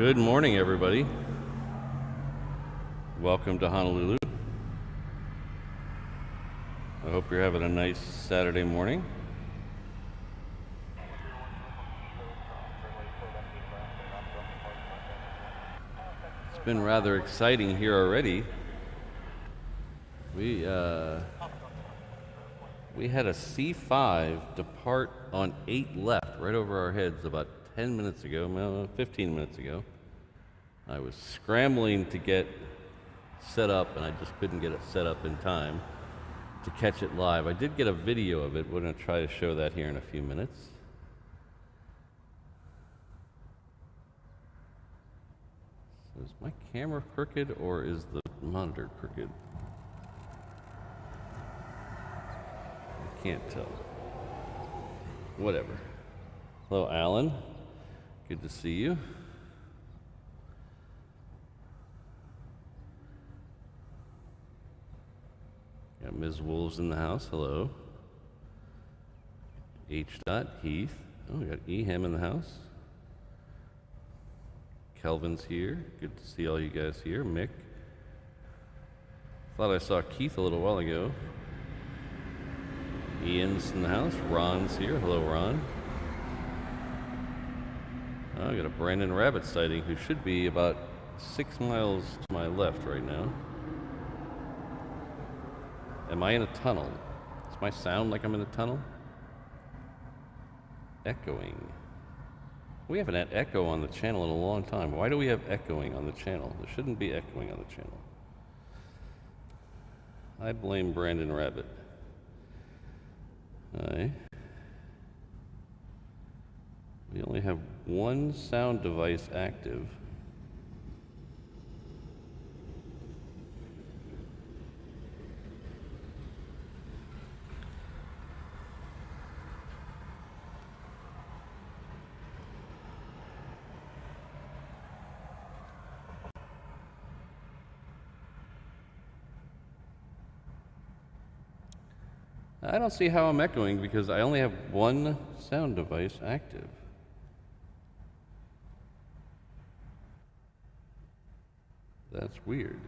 Good morning, everybody. Welcome to Honolulu. I hope you're having a nice Saturday morning. It's been rather exciting here already. We had a C5 depart on 8 left, right over our heads about 10 minutes ago, 15 minutes ago. I was scrambling to get set up, and I just couldn't get it set up in time to catch it live. I did get a video of it. We're going to try to show that here in a few minutes. So is my camera crooked, or is the monitor crooked? I can't tell. Whatever. Hello, Alan. Good to see you. Got Ms. Wolves in the house. Hello. H. Heath. Oh, we got Ehem in the house. Kelvin's here. Good to see all you guys here. Mick. Thought I saw Keith a little while ago. Ian's in the house. Ron's here. Hello, Ron. Oh, I got a Brandon Rabbit sighting who should be about 6 miles to my left right now. Am I in a tunnel? Does my sound like I'm in a tunnel? Echoing. We haven't had echo on the channel in a long time. Why do we have echoing on the channel? There shouldn't be echoing on the channel. I blame Brandon Rabbit. We only have one sound device active. I don't see how I'm echoing because I only have one sound device active. That's weird.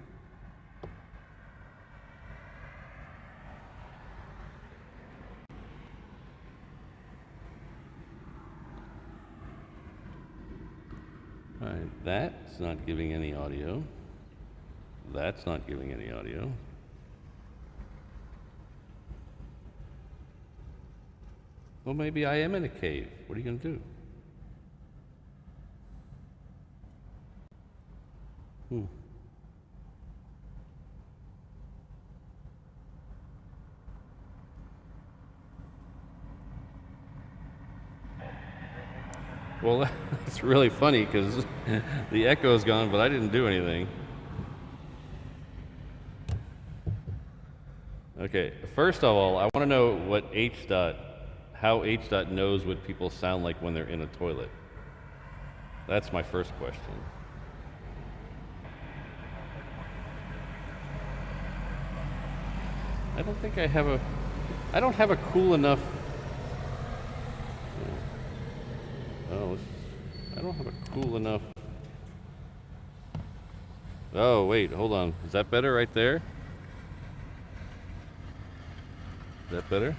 All right, that's not giving any audio. That's not giving any audio. Well, maybe I am in a cave. What are you going to do? Well, that's really funny because the echo's gone, but I didn't do anything. Okay, first of all, I want to know what how H. knows what people sound like when they're in a toilet. That's my first question. I don't think I don't have a cool enough. Oh, I don't have a cool enough. Oh, wait, hold on. Is that better right there? Is that better?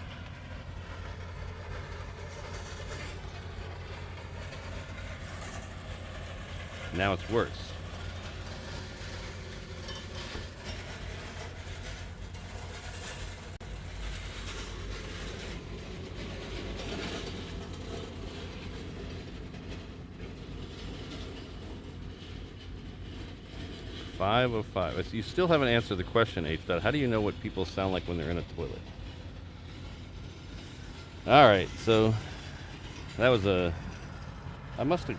Now it's worse. Five of 5. You still haven't answered the question, H. How do you know what people sound like when they're in a toilet? All right, so that was I must have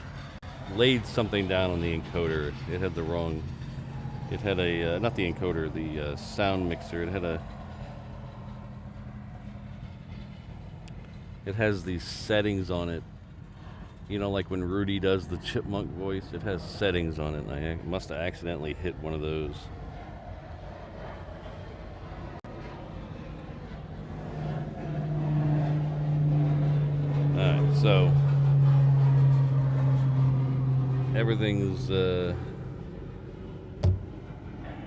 laid something down on the encoder. It had the wrong. It had a not the encoder, the sound mixer. It has these settings on it. You know, like when Rudy does the chipmunk voice, it has settings on it. I must have accidentally hit one of those. All right, so everything's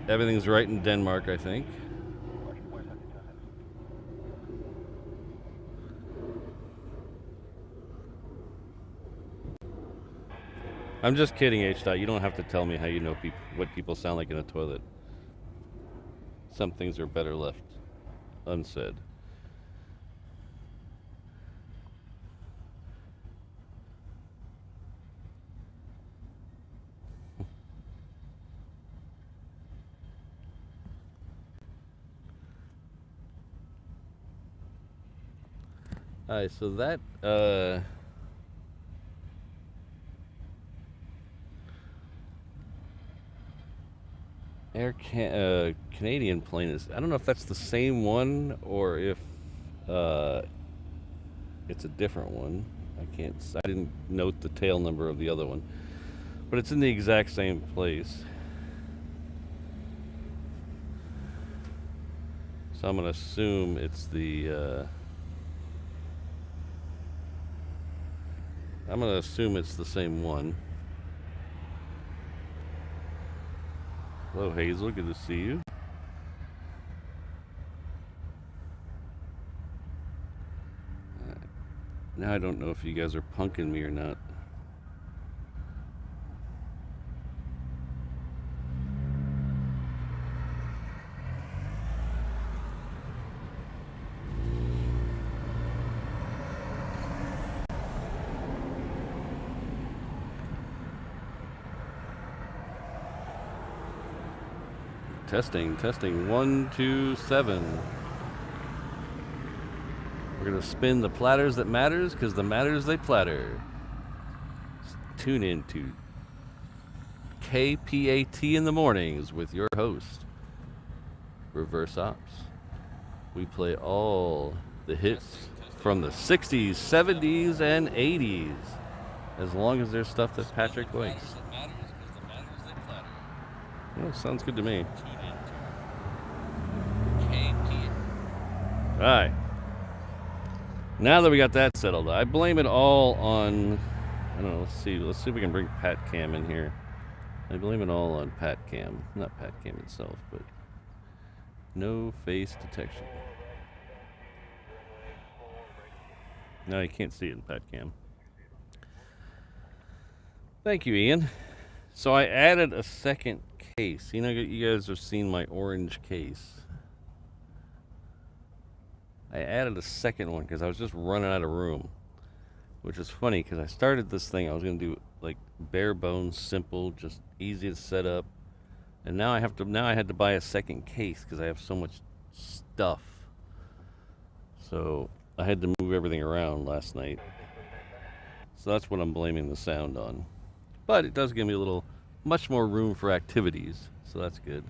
everything's right in Denmark, I think. I'm just kidding, H. Dot. You don't have to tell me how you know what people sound like in a toilet. Some things are better left unsaid. Alright, so that Canadian plane is, I don't know if that's the same one or if it's a different one. I didn't note the tail number of the other one, but it's in the exact same place. So I'm gonna assume it's the same one. Hello, Hazel. Good to see you. Now I don't know if you guys are punking me or not. Testing. 1, 2, 7. We're gonna spin the platters that matters, because the matters they platter. Tune in to KPAT in the mornings with your host, Reverse Ops. We play all the hits from the 60s, 70s, and 80s, as long as there's stuff that Patrick likes. Well, sounds good to me. Alright. Now that we got that settled, I blame it all on, I don't know, let's see if we can bring Pat Cam in here. I blame it all on Pat Cam. Not Pat Cam itself, but no face detection. No, you can't see it in Pat Cam. Thank you, Ian. So I added a second case. You know, you guys have seen my orange case. I added a second one because I was just running out of room, which is funny because I started this thing. I was gonna do like bare bones, simple, just easy to set up, and now I had to buy a second case because I have so much stuff. So I had to move everything around last night. So that's what I'm blaming the sound on. But it does give me much more room for activities, so that's good.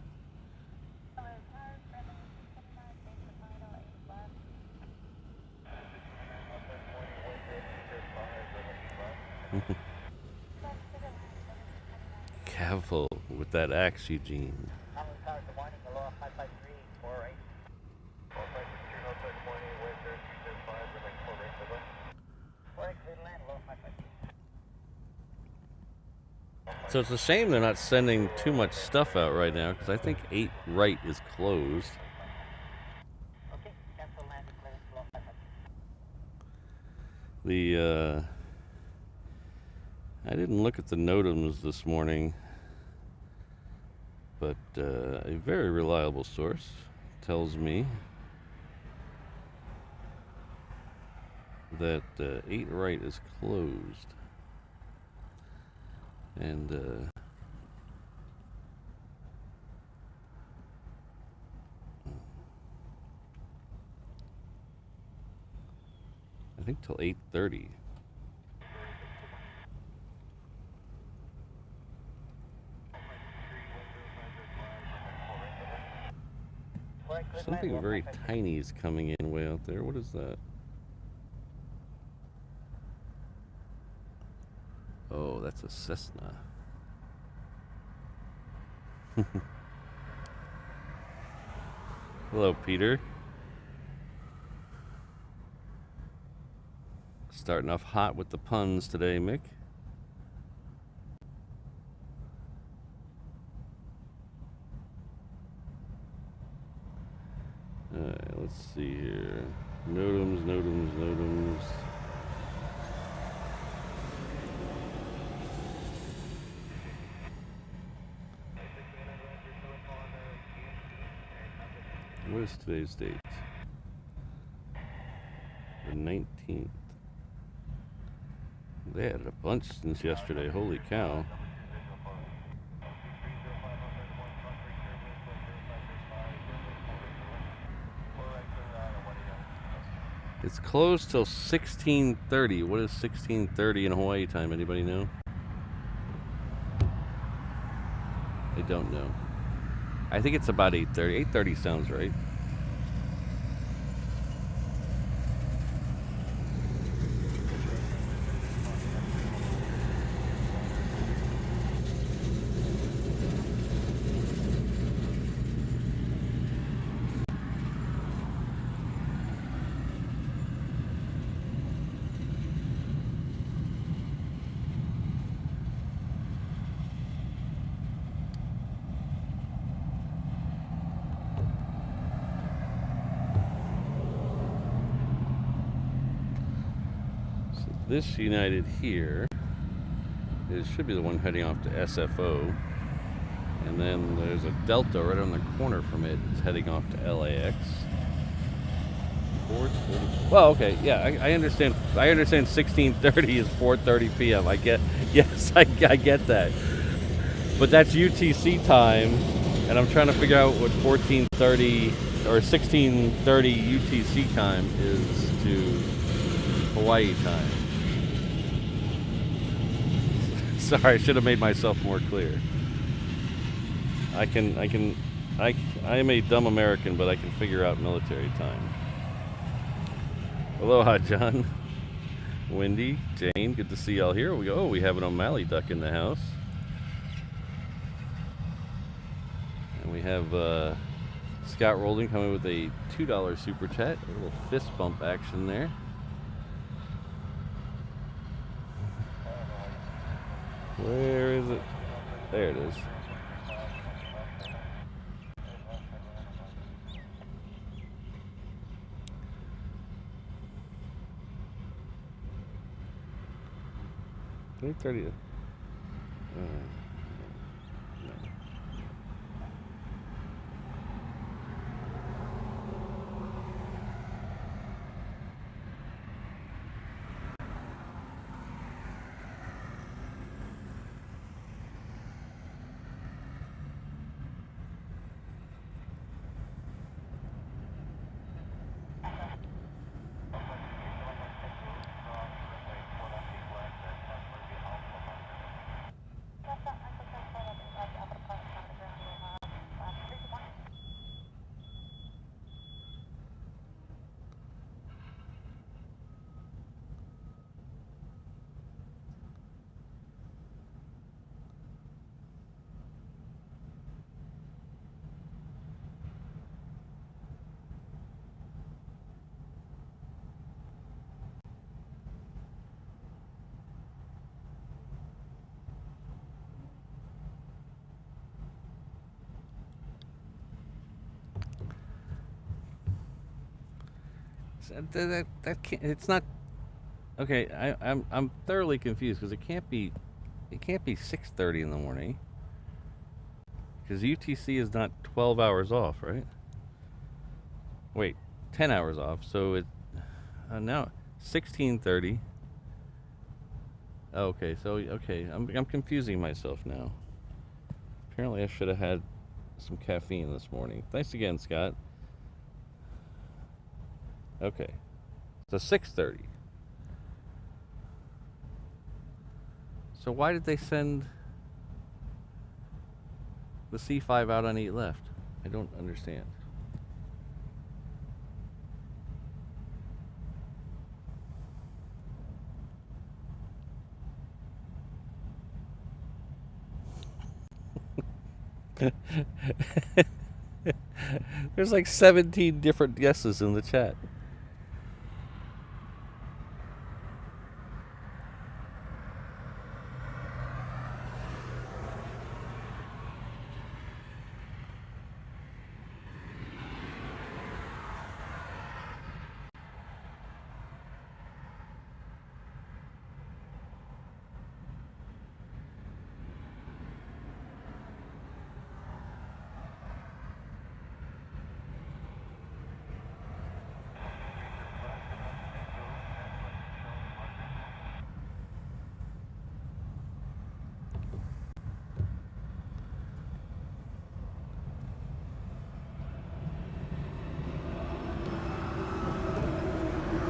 Careful with that axe, Eugene. So it's a shame they're not sending too much stuff out right now, because I think 8 right is closed. I didn't look at the NOTAMs this morning, but a very reliable source tells me that 8 right is closed. And I think till 8:30. Something very tiny is coming in way out there. What is that? Oh, that's a Cessna. Hello, Peter. Starting off hot with the puns today, Mick. Alright, let's see here. Notems. What is today's date? The 19th. They had a bunch since yesterday. Holy cow. It's closed till 16:30. What is 16:30 in Hawaii time? Anybody know? I don't know. I think it's about 8:30. 8:30 sounds right. This United here should be the one heading off to SFO, and then there's a Delta right on the corner from it. It's heading off to LAX. 4:30. Well, okay, yeah, I understand. I understand. 16:30 is 4:30 p.m. I get. Yes, I get that. But that's UTC time, and I'm trying to figure out what 14:30 or 16:30 UTC time is to Hawaii time. Sorry, I should have made myself more clear. I am a dumb American, but I can figure out military time. Aloha, John. Wendy, Jane, good to see y'all here. We have an O'Malley duck in the house. And we have Scott Rolling coming with a $2 super chat. A little fist bump action there. Where is it? There it is. $3:30. That can't, it's not okay. I'm thoroughly confused because it can't be 6:30 in the morning because UTC is not 12 hours off, right? Wait, 10 hours off. So it now 16:30. Okay, so I'm confusing myself now. Apparently, I should have had some caffeine this morning. Thanks again, Scott. Okay, so 6:30. So why did they send the C5 out on 8 left? I don't understand. There's like 17 different guesses in the chat.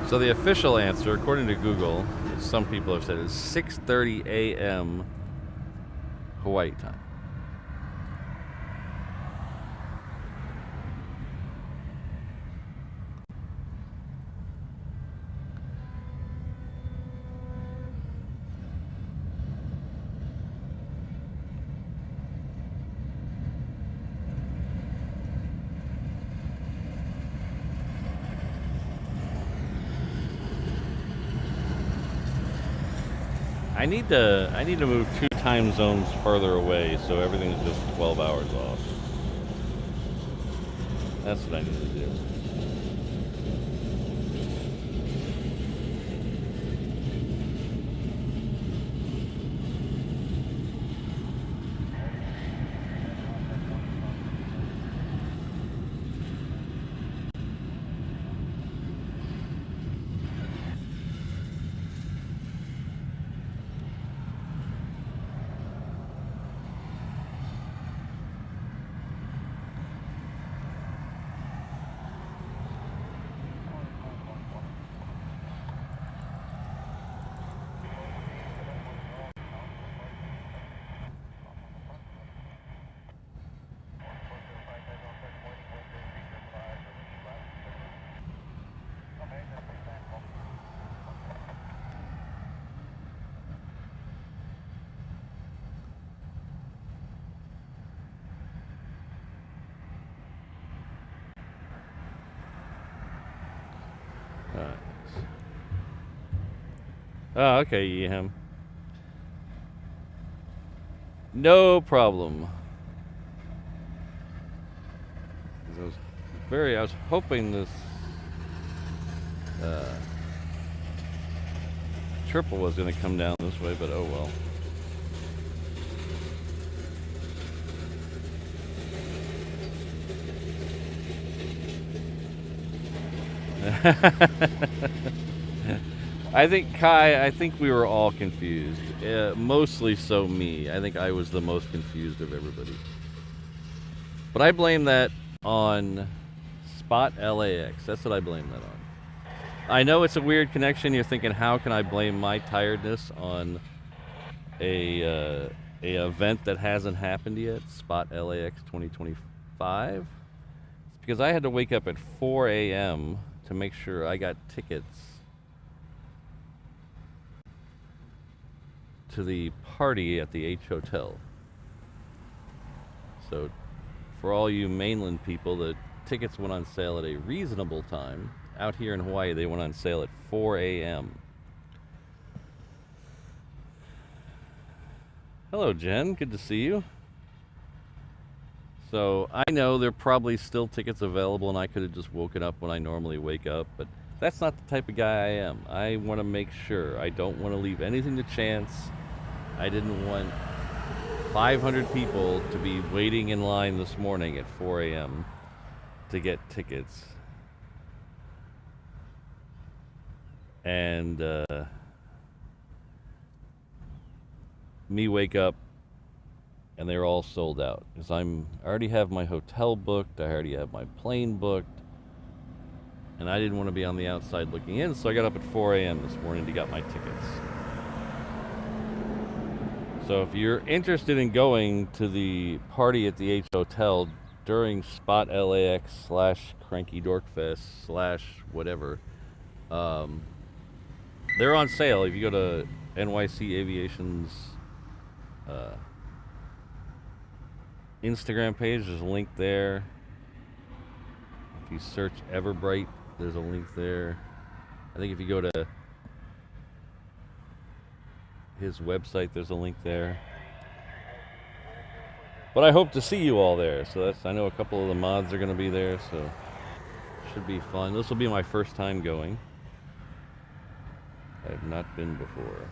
So the official answer, according to Google, some people have said, is 6:30 a.m. Hawaii time. I need to move 2 time zones further away so everything's just 12 hours off. That's what I need to do. Oh, okay, Yeham. No problem. I was hoping this triple was going to come down this way, but oh well. I think, Kai, I think we were all confused. Mostly so me. I think I was the most confused of everybody. But I blame that on Spot LAX. That's what I blame that on. I know it's a weird connection. You're thinking, how can I blame my tiredness on a event that hasn't happened yet? Spot LAX 2025? It's because I had to wake up at 4 a.m. to make sure I got tickets to the party at the H Hotel. So for all you mainland people, the tickets went on sale at a reasonable time. Out here in Hawaii, they went on sale at 4 a.m. Hello, Jen. Good to see you. So I know there are probably still tickets available, and I could have just woken up when I normally wake up, but that's not the type of guy I am. I want to make sure. I don't want to leave anything to chance. I didn't want 500 people to be waiting in line this morning at 4 a.m. to get tickets. And me wake up and they're all sold out. Because I already have my hotel booked, I already have my plane booked, and I didn't want to be on the outside looking in, so I got up at 4 a.m. this morning to get my tickets. So if you're interested in going to the party at the H Hotel during Spot LAX / Cranky Dorkfest / whatever, they're on sale. If you go to NYC Aviation's Instagram page, there's a link there. If you search Everbright, there's a link there. I think if you go to his website, there's a link there. But I hope to see you all there. So I know a couple of the mods are going to be there, so it should be fun. This will be my first time going. I have not been before.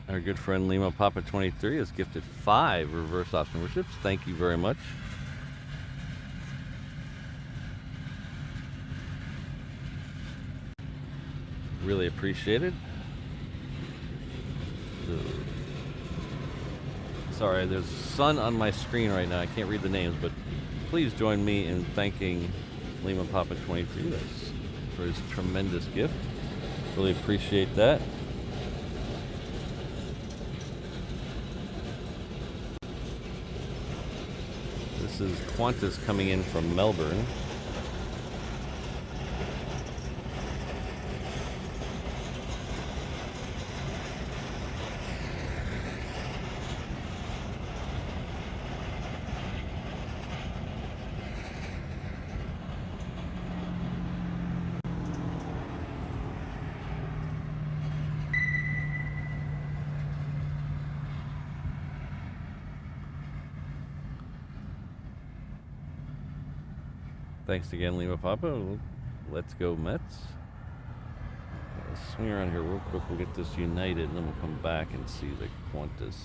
Our good friend Lima Papa 23 has gifted 5 reverse option worships. Thank you very much. Really appreciate it. Sorry, there's sun on my screen right now. I can't read the names, but please join me in thanking Lima Papa 23 for his tremendous gift. Really appreciate that. This is Qantas coming in from Melbourne. Thanks again, Lima Papa. Let's go, Mets. Okay, let's swing around here real quick. We'll get this United, and then we'll come back and see the Qantas.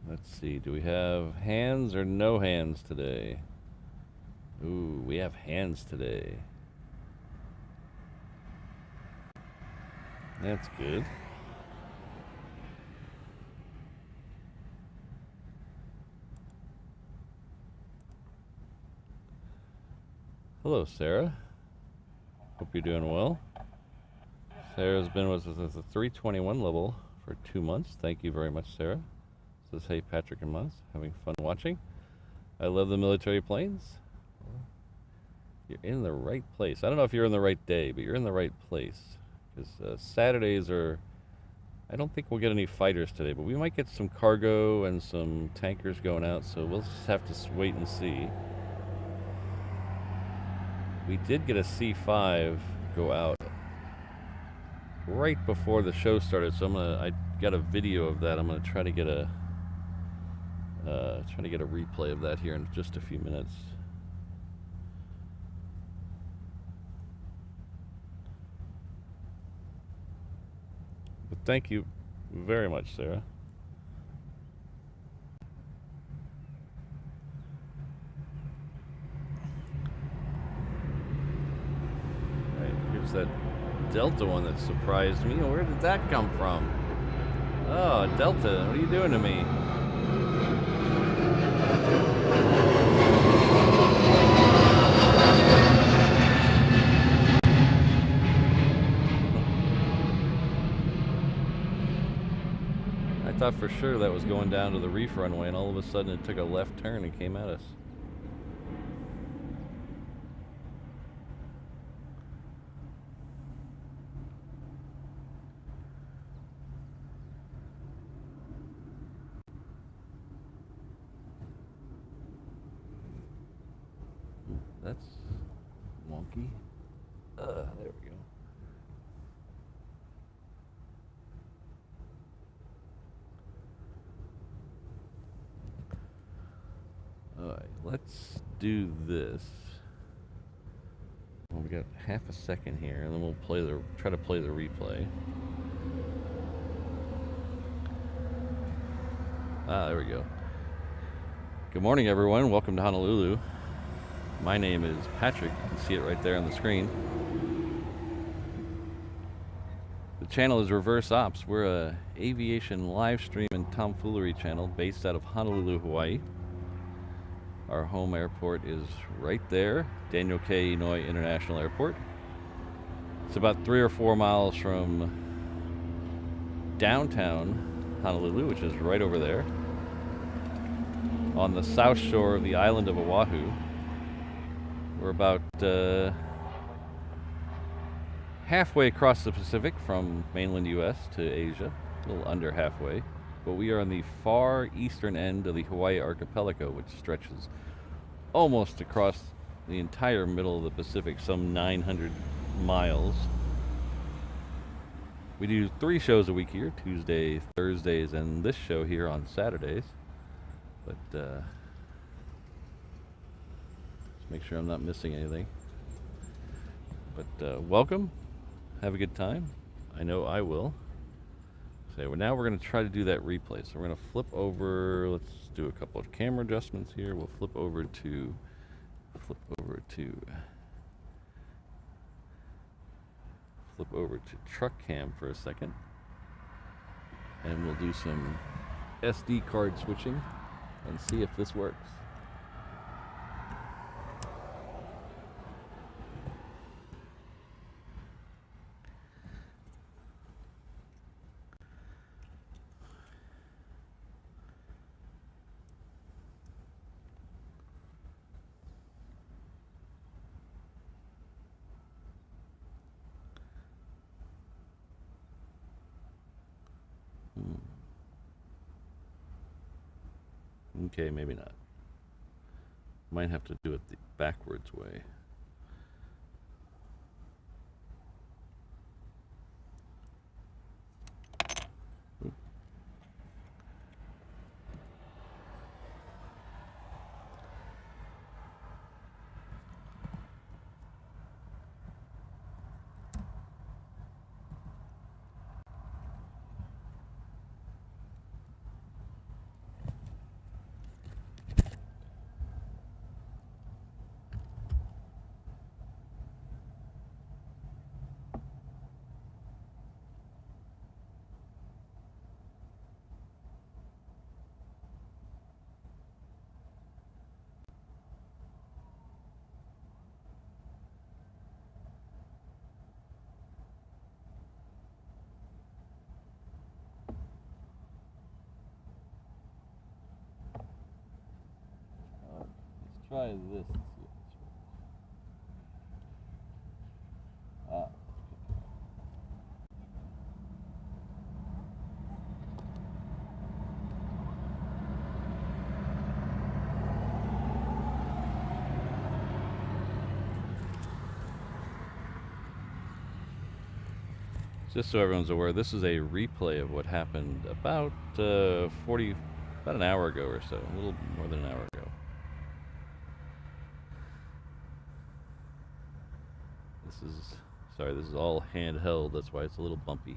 Let's see, do we have hands or no hands today? Ooh, we have hands today. That's good. Hello, Sarah. Hope you're doing well. Sarah's been with us at the 321 level for 2 months. Thank you very much, Sarah. Says, hey, Patrick and Mons, having fun watching. I love the military planes. You're in the right place. I don't know if you're in the right day, but you're in the right place. Because Saturdays are... I don't think we'll get any fighters today, but we might get some cargo and some tankers going out, so we'll just have to wait and see. We did get a C5 go out right before the show started, so I got a video of that. I'm gonna try to get a replay of that here in just a few minutes. But thank you very much, Sarah. All right, here's that Delta one that surprised me. Where did that come from? Oh, Delta, what are you doing to me? I thought for sure that was going down to the Reef runway, and all of a sudden it took a left turn and came at us. That's wonky. There we go. Alright, let's do this. Well, we got half a second here, and then we'll try to play the replay. There we go. Good morning, everyone. Welcome to Honolulu. My name is Patrick. You can see it right there on the screen. The channel is Reverse Ops. We're a aviation live stream and tomfoolery channel based out of Honolulu, Hawaii. Our home airport is right there, Daniel K. Inouye International Airport. It's about 3 or 4 miles from downtown Honolulu, which is right over there, on the south shore of the island of Oahu. We're about halfway across the Pacific from mainland US to Asia, a little under halfway. But we are on the far eastern end of the Hawaii archipelago, which stretches almost across the entire middle of the Pacific, some 900 miles. We do 3 shows a week here, Tuesdays, Thursdays, and this show here on Saturdays. But just make sure I'm not missing anything. But welcome. Have a good time. I know I will. So now we're going to try to do that replay. So we're going to flip over. Let's do a couple of camera adjustments here. We'll flip over to truck cam for a second, and we'll do some SD card switching and see if this works. Okay, maybe not. Might have to do it the backwards way. Try this and see if this works. Just so everyone's aware, this is a replay of what happened about about an hour ago or so, a little more than an hour ago. This is all handheld, that's why it's a little bumpy.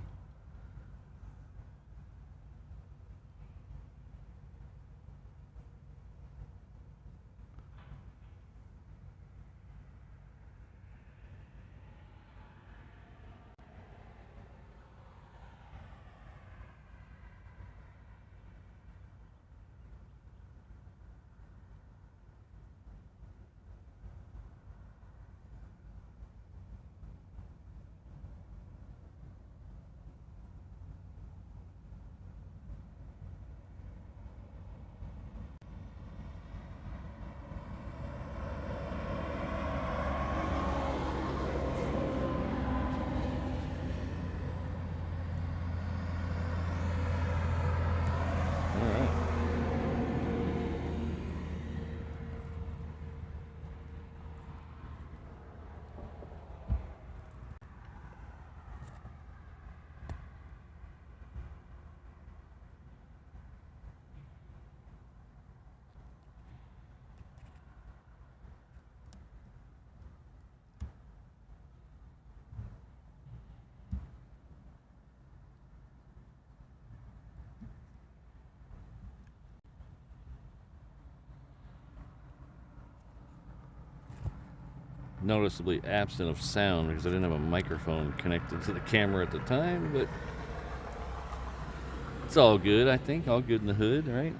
Noticeably absent of sound because I didn't have a microphone connected to the camera at the time, but it's all good, I think. All good in the hood, right?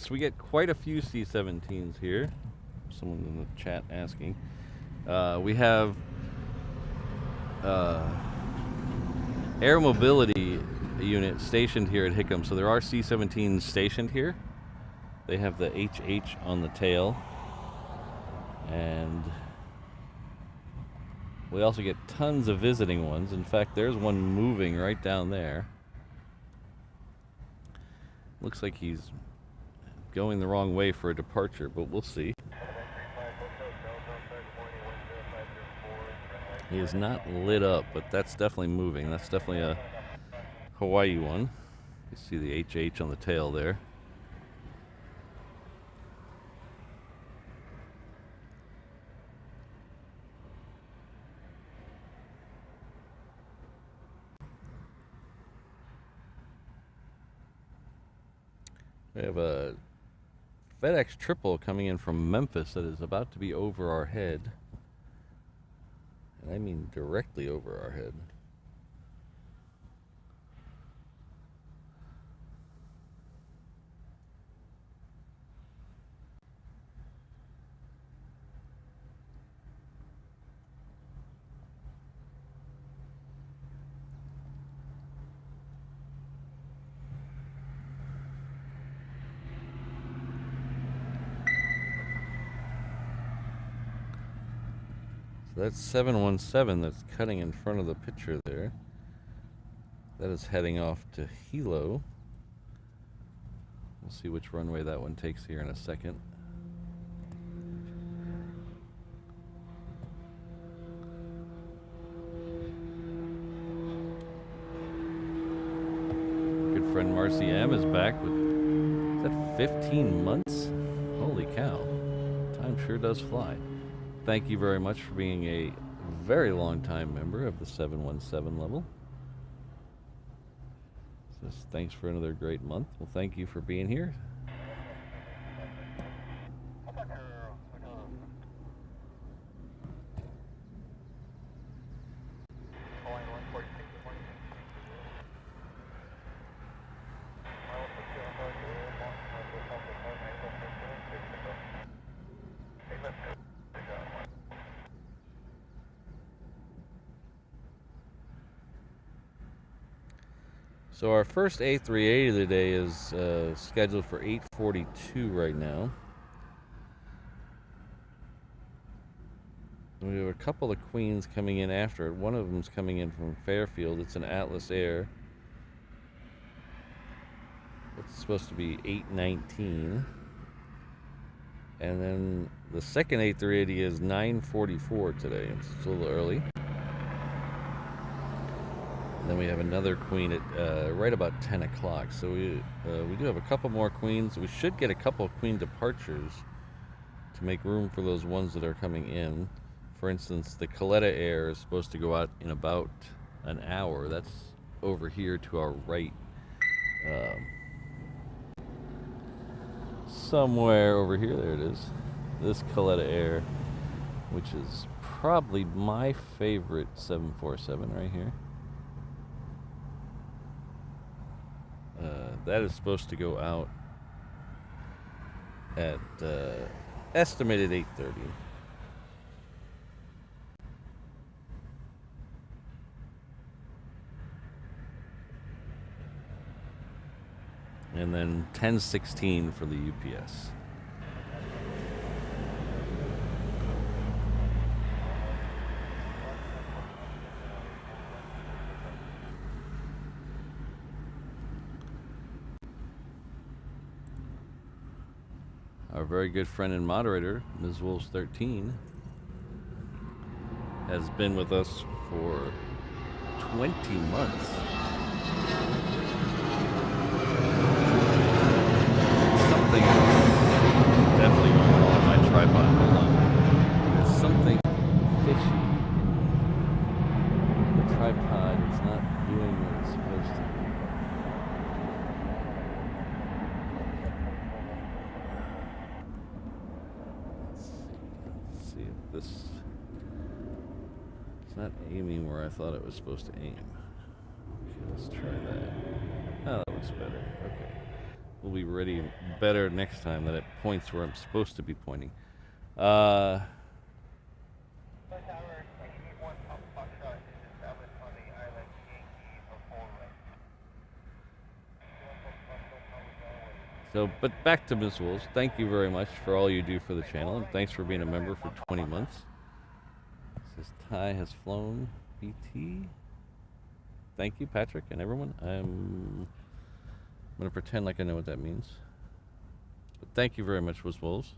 We get quite a few C-17s here. Someone in the chat asking. We have air mobility unit stationed here at Hickam, so there are C-17s stationed here They have the HH on the tail. And we also get tons of visiting ones. In fact, there's one moving right down there. Looks like he's going the wrong way for a departure, but we'll see. He is not lit up, but that's definitely moving. That's definitely a Hawaii one. You see the HH on the tail there. We have a FedEx triple coming in from Memphis that is about to be over our head. And I mean directly over our head. So that's 717 that's cutting in front of the picture there. That is heading off to Hilo. We'll see which runway that one takes here in a second. Good friend Marcy M is back with, is that 15 months? Holy cow. Time sure does fly. Thank you very much for being a very long time member of the 717 level. So thanks for another great month. Well, thank you for being here. So our first A380 of the day is scheduled for 8:42 right now. We have a couple of queens coming in after it. One of them's coming in from Fairfield. It's an Atlas Air. It's supposed to be 8:19. And then the second A380 is 9:44 today. It's a little early. Then we have another queen at right about 10 o'clock. So we do have a couple more queens. We should get a couple of queen departures to make room for those ones that are coming in. For instance, the Coletta Air is supposed to go out in about an hour. That's over here to our right. Somewhere over here. There it is. This Coletta Air, which is probably my favorite 747 right here. That is supposed to go out at estimated 8:30. And then 10:16 for the UPS. Our very good friend and moderator, Ms. Wolves 13, has been with us for 20 months. Something is definitely going on with my tripod. Hold on. Something fishy. The tripod is not doing what it's supposed to do. Let's see if this... It's not aiming where I thought it was supposed to aim. Okay, let's try that. Oh, that looks better. Okay. We'll be ready better next time that it points where I'm supposed to be pointing. So, but back to Ms. Wolves. Thank you very much for all you do for the channel, and thanks for being a member for 20 months. This Ty has flown BT. Thank you, Patrick, and everyone. I'm going to pretend like I know what that means. But thank you very much, Ms. Wolves.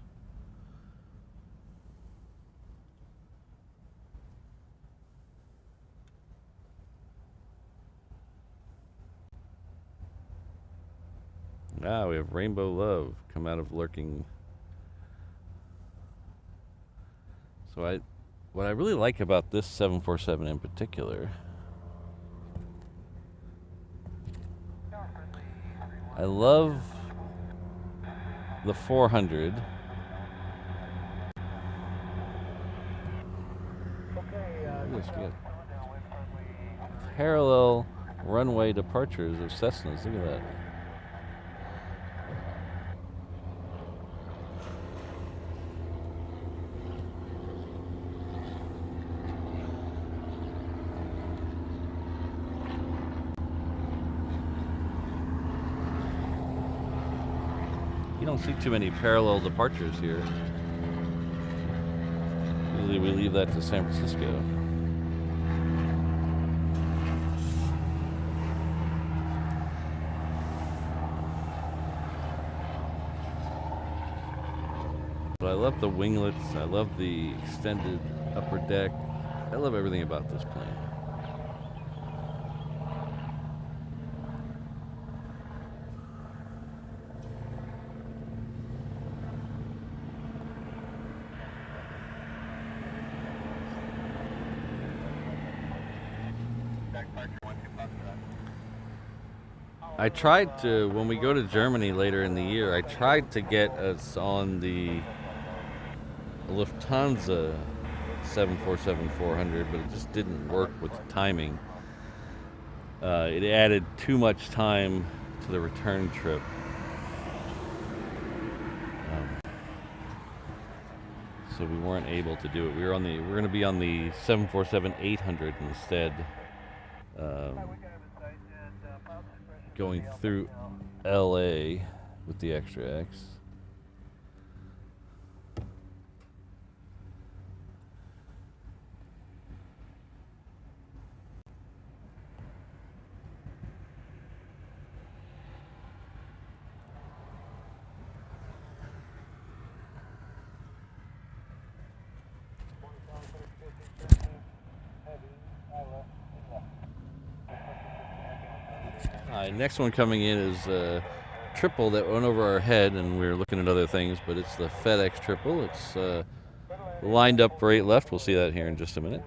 Ah, we have Rainbow Love come out of lurking. So what I really like about this 747 in particular, I love the 400. Parallel runway departures of Cessnas. Look at that. You don't see too many parallel departures here. Usually we leave that to San Francisco. But I love the winglets. I love the extended upper deck. I love everything about this plane. I tried to, when we go to Germany later in the year, I tried to get us on the Lufthansa 747-400, but it just didn't work with the timing. It added too much time to the return trip. So we weren't able to do it. We're going to be on the 747-800 instead. Going through LA with the Extra X. Next one coming in is a triple that went over our head, and we were looking at other things, but it's the FedEx triple. It's lined up right left. We'll see that here in just a minute.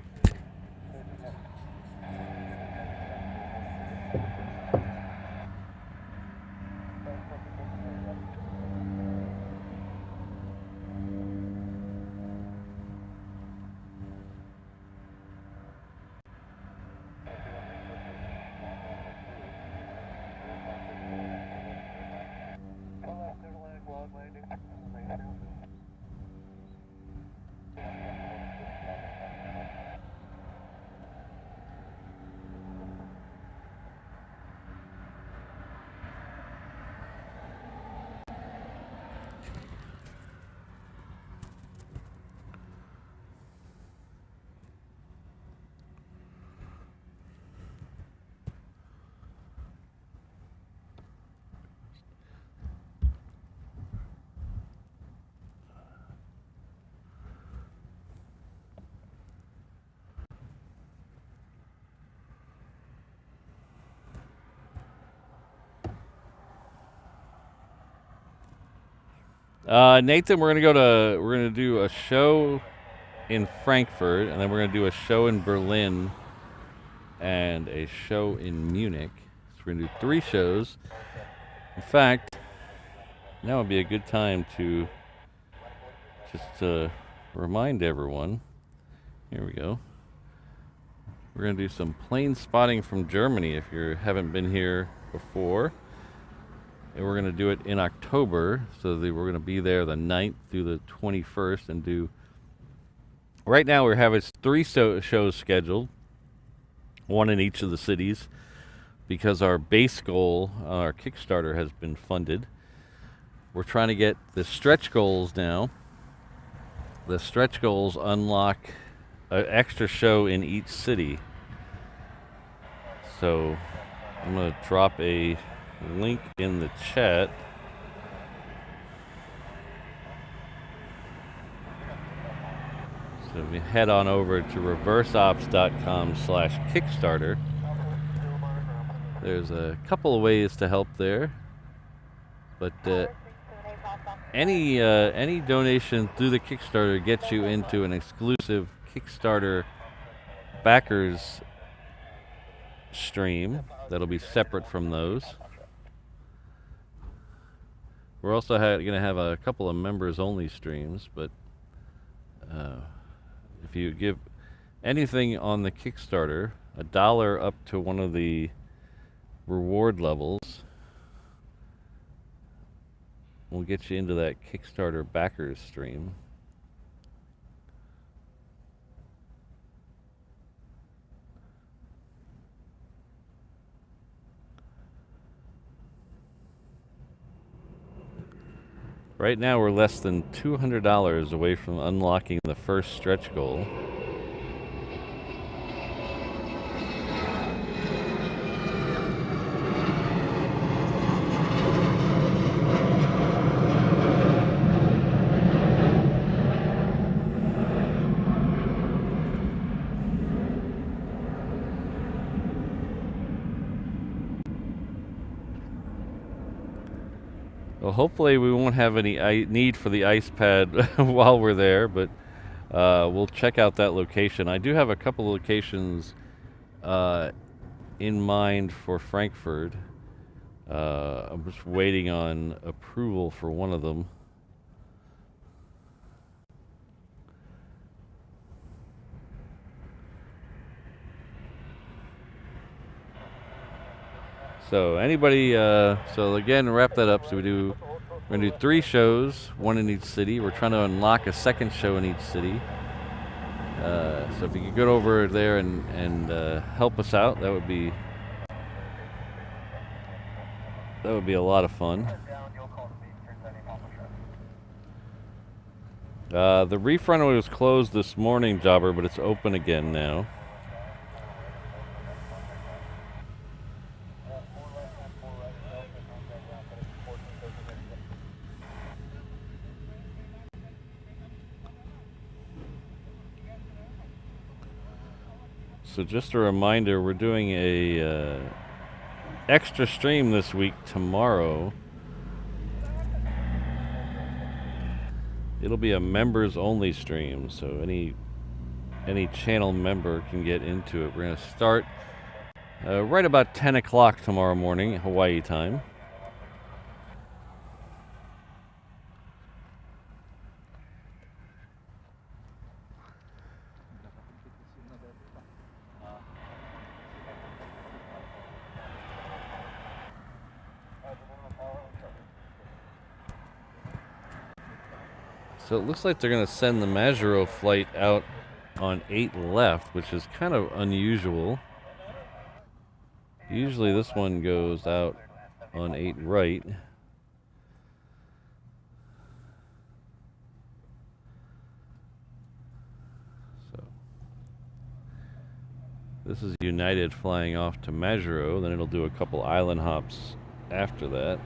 Nathan, we're gonna do a show in Frankfurt, and then we're gonna do a show in Berlin and a show in Munich. So we're gonna do 3 shows. In fact, now would be a good time to just remind everyone. Here we go. We're gonna do some plane spotting from Germany if you haven't been here before. And we're going to do it in October, so we're going to be there the 9th through the 21st and do... Right now we have 3 shows scheduled, 1 in each of the cities, because our base goal, our Kickstarter, has been funded. we're trying to get the stretch goals now. The stretch goals unlock an extra show in each city. So I'm going to drop a link in the chat. So if you head on over to reverseops.com/Kickstarter, there's a couple of ways to help there. But any donation through the Kickstarter gets you into an exclusive Kickstarter backers stream that'll be separate from those. We're also going to have a couple of members only streams, but if you give anything on the Kickstarter, $1 up to one of the reward levels, will get you into that Kickstarter backers stream. Right now we're less than $200 away from unlocking the first stretch goal. Well, hopefully we won't have any need for the ice pad while we're there, but we'll check out that location. I do have a couple locations in mind for Frankfurt. I'm just waiting on approval for one of them. So anybody, so again, wrap that up. So we're going to do 3 shows, 1 in each city. We're trying to unlock a second show in each city. So if you could go over there and help us out, that would be a lot of fun. The Reef runway was closed this morning, Jobber, but it's open again now. So just a reminder, we're doing a extra stream this week tomorrow. It'll be a members only stream, so any channel member can get into it. We're going to start right about 10 o'clock tomorrow morning, Hawaii time. So it looks like they're going to send the Majuro flight out on 8 left, which is kind of unusual. Usually this one goes out on 8 right. So this is United flying off to Majuro, then it'll do a couple island hops after that.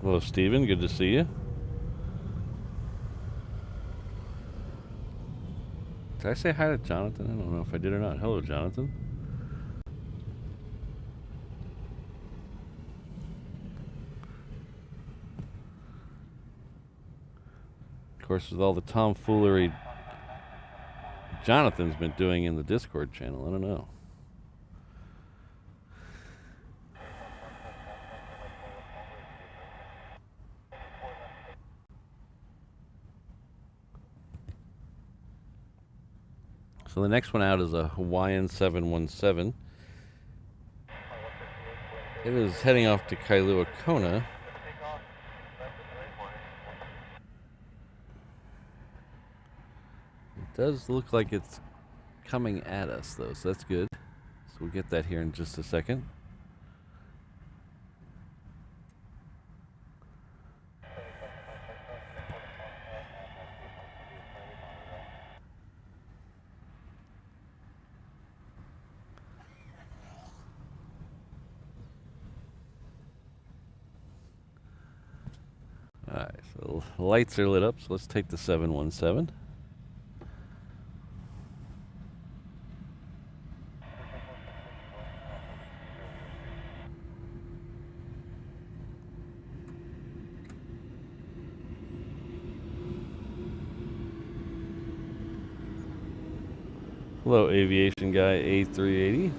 Hello, Steven. Good to see you. Did I say hi to Jonathan? I don't know if I did or not. Hello, Jonathan. course, with all the tomfoolery Jonathan's been doing in the Discord channel, I don't know. So the next one out is a Hawaiian 717. It is heading off to Kailua Kona. It does look like it's coming at us, though, so that's good. So we'll get that here in just a second. Alright, so the lights are lit up, so let's take the 717. Hello, Aviation Guy A380.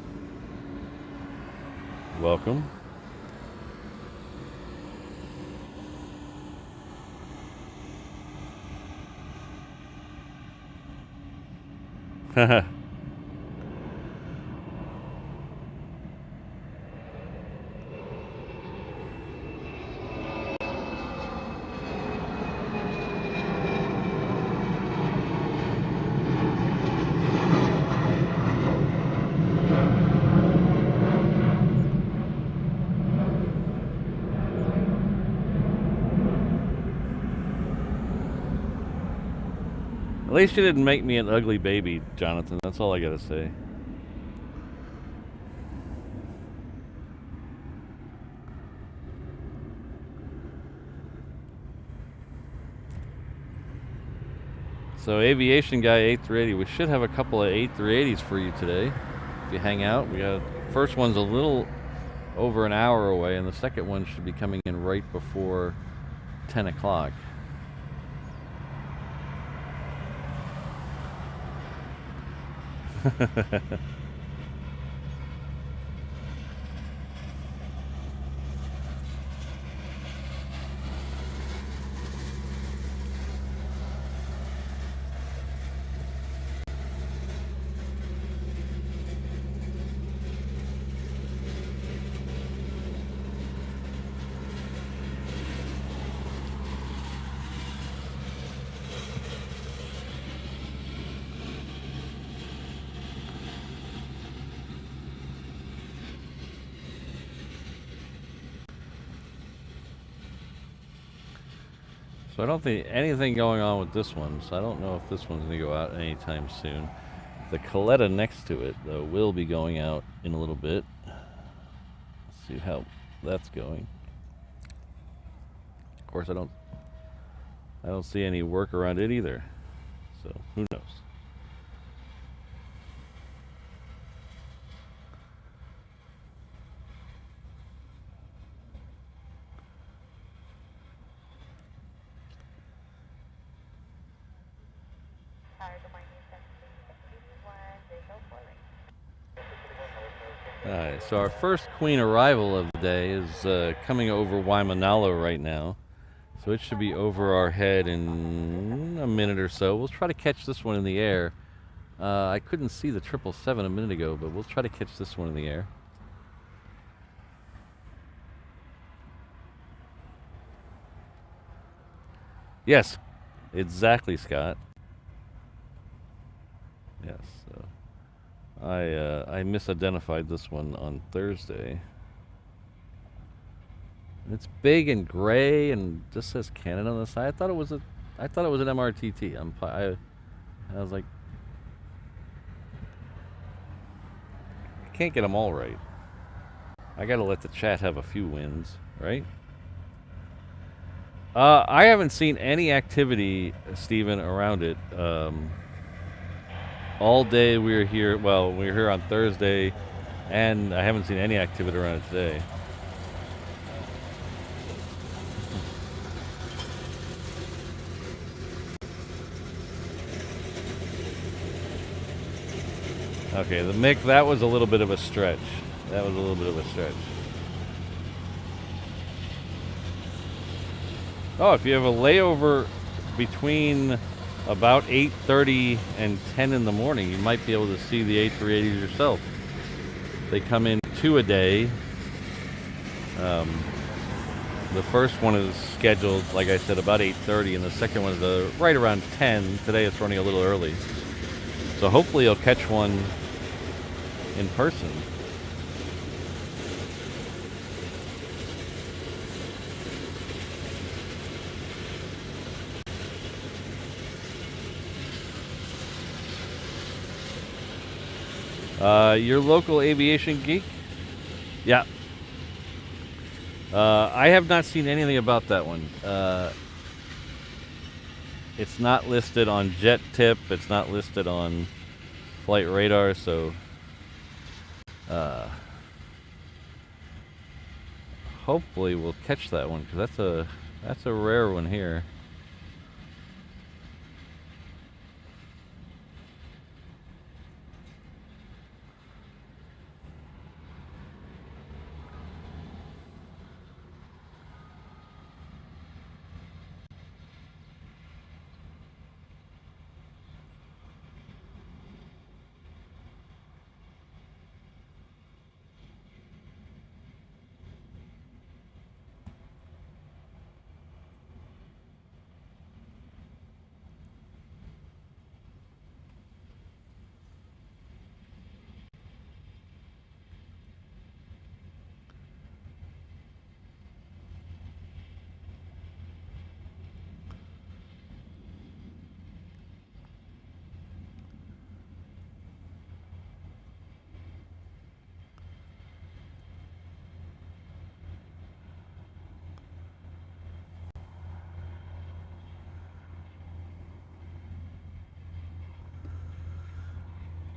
Welcome. Haha. At least you didn't make me an ugly baby, Jonathan. That's all I gotta say. So Aviation Guy A380, we should have a couple of A380s for you today. If you hang out, we got first one's a little over an hour away, and the second one should be coming in right before 10 o'clock. So I don't think anything going on with this one, so I don't know if this one's going to go out anytime soon. The Coletta next to it, though, will be going out in a little bit. Let's see how that's going. Of course, I don't see any work around it either, so who knows. Alright, so our first Queen arrival of the day is coming over Waimanalo right now. So it should be over our head in a minute or so. We'll try to catch this one in the air. I couldn't see the 777 a minute ago, but we'll try to catch this one in the air. Yes, exactly, Scott. Yes, so I misidentified this one on Thursday. It's big and gray and just says Canon on the side. I thought it was an MRTT. I was like, I can't get them all right. I gotta let the chat have a few wins, right? I haven't seen any activity, Steven, around it. All day we were here. Well, we were here on Thursday, and I haven't seen any activity around it today. Okay, the Mick, that was a little bit of a stretch. That was a little bit of a stretch. Oh, if you have a layover between about 8:30 and 10 in the morning, you might be able to see the A380s yourself. They come in 2 a day. The first one is scheduled, like I said, about 8:30, and the second one is right around 10. Today it's running a little early. So hopefully you'll catch one in person. Your local aviation geek? Yeah. I have not seen anything about that one. It's not listed on Jet Tip. It's not listed on Flight Radar, so hopefully we'll catch that one, because that's a rare one here.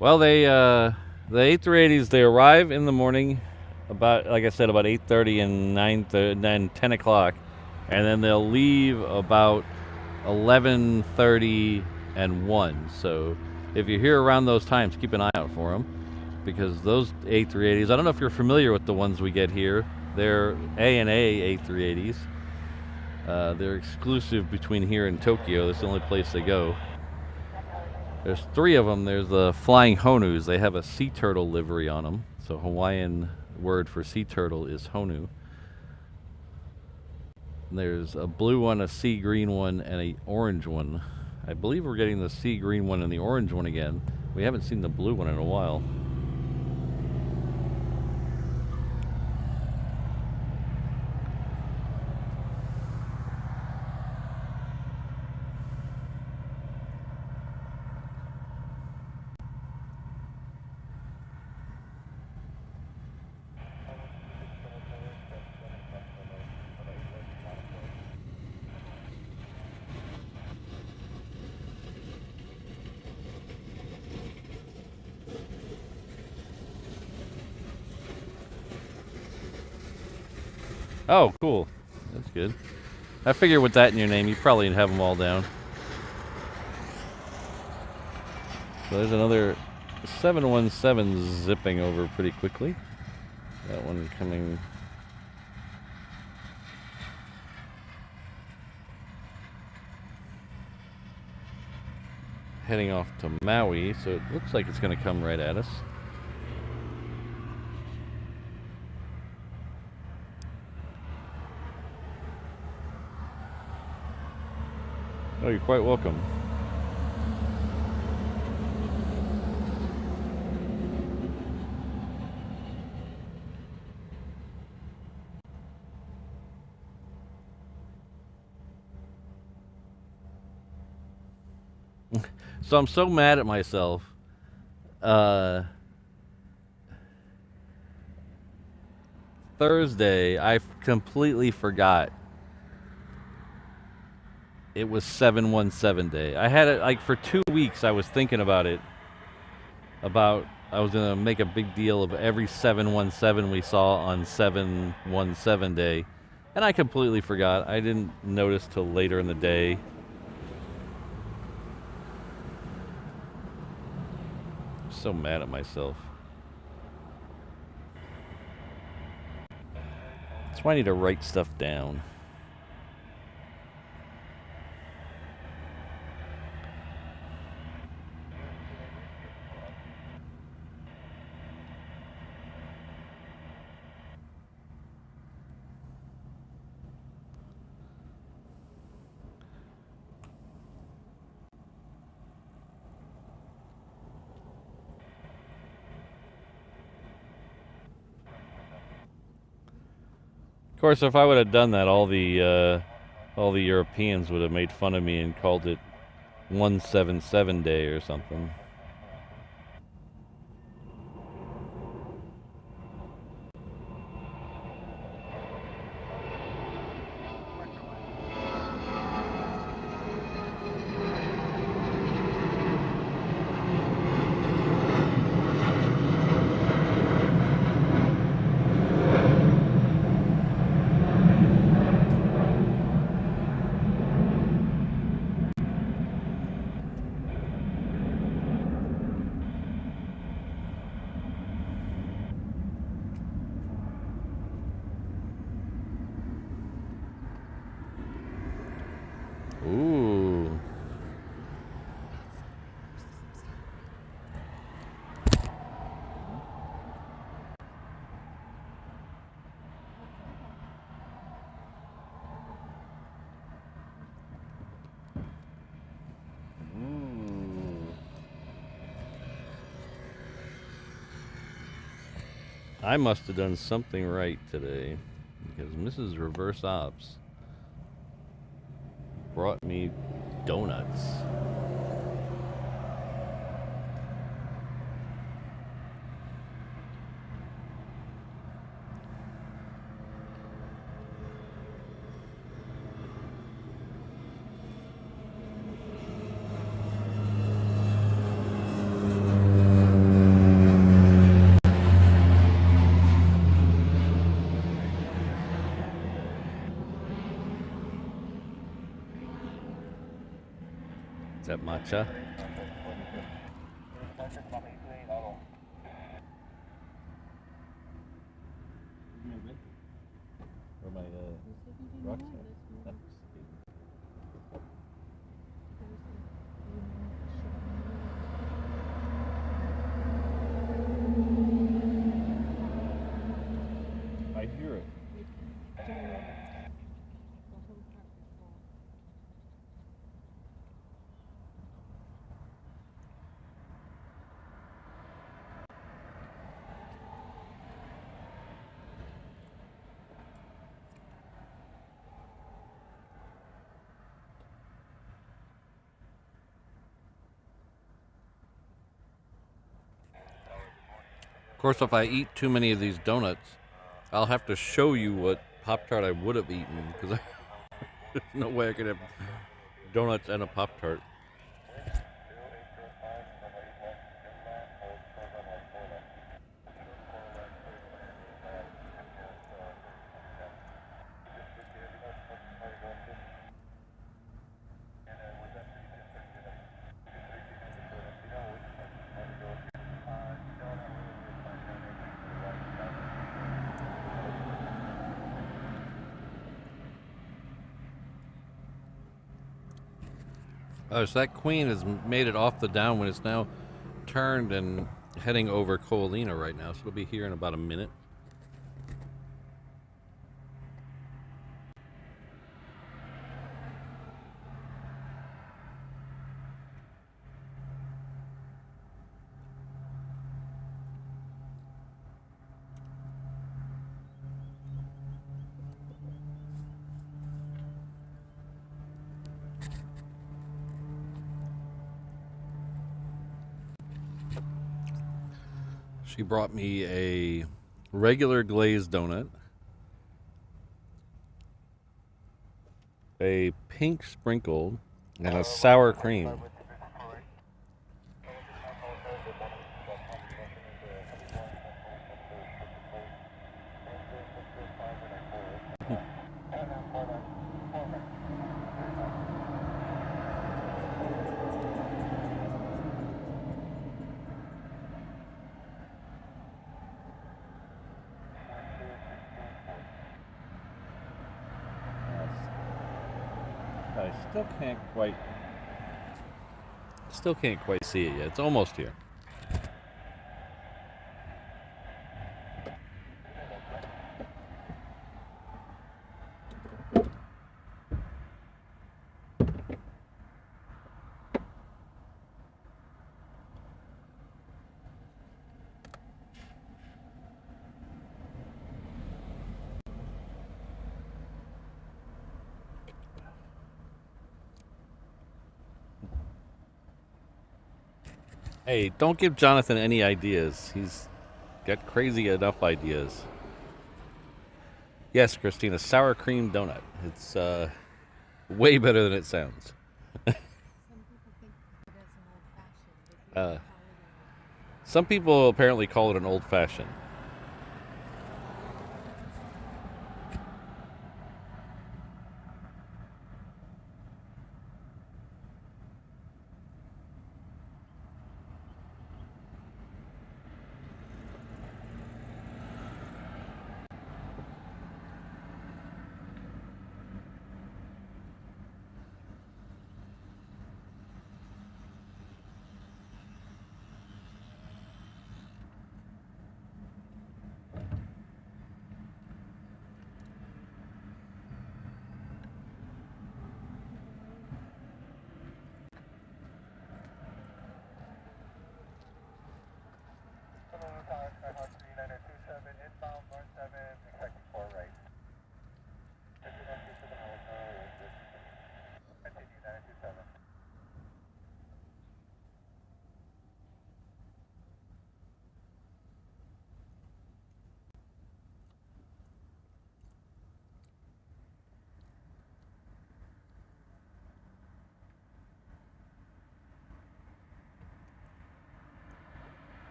Well, the A380s, they arrive in the morning, about, like I said, about 8:30 and 10 o'clock, and then they'll leave about 11:30 and 1. So if you're here around those times, keep an eye out for them, because those A380s, I don't know if you're familiar with the ones we get here. They're ANA A380s. They're exclusive between here and Tokyo. That's the only place they go. There's 3 of them. There's the Flying Honus. They have a sea turtle livery on them. So Hawaiian word for sea turtle is Honu. And there's a blue one, a sea green one, and a orange one. I believe we're getting the sea green one and the orange one again. We haven't seen the blue one in a while. Oh, cool. That's good. I figure with that in your name, you probably have them all down. So there's another 717 zipping over pretty quickly. That one coming. Heading off to Maui, so it looks like it's going to come right at us. Oh, you're quite welcome. So I'm so mad at myself. Thursday, I completely forgot it was 717 day. I had it like for 2 weeks. I was thinking about it. I was gonna make a big deal of every 717 we saw on 717 day, and I completely forgot. I didn't notice till later in the day. so mad at myself. That's why I need to write stuff down. Of course, if I would have done that, all the Europeans would have made fun of me and called it 177 day or something. Ooh. I must have done something right today, because Mrs. Reverse Ops brought me donuts. Is that matcha? Or my rucksack? I hear it. Of course, if I eat too many of these donuts, I'll have to show you what Pop-Tart I would have eaten, because there's no way I could have donuts and a Pop-Tart. Oh, so that queen has made it off the downwind. It's now turned and heading over Coalina right now, so it'll be here in about a minute. She brought me a regular glazed donut, a pink sprinkled, and a sour cream. I still can't quite see it yet. It's almost here. Hey, don't give Jonathan any ideas. He's got crazy enough ideas. Yes, Christina, sour cream donut. It's way better than it sounds. Some people apparently call it an old fashioned.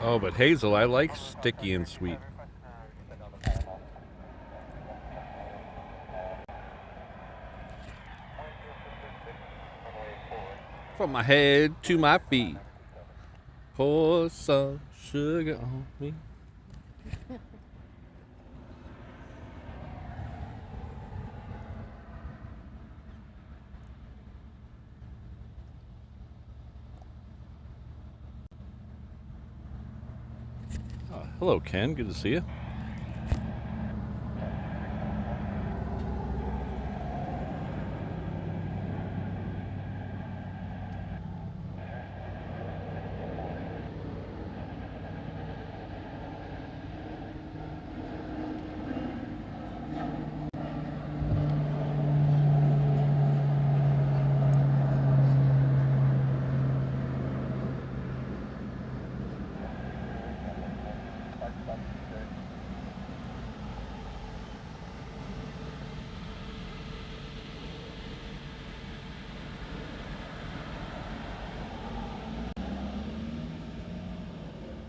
Oh, but Hazel, I like sticky and sweet. From my head to my feet, pour some sugar on me. Oh, hello, Ken. Good to see you.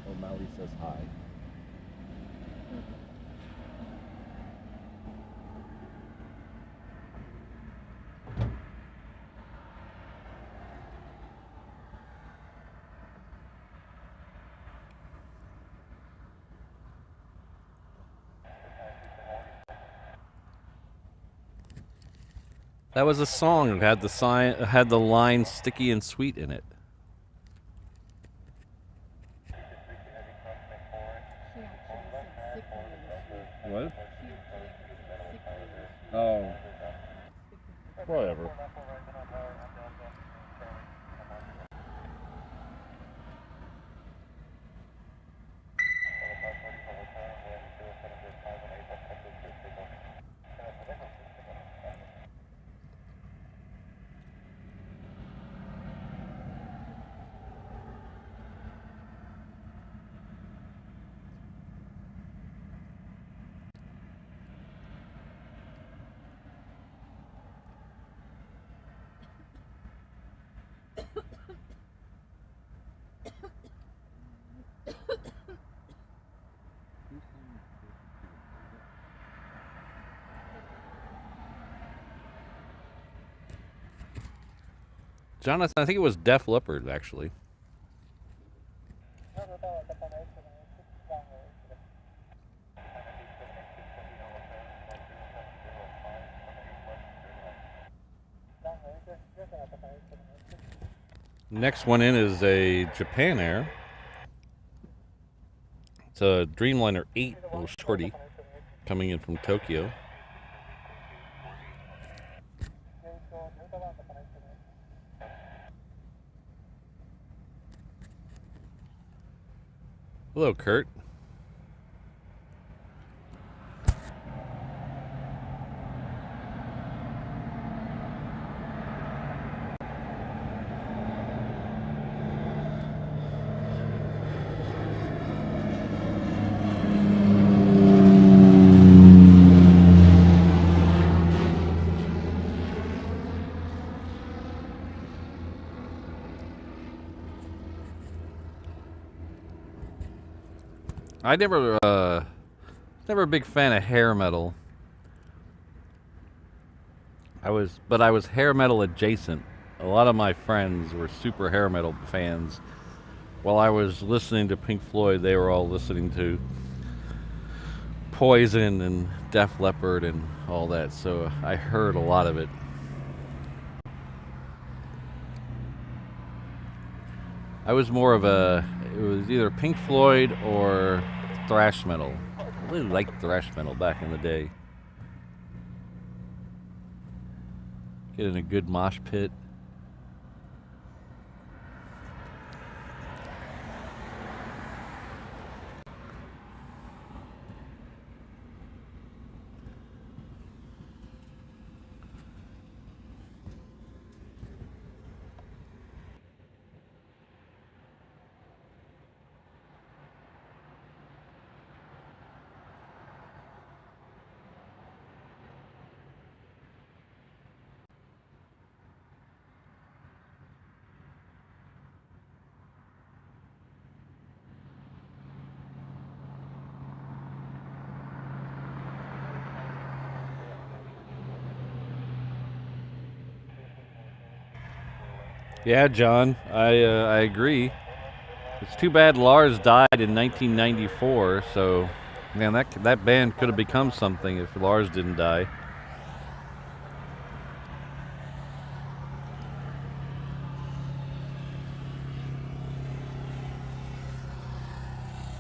O'Malley says hi. That was a song that had the line "sticky and sweet" in it. What? Oh, whatever. Jonathan, I think it was Def Leppard, actually. Next one in is a Japan Air. It's a Dreamliner 8, little shorty, coming in from Tokyo. Hello, Kurt. I never a big fan of hair metal. But I was hair metal adjacent. A lot of my friends were super hair metal fans. While I was listening to Pink Floyd, they were all listening to Poison and Def Leppard and all that. So I heard a lot of it. I was more of it was either Pink Floyd or thrash metal. I really liked thrash metal back in the day. Get in a good mosh pit. Yeah, John, I agree. It's too bad Lars died in 1994. So, man, that band could have become something if Lars didn't die.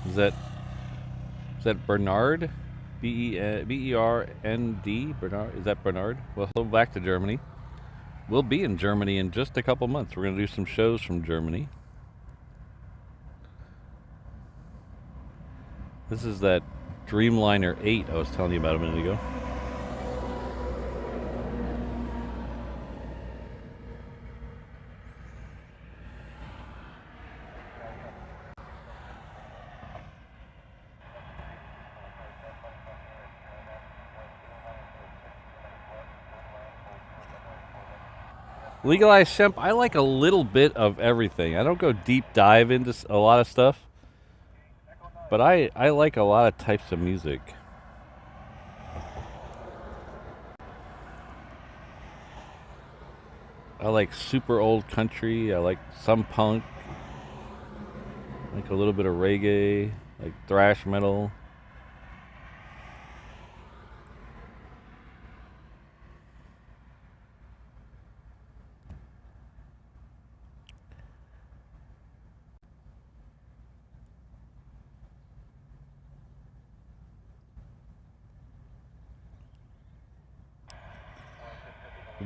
Is that Bernard? B-E-R-N-D? Bernard? Is that Bernard? Well, he'll back to Germany. We'll be in Germany in just a couple months. We're going to do some shows from Germany. This is that Dreamliner 8 I was telling you about a minute ago. Legalized hemp, I like a little bit of everything. I don't go deep dive into a lot of stuff, but I like a lot of types of music. I like super old country. I like some punk. I like a little bit of reggae, like thrash metal.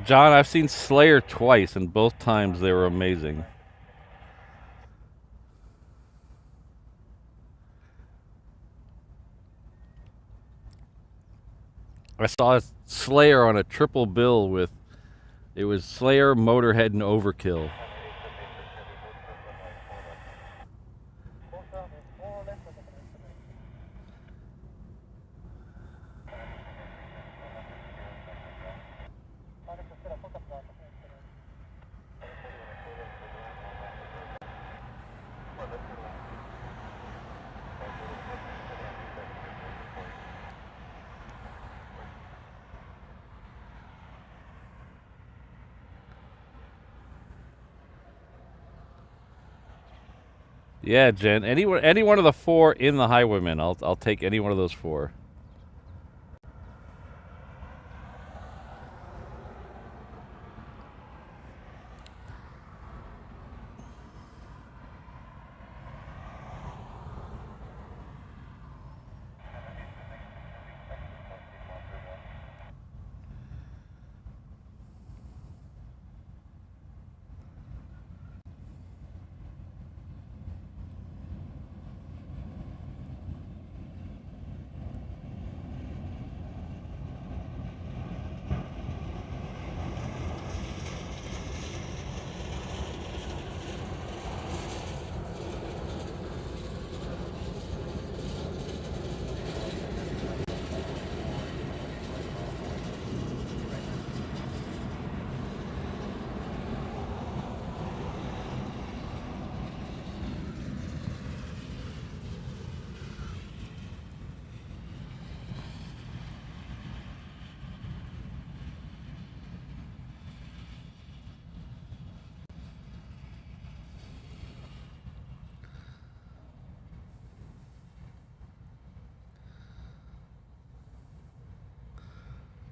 John, I've seen Slayer twice, and both times they were amazing. I saw Slayer on a triple bill with, it was Slayer, Motorhead, and Overkill. Yeah, Jen. Any one of the four in the Highwaymen. I'll take any one of those four.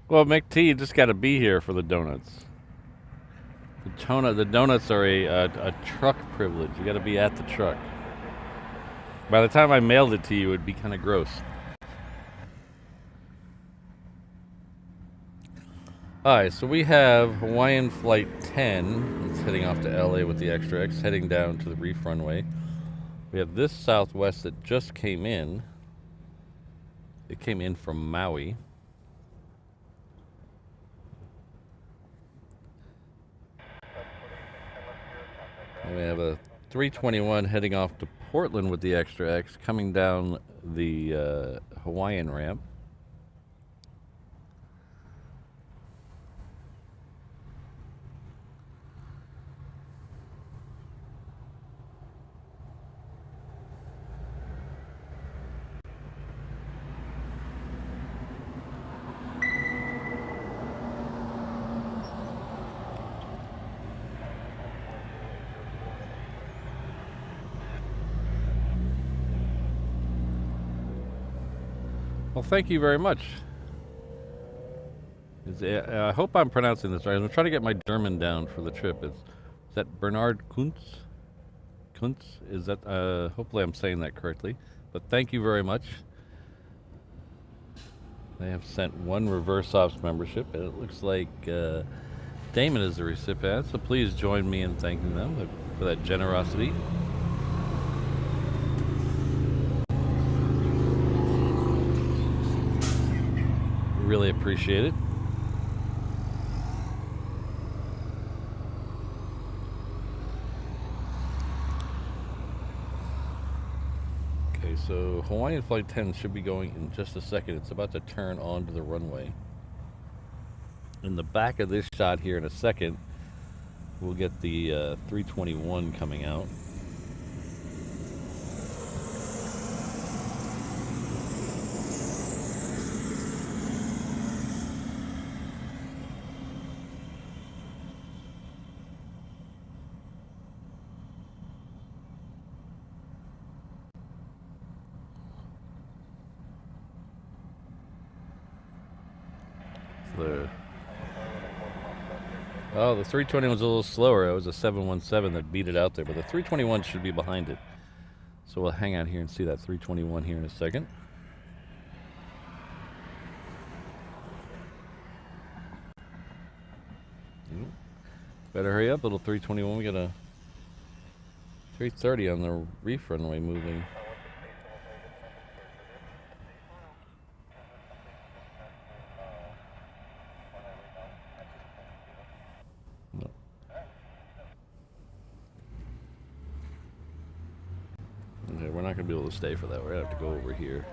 Well, McT, you just got to be here for the donuts. The donuts are a truck privilege. You got to be at the truck. By the time I mailed it to you, it'd be kind of gross. Alright, so we have Hawaiian Flight 10. It's heading off to LA with the Extra X, heading down to the Reef runway. We have this Southwest that just came in. It came in from Maui. And we have a 321 heading off to Portland with the Extra X, coming down the Hawaiian ramp. Well, thank you very much. I hope I'm pronouncing this right. I'm trying to get my German down for the trip. Is that Bernard Kuntz? Kuntz? Is that? Hopefully, I'm saying that correctly. But thank you very much. They have sent one reverse ops membership, and it looks like Damon is the recipient. So please join me in thanking them for that generosity. Really appreciate it. Okay, so Hawaiian Flight 10 should be going in just a second. It's about to turn onto the runway. In the back of this shot here in a second, we'll get the 321 coming out. Oh, the 320 was a little slower. It was a 717 that beat it out there, but the 321 should be behind it. So we'll hang out here and see that 321 here in a second. Better hurry up, little 321. We got a 330 on the Reef runway moving. No. Okay, we're not going to be able to stay for that. We're going to have to go over here.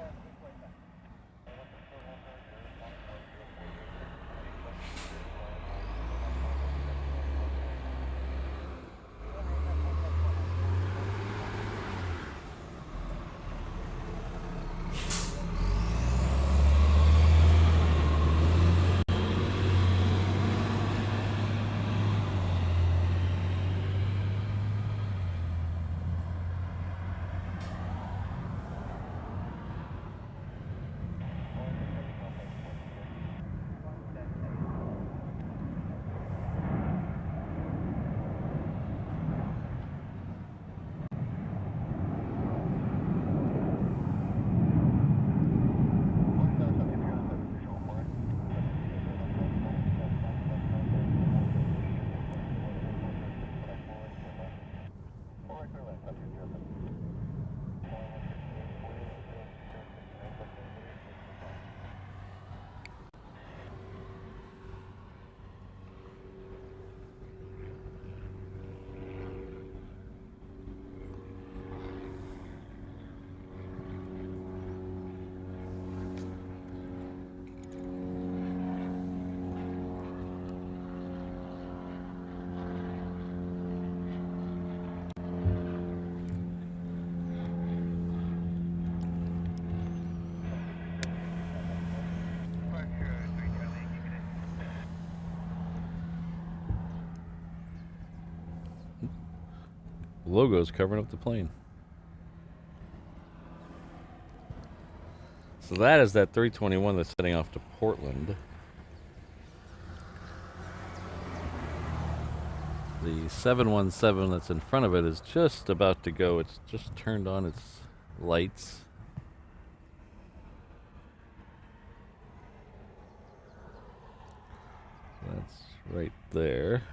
Logo's covering up the plane. So that is that 321 that's heading off to Portland. The 717 that's in front of it is just about to go. It's just turned on its lights. That's right there.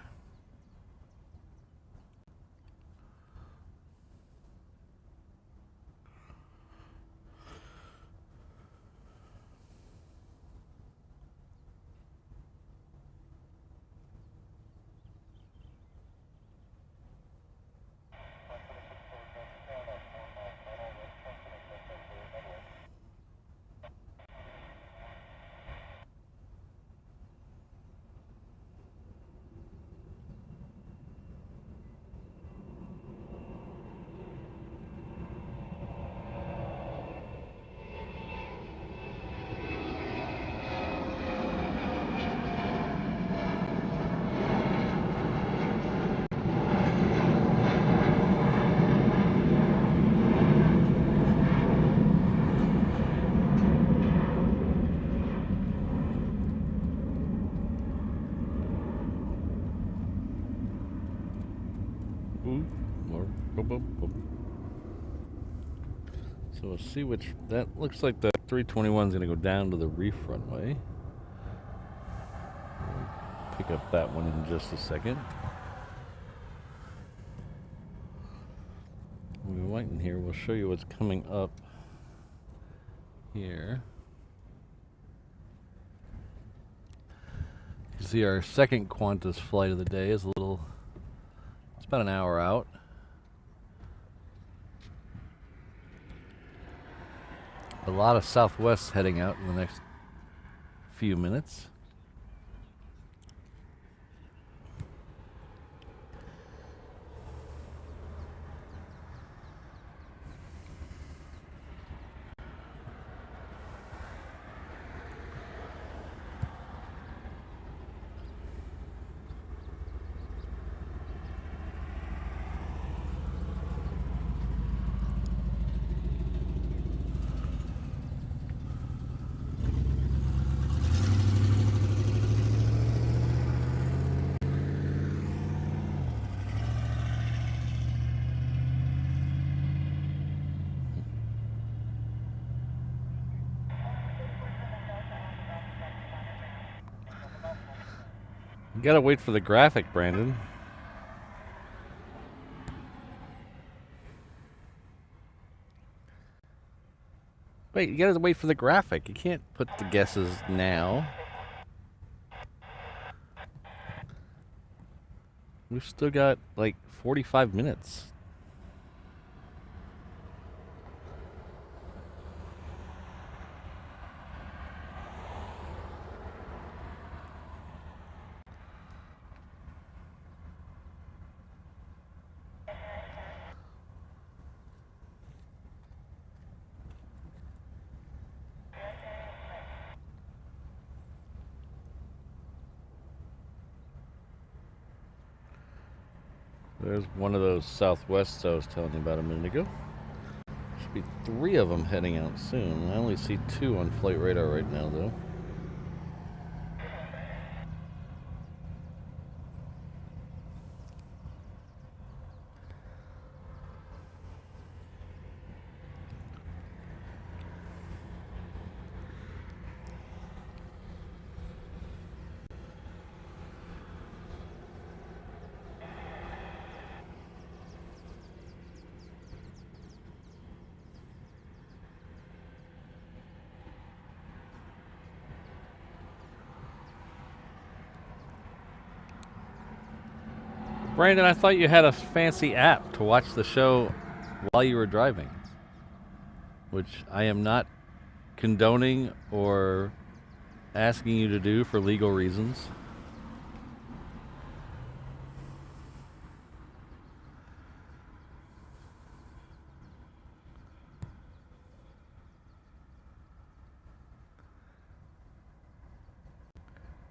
So we'll see which, that looks like the 321 is going to go down to the Reef runway. We'll pick up that one in just a second. We'll be waiting here. We'll show you what's coming up here. You see our second Qantas flight of the day is a little, it's about an hour out. A lot of Southwest heading out in the next few minutes. You gotta wait for the graphic, Brandon. Wait, you gotta wait for the graphic. You can't put the guesses now. We've still got like 45 minutes. There's one of those Southwests I was telling you about a minute ago. Should be 3 of them heading out soon. I only see 2 on flight radar right now, though. Brandon, I thought you had a fancy app to watch the show while you were driving, which I am not condoning or asking you to do for legal reasons.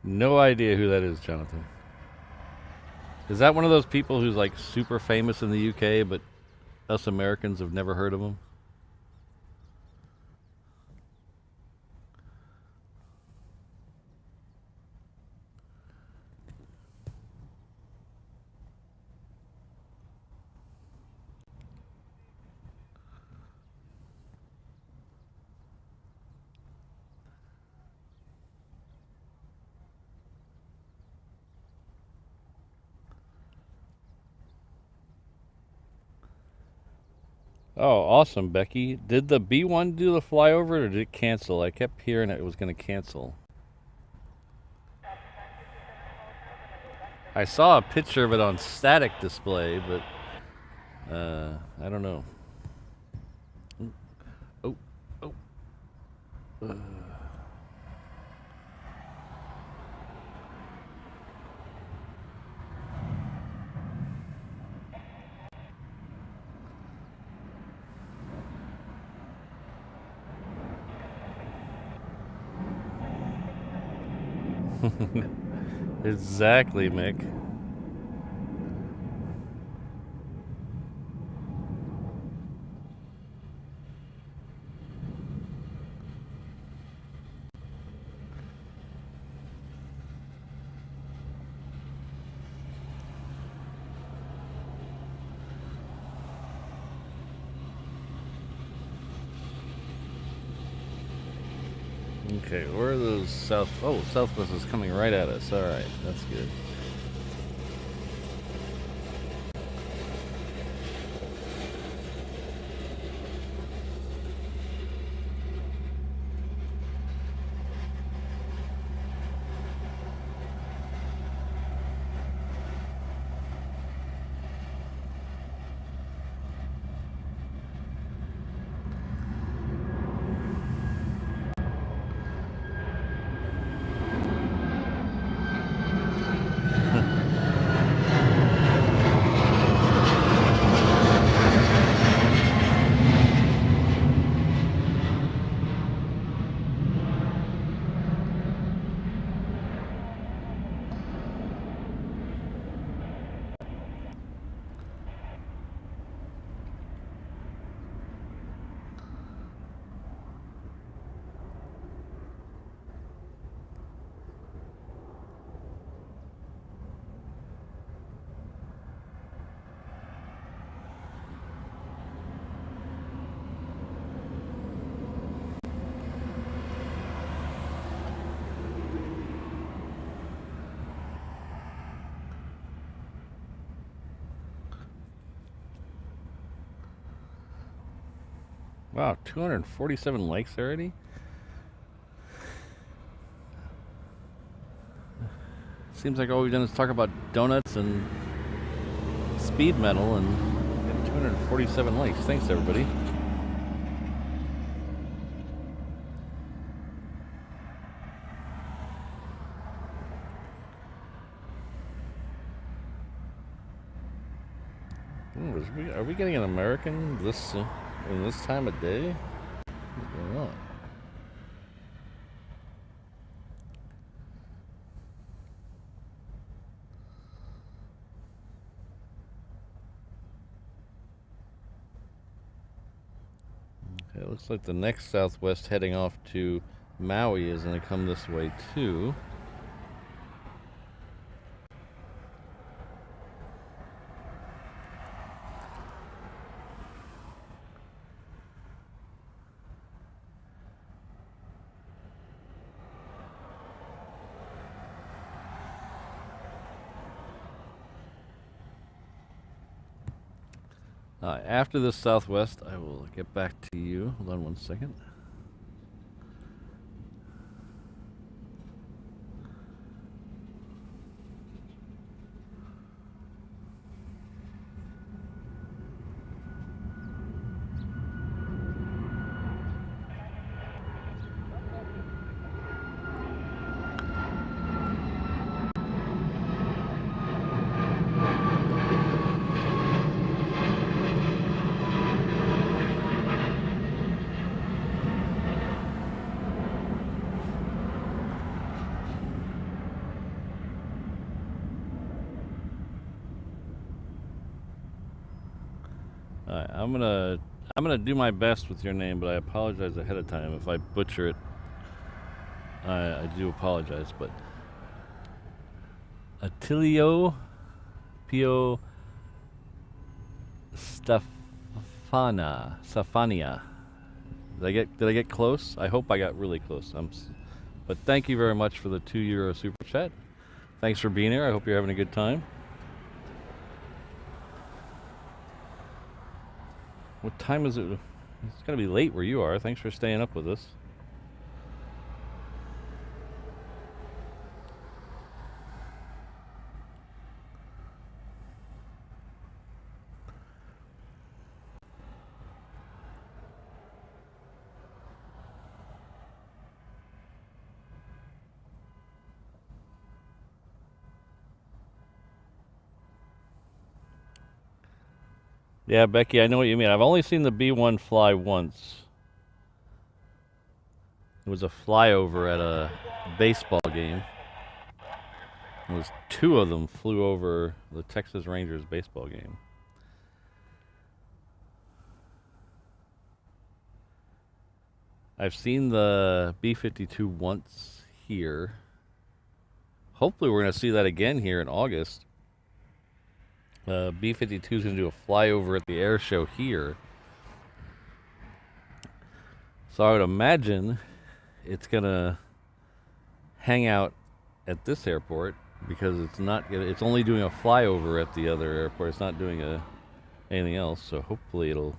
No idea who that is, Jonathan. Is that one of those people who's like super famous in the UK, but us Americans have never heard of him? Oh, awesome, Becky. Did the B1 do the flyover or did it cancel? I kept hearing it was going to cancel. I saw a picture of it on static display, but I don't know. Oh, oh. Exactly, Mick. Okay, where are those south? Oh, Southwest is coming right at us. All right, that's good. Wow, 247 likes already? Seems like all we've done is talk about donuts and speed metal and 247 likes. Thanks, everybody. Are we getting an American this in this time of day? What's going on? Okay, it looks like the next Southwest heading off to Maui is going to come this way too. After this Southwest, I will get back to you. Hold on one second. I'm gonna do my best with your name, but I apologize ahead of time if I butcher it. I do apologize, but Attilio Pio Stefania. Did I get close? I hope I got really close. But thank you very much for the €2 super chat. Thanks for being here. I hope you're having a good time. What time is it? It's gonna be late where you are. Thanks for staying up with us. Yeah, Becky, I know what you mean. I've only seen the B-1 fly once. It was a flyover at a baseball game. It was 2 of them flew over the Texas Rangers baseball game. I've seen the B-52 once here. Hopefully we're going to see that again here in August. B-52 is going to do a flyover at the air show here. So I would imagine it's going to hang out at this airport because it's only doing a flyover at the other airport. It's not doing anything else. So hopefully it'll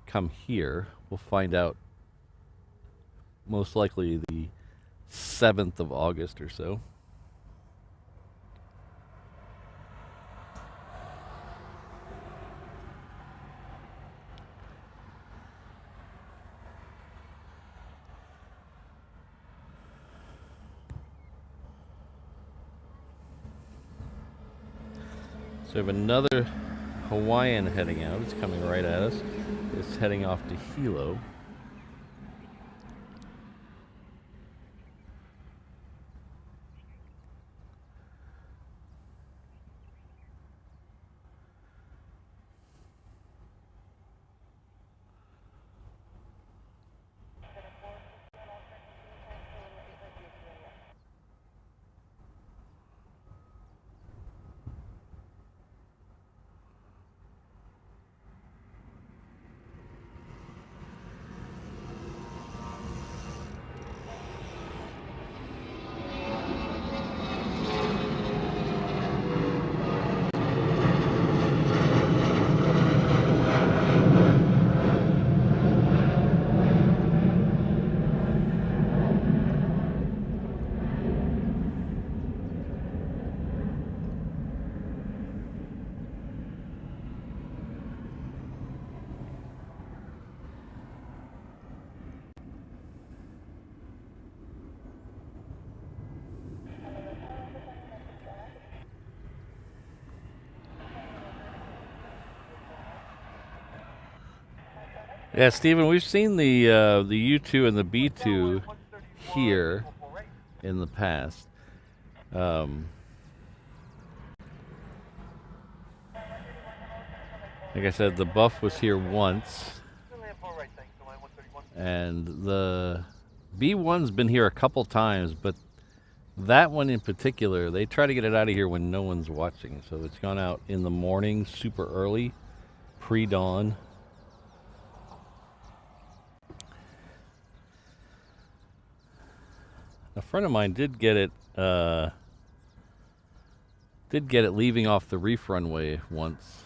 come here. We'll find out most likely the 7th of August or so. So we have another Hawaiian heading out. It's coming right at us. It's heading off to Hilo. Yeah, Stephen, we've seen the U2 and the B2 here in the past. Um, like I said, the Buff was here once, and the B1's been here a couple times, but that one in particular, they try to get it out of here when no one's watching. So it's gone out in the morning, super early, pre-dawn. A friend of mine did get it leaving off the Reef runway once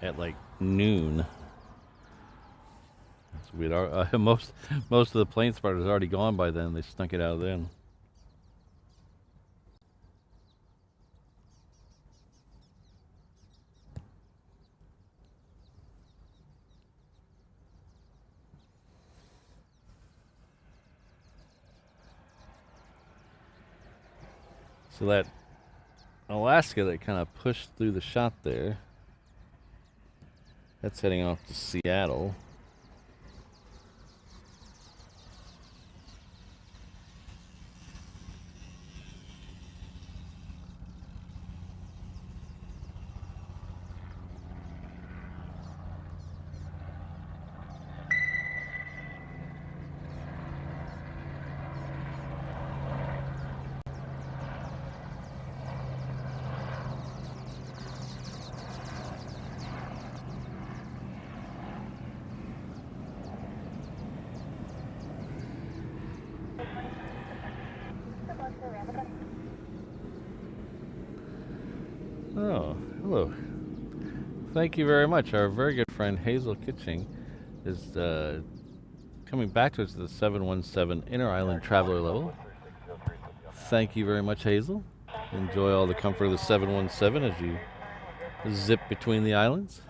at like noon. So we'd most of the plane spotters already gone by then. They snuck it out then. So that Alaska that kind of pushed through the shot there, that's heading off to Seattle. Oh, hello. Thank you very much. Our very good friend Hazel Kitching is coming back to us at the 717 Inter-Island Traveler level. Thank you very much, Hazel. Enjoy all the comfort of the 717 as you zip between the islands.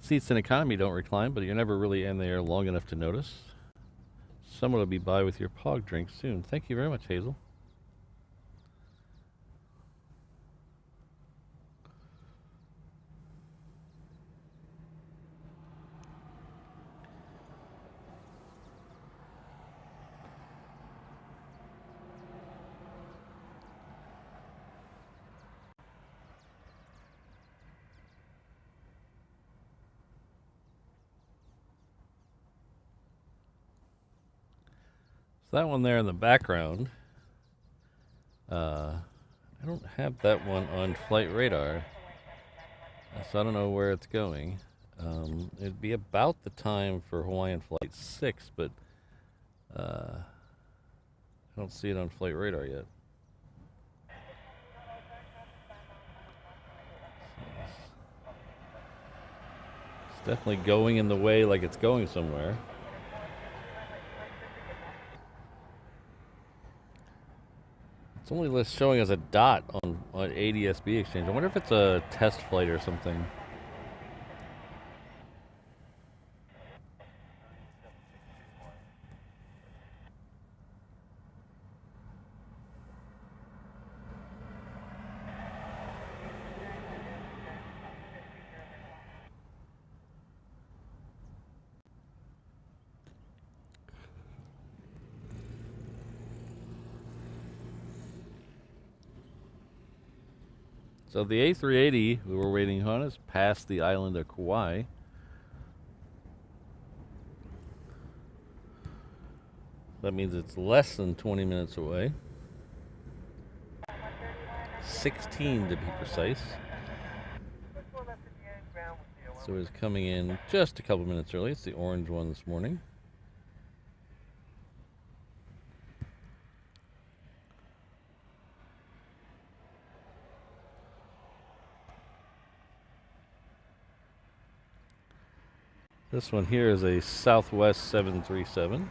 Seats in economy don't recline, but you're never really in there long enough to notice. Someone will be by with your pog drink soon. Thank you very much, Hazel. So that one there in the background, I don't have that one on flight radar, so I don't know where it's going. It'd be about the time for Hawaiian Flight 6, but I don't see it on flight radar yet. It's definitely going in the way like it's going somewhere. It's only showing as a dot on ADSB exchange. I wonder if it's a test flight or something. So the A380 we were waiting on is past the island of Kauai. That means it's less than 20 minutes away. 16 to be precise. So it's coming in just a couple minutes early. It's the orange one this morning. This one here is a Southwest 737.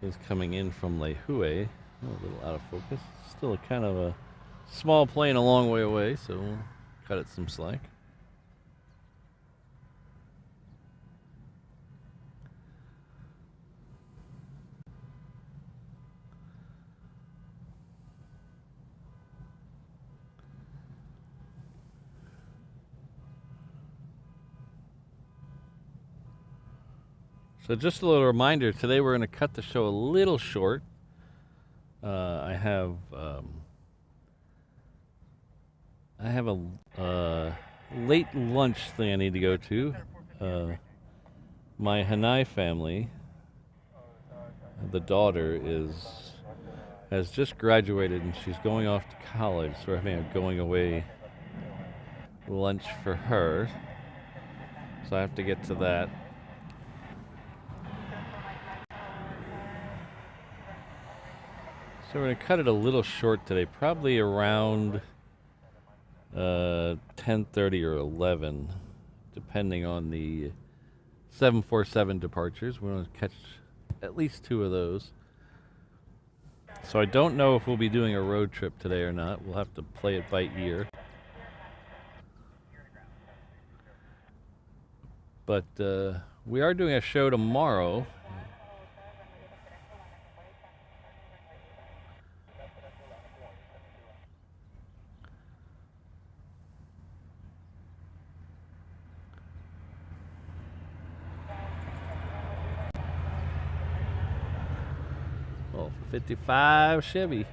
It's coming in from Lehue. A little out of focus. Still kind of a small plane a long way away, so we'll cut it some slack. So just a little reminder, today we're going to cut the show a little short. I have a late lunch thing I need to go to. My Hanai family, the daughter has just graduated and she's going off to college, so we're having a going away lunch for her. So I have to get to that. So we're going to cut it a little short today, probably around 10:30 or 11, depending on the 747 departures. We're going to catch at least 2 of those. So I don't know if we'll be doing a road trip today or not. We'll have to play it by ear. But we are doing a show tomorrow. Well, 55 Chevy.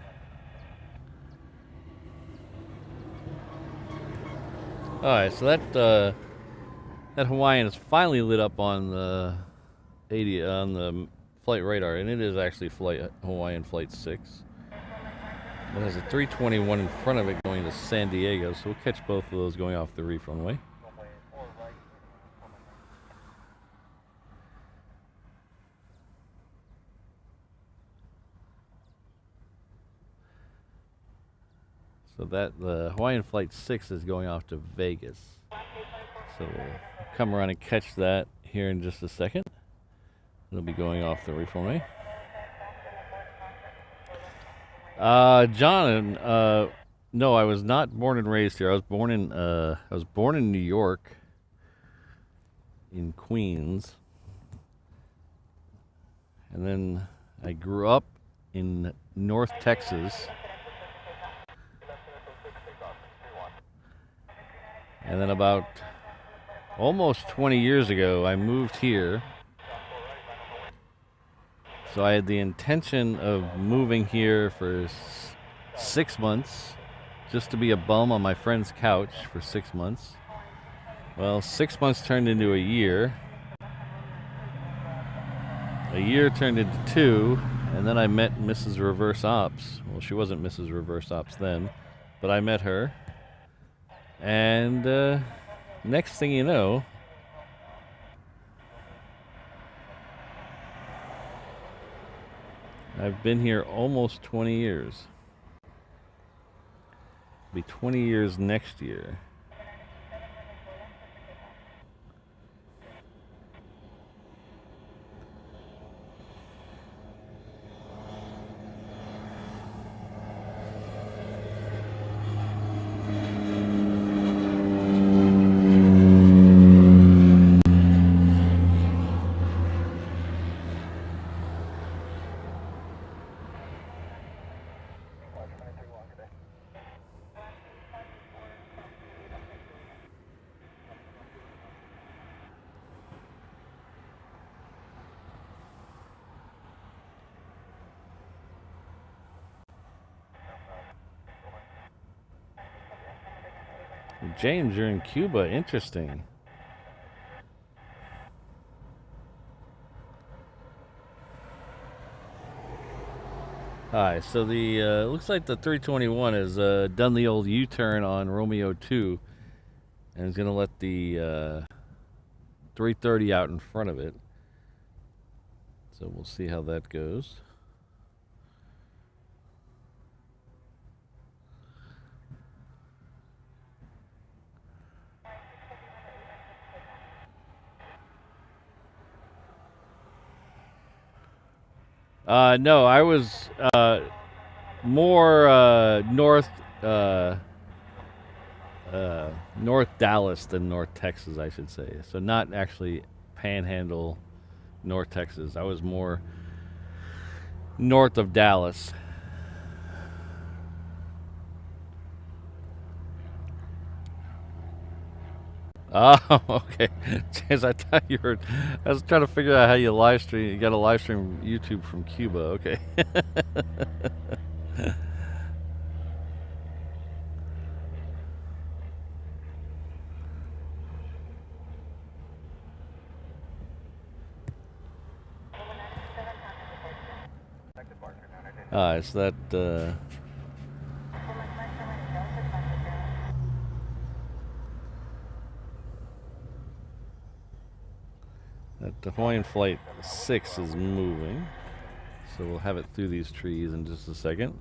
Alright, so that Hawaiian is finally lit up on the flight radar, and it is actually Hawaiian Flight 6. It has a 321 in front of it going to San Diego, so we'll catch both of those going off the Reef runway. So the Hawaiian Flight 6 is going off to Vegas. So we'll come around and catch that here in just a second. It'll be going off the Reef runway. John, no, I was not born and raised here. I was born in New York, in Queens, and then I grew up in North Texas, and then about almost 20 years ago, I moved here. So I had the intention of moving here for 6 months, just to be a bum on my friend's couch for 6 months. Well, 6 months turned into a year. A year turned into 2, and then I met Mrs. Reverse Ops. Well, she wasn't Mrs. Reverse Ops then, but I met her. And next thing you know, I've been here almost 20 years. It'll be 20 years next year. James, you're in Cuba. Interesting. Alright, so the looks like the 321 has done the old U-turn on Romeo 2 and is going to let the 330 out in front of it. So we'll see how that goes. No, I was more north Dallas than North Texas, I should say. So not actually Panhandle, North Texas. I was more north of Dallas. Oh, okay. Jeez, I thought you were. I was trying to figure out how you live stream. You got to live stream YouTube from Cuba. Okay. It's that. That Hawaiian Flight 6 is moving, so we'll have it through these trees in just a second.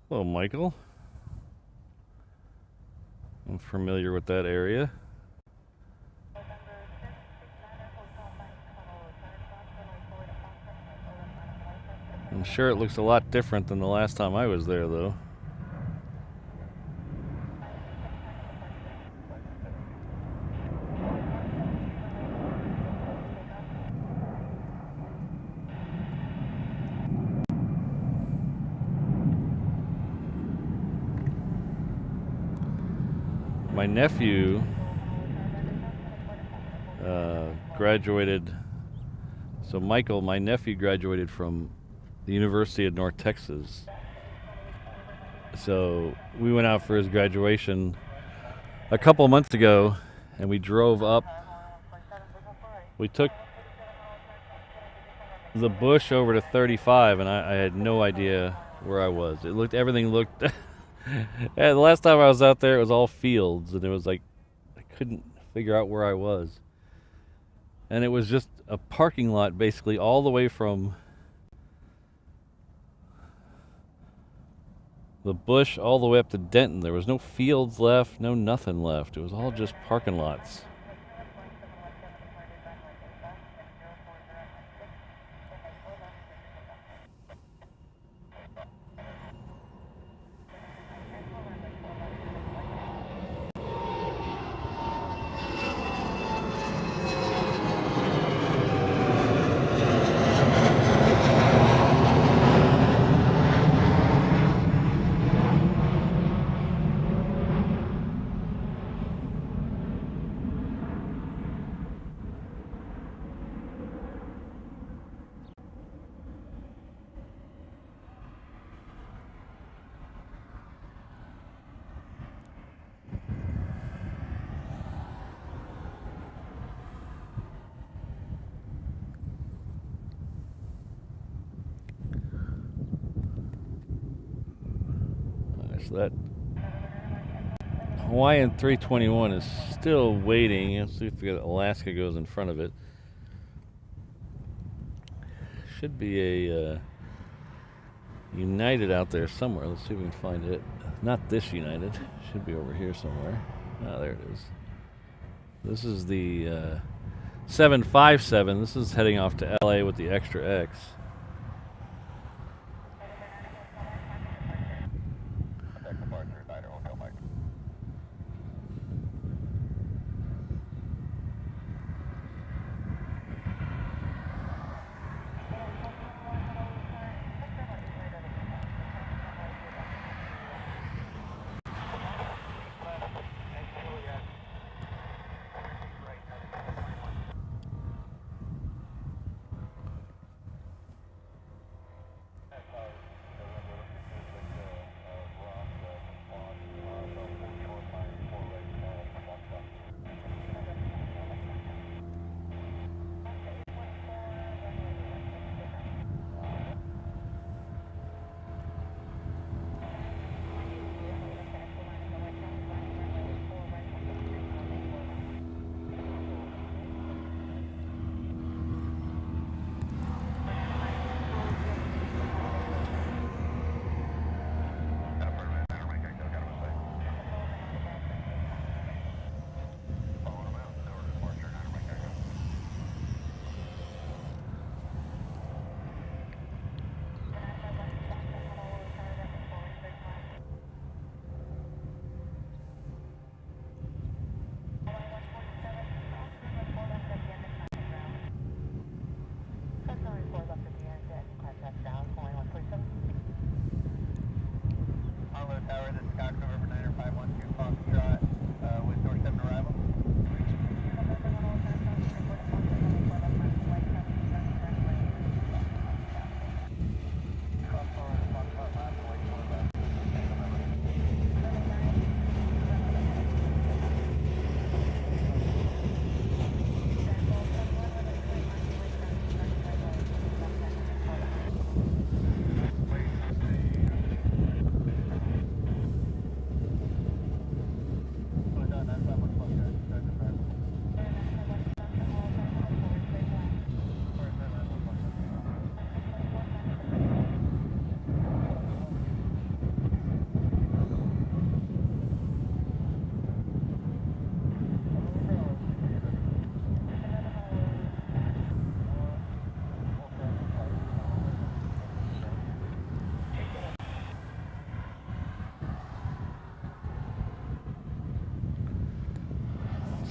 Hello, Michael. I'm familiar with that area. I'm sure it looks a lot different than the last time I was there, though. My nephew graduated. So Michael, my nephew, graduated from the University of North Texas. So we went out for his graduation a couple of months ago, and we drove up. We took the bush over to 35, and I had no idea where I was. Everything looked. The last time I was out there, it was all fields, and it was like I couldn't figure out where I was. And it was just a parking lot, basically, all the way from the bush all the way up to Denton. There was no fields left, no nothing left. It was all just parking lots. So that Hawaiian 321 is still waiting. Let's see if Alaska goes in front of it. Should be a United out there somewhere. Let's see if we can find it. Not this United. Should be over here somewhere. Ah, there it is. This is the 757. This is heading off to LA with the extra X.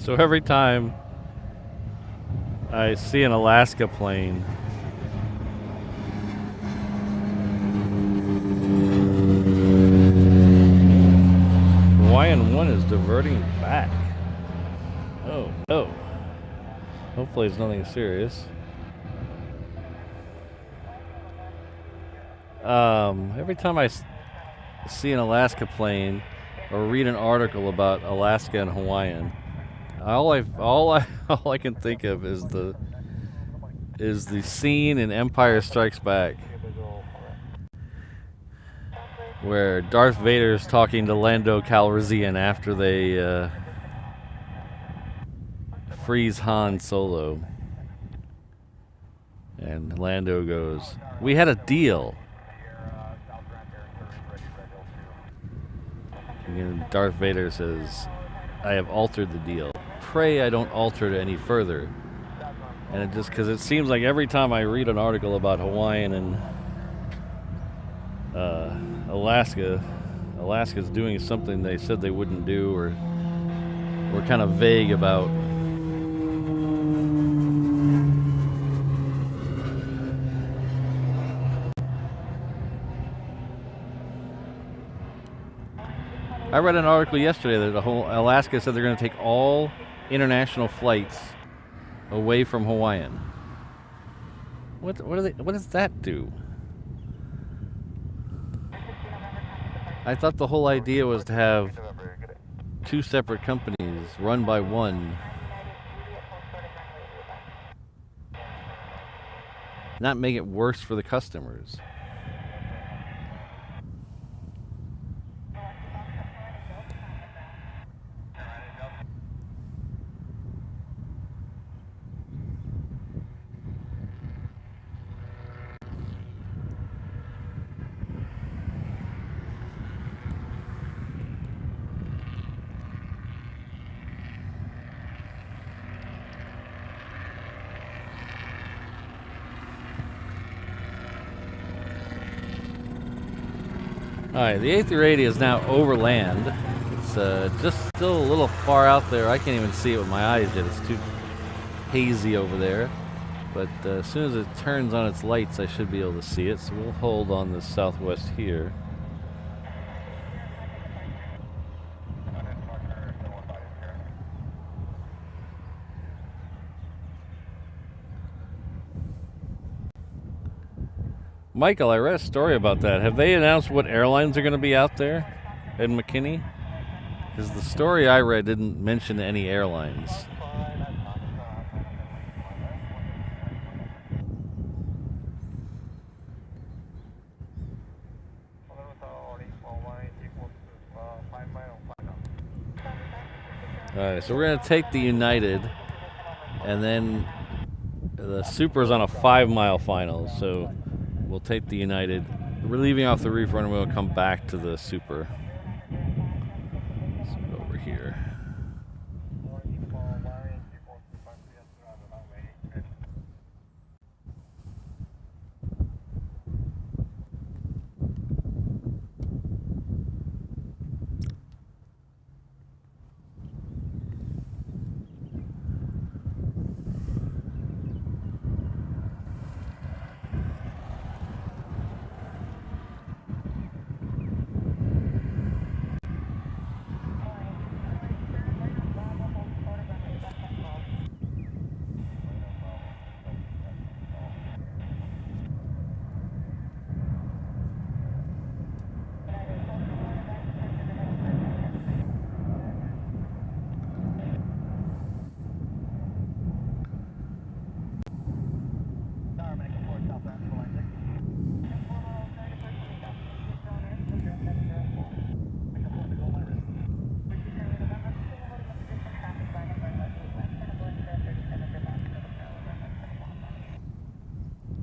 So every time I see an Alaska plane, Hawaiian 1 is diverting back. Oh, no. Hopefully it's nothing serious. Every time I see an Alaska plane or read an article about Alaska and Hawaiian, all I can think of is the scene in Empire Strikes Back where Darth Vader's talking to Lando Calrissian after they freeze Han Solo, and Lando goes, "We had a deal." And Darth Vader says, "I have altered the deal. Pray I don't alter it any further." And it just, because it seems like every time I read an article about Hawaiian and Alaska's doing something they said they wouldn't do, or we're kind of vague about. I read an article yesterday that Alaska said they're going to take all international flights away from Hawaiian. What does that do? I thought the whole idea was to have two separate companies run by one, not make it worse for the customers. Alright, the A380 is now over land. It's just still a little far out there. I can't even see it with my eyes yet. It's too hazy over there. But as soon as it turns on its lights, I should be able to see it. So we'll hold on the southwest here. Michael, I read a story about that. Have they announced what airlines are going to be out there in McKinney? Because the story I read didn't mention any airlines. Alright, so we're going to take the United, and then the Super's on a 5-mile final, so we'll take the United. We're leaving off the Reef runway, we'll come back to the Super. So over here.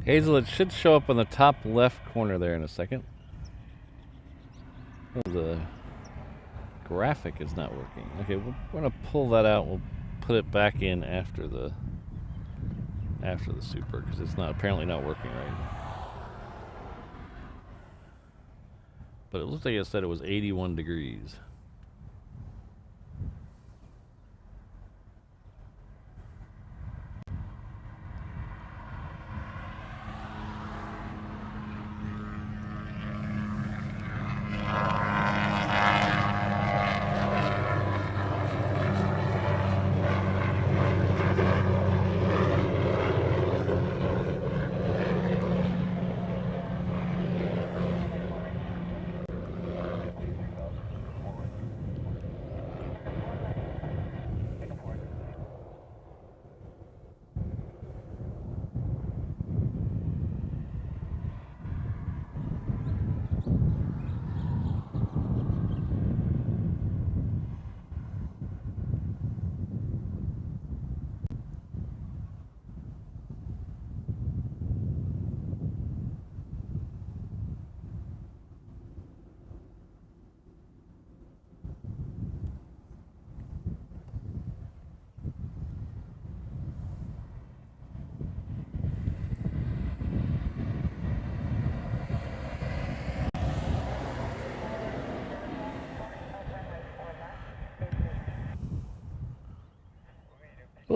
Hazel, it should show up on the top left corner there in a second. Oh, the graphic is not working. Okay, we're going to pull that out. We'll put it back in after the Super, because it's apparently not working right. But it looks like it said it was 81 degrees.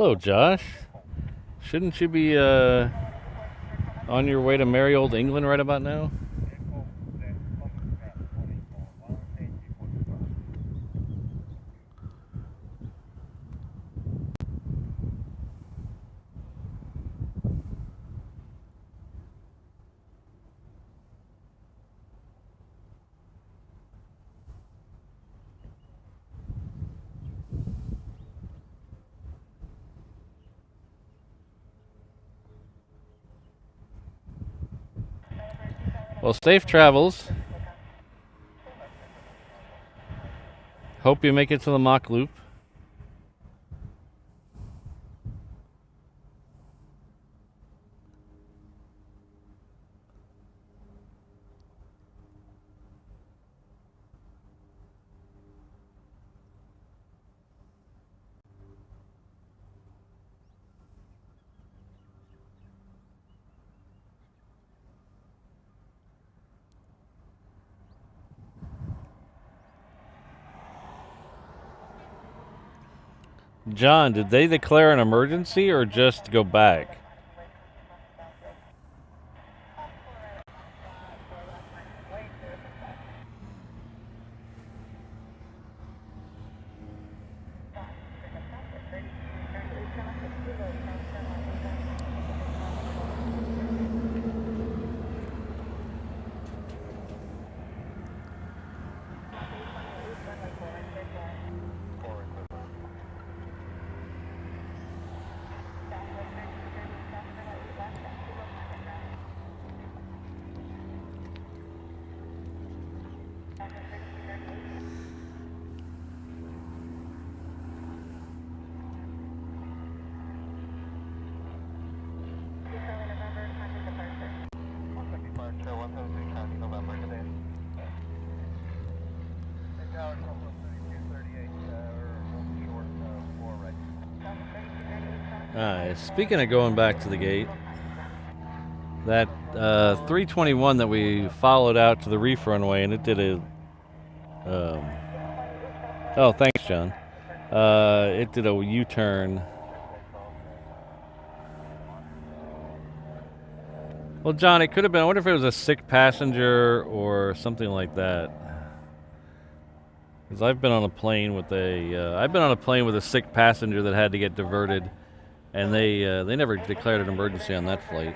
Hello, Josh. Shouldn't you be on your way to merry old England right about now? Well, safe travels. Hope you make it to the mock loop. John, did they declare an emergency or just go back? Speaking of going back to the gate, that 321 that we followed out to the Reef runway, and it did a... oh, thanks, John. It did a U-turn. Well, John, it could have been... I wonder if it was a sick passenger or something like that. Because I've been on a plane with a sick passenger that had to get diverted, and they never declared an emergency on that flight.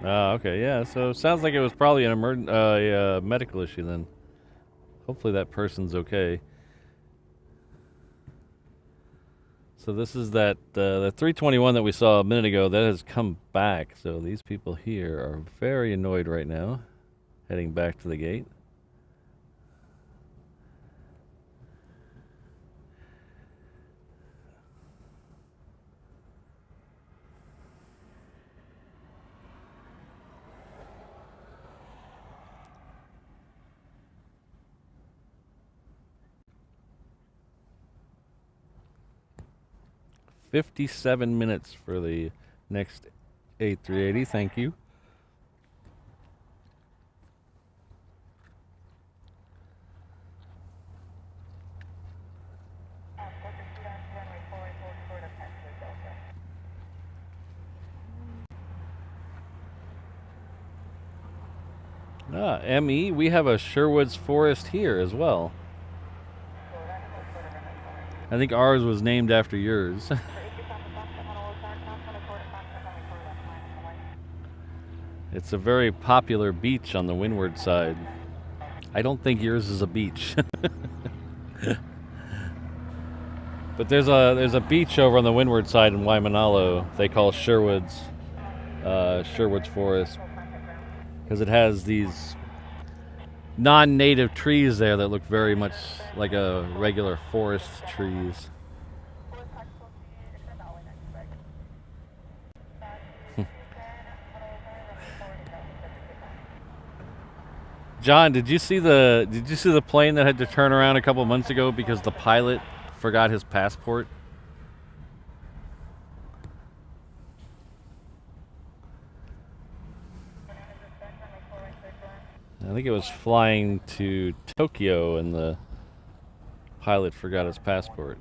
Okay, yeah. So it sounds like it was probably an medical issue then. Hopefully that person's okay. So this is the 321 that we saw a minute ago that has come back. So these people here are very annoyed right now, heading back to the gate. $57 minutes for the next A380. Thank you. ME, we have a Sherwood's Forest here as well. I think ours was named after yours. It's a very popular beach on the windward side. I don't think yours is a beach. But there's a beach over on the windward side in Waimanalo they call Sherwood's Forest, because it has these non-native trees there that look very much like a regular forest trees. John, did you see the plane that had to turn around a couple months ago because the pilot forgot his passport? I think it was flying to Tokyo and the pilot forgot his passport.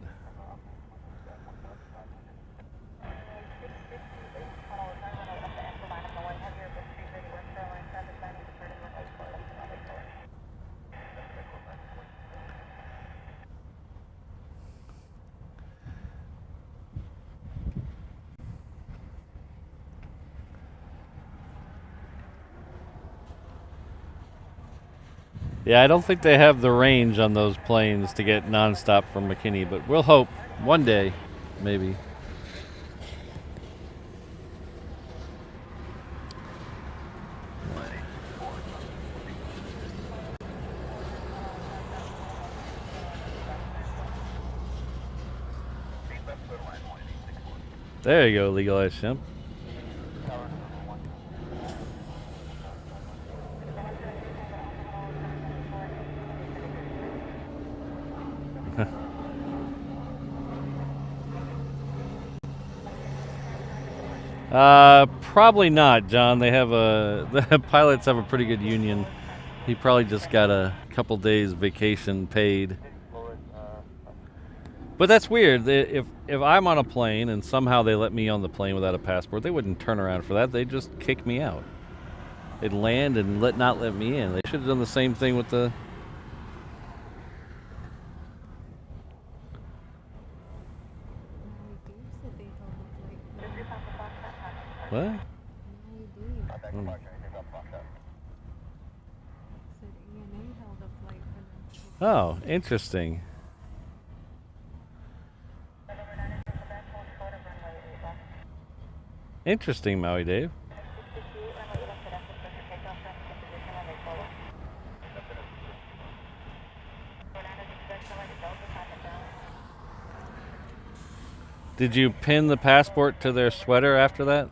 Yeah, I don't think they have the range on those planes to get nonstop from McKinney, but we'll hope one day, maybe. There you go, legalized simp. Probably not, John. They have the pilots have a pretty good union. He probably just got a couple days vacation paid. But that's weird. If I'm on a plane and somehow they let me on the plane without a passport, they wouldn't turn around for that. They'd just kick me out. They'd land and not let me in. They should have done the same thing with the. What? Hmm. Oh, interesting. Interesting, Maui Dave. Did you pin the passport to their sweater after that?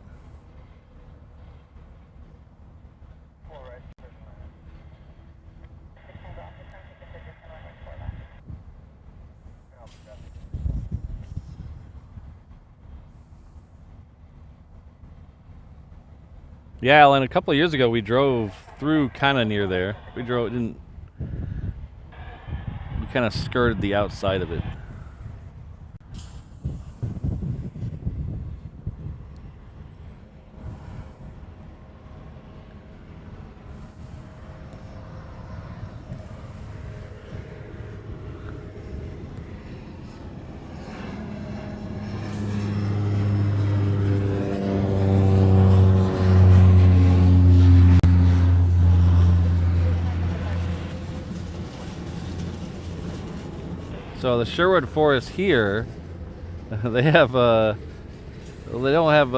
Yeah, Alan, a couple of years ago we drove through kind of near there. We kind of skirted the outside of it. So the Sherwood Forest here, they have well, they don't have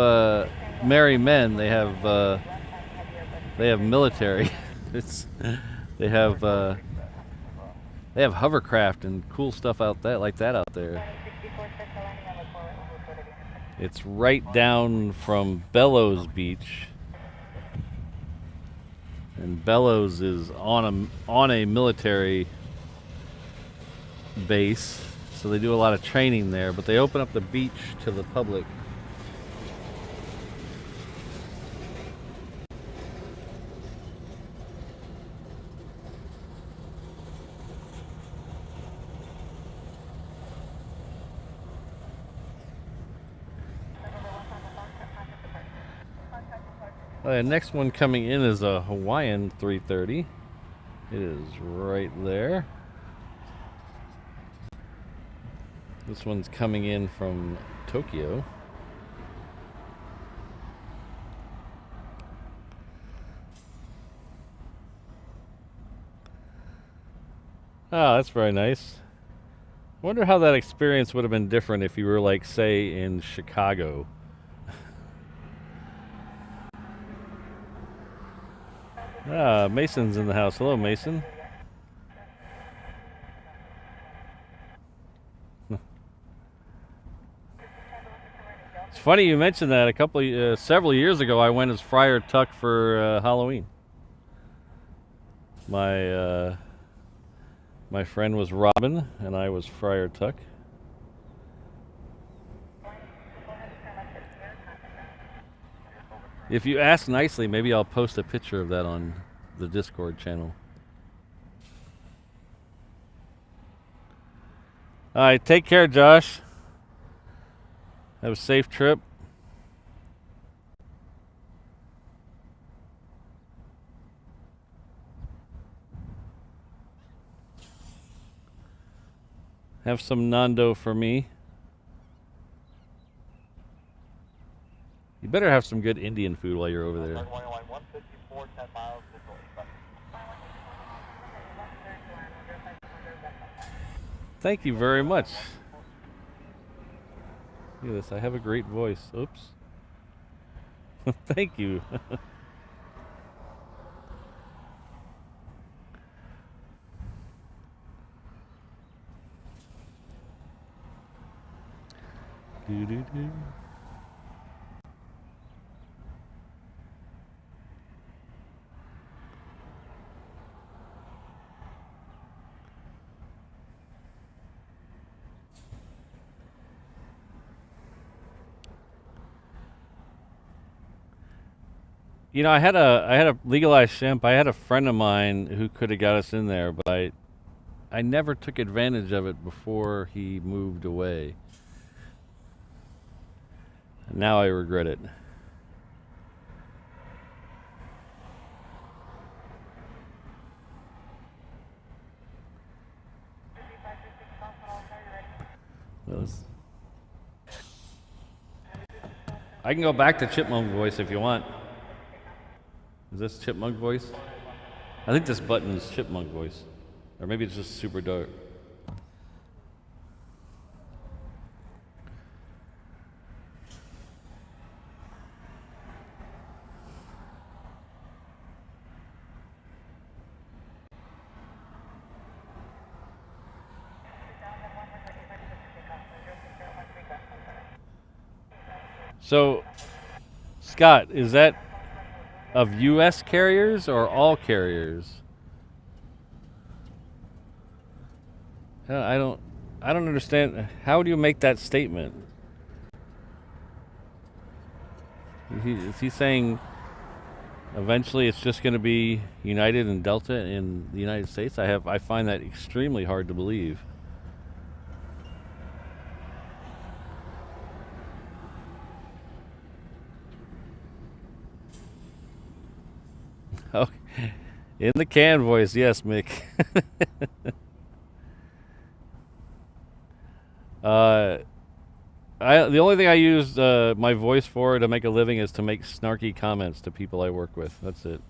merry men. They have military. They have hovercraft and cool stuff out there. It's right down from Bellows Beach, and Bellows is on a military base, so they do a lot of training there, but they open up the beach to the public. The next one coming in is a Hawaiian 330. It is right there. This one's coming in from Tokyo. Oh, that's very nice. I wonder how that experience would have been different if you were, like, say, in Chicago. Mason's in the house. Hello, Mason. It's funny you mentioned that. Several years ago, I went as Friar Tuck for Halloween. My friend was Robin, and I was Friar Tuck. If you ask nicely, maybe I'll post a picture of that on the Discord channel. All right, take care, Josh. Have a safe trip. Have some Nando for me. You better have some good Indian food while you're over there. Thank you very much. Look at this. I have a great voice. Oops. Thank you. Do-do-do. You know, I had a legalized shemp. I had a friend of mine who could have got us in there, but I never took advantage of it before he moved away. And now I regret it. I can go back to chipmunk voice if you want. Is this chipmunk voice? I think this button is chipmunk voice. Or maybe it's just super dark. So, Scott, is that of U.S. carriers or all carriers? I don't understand. How do you make that statement? Is he saying eventually it's just going to be United and Delta in the United States? I find that extremely hard to believe. Oh, in the can voice, yes, Mick. The only thing I use my voice for to make a living is to make snarky comments to people I work with. That's it.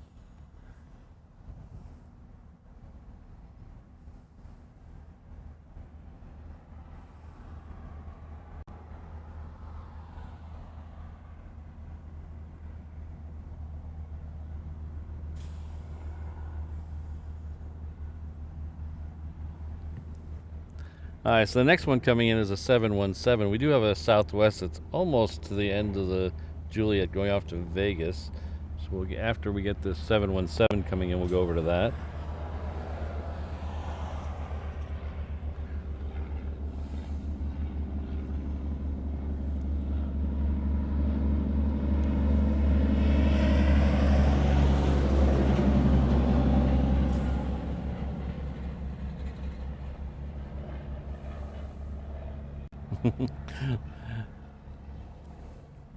Alright, so the next one coming in is a 717. We do have a Southwest that's almost to the end of the Juliet going off to Vegas. So after we get this 717 coming in, we'll go over to that.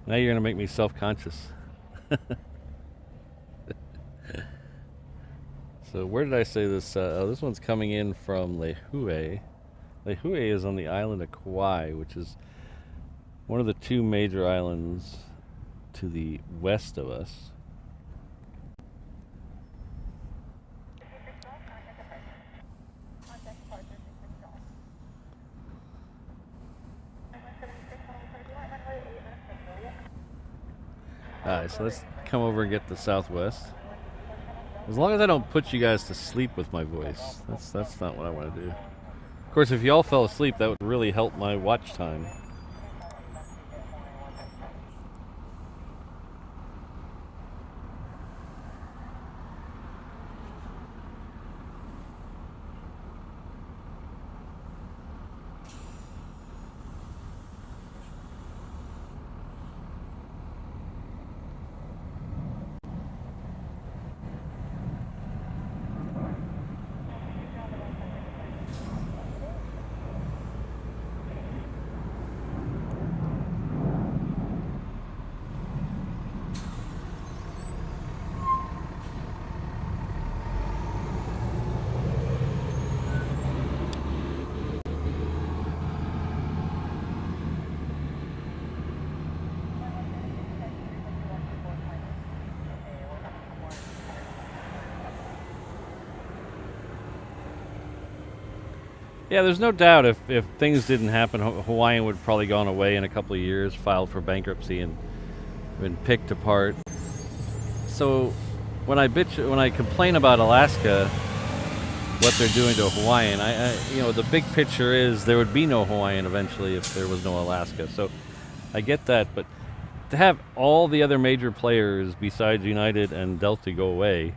Now you're gonna make me self-conscious. So where did I say this? This one's coming in from Lehue. Lehue is on the island of Kauai, which is one of the two major islands to the west of us. Alright, so let's come over and get the Southwest. As long as I don't put you guys to sleep with my voice. That's not what I want to do. Of course, if y'all fell asleep, that would really help my watch time. Yeah, there's no doubt if things didn't happen, Hawaiian would probably gone away in a couple of years, filed for bankruptcy, and been picked apart. So when I complain about Alaska, what they're doing to Hawaiian, the big picture is there would be no Hawaiian eventually if there was no Alaska. So I get that, but to have all the other major players besides United and Delta go away,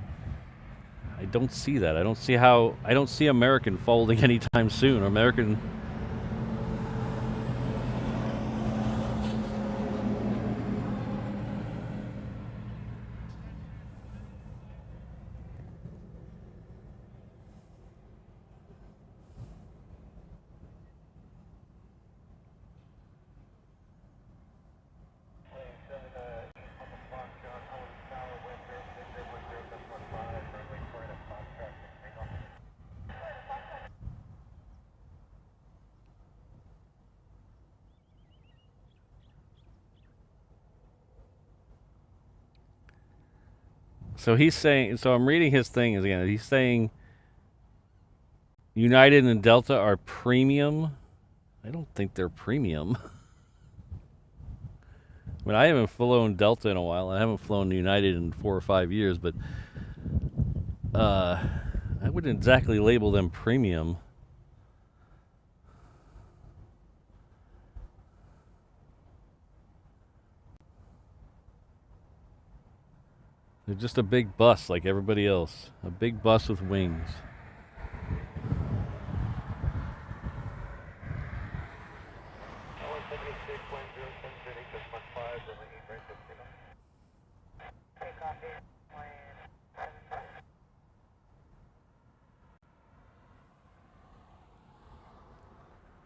I don't see that. I don't see American folding anytime soon. American. So he's saying. So I'm reading his thing again. He's saying United and Delta are premium. I don't think they're premium. I mean, I haven't flown Delta in a while. I haven't flown United in 4 or 5 years, but I wouldn't exactly label them premium. They're just a big bus like everybody else. A big bus with wings.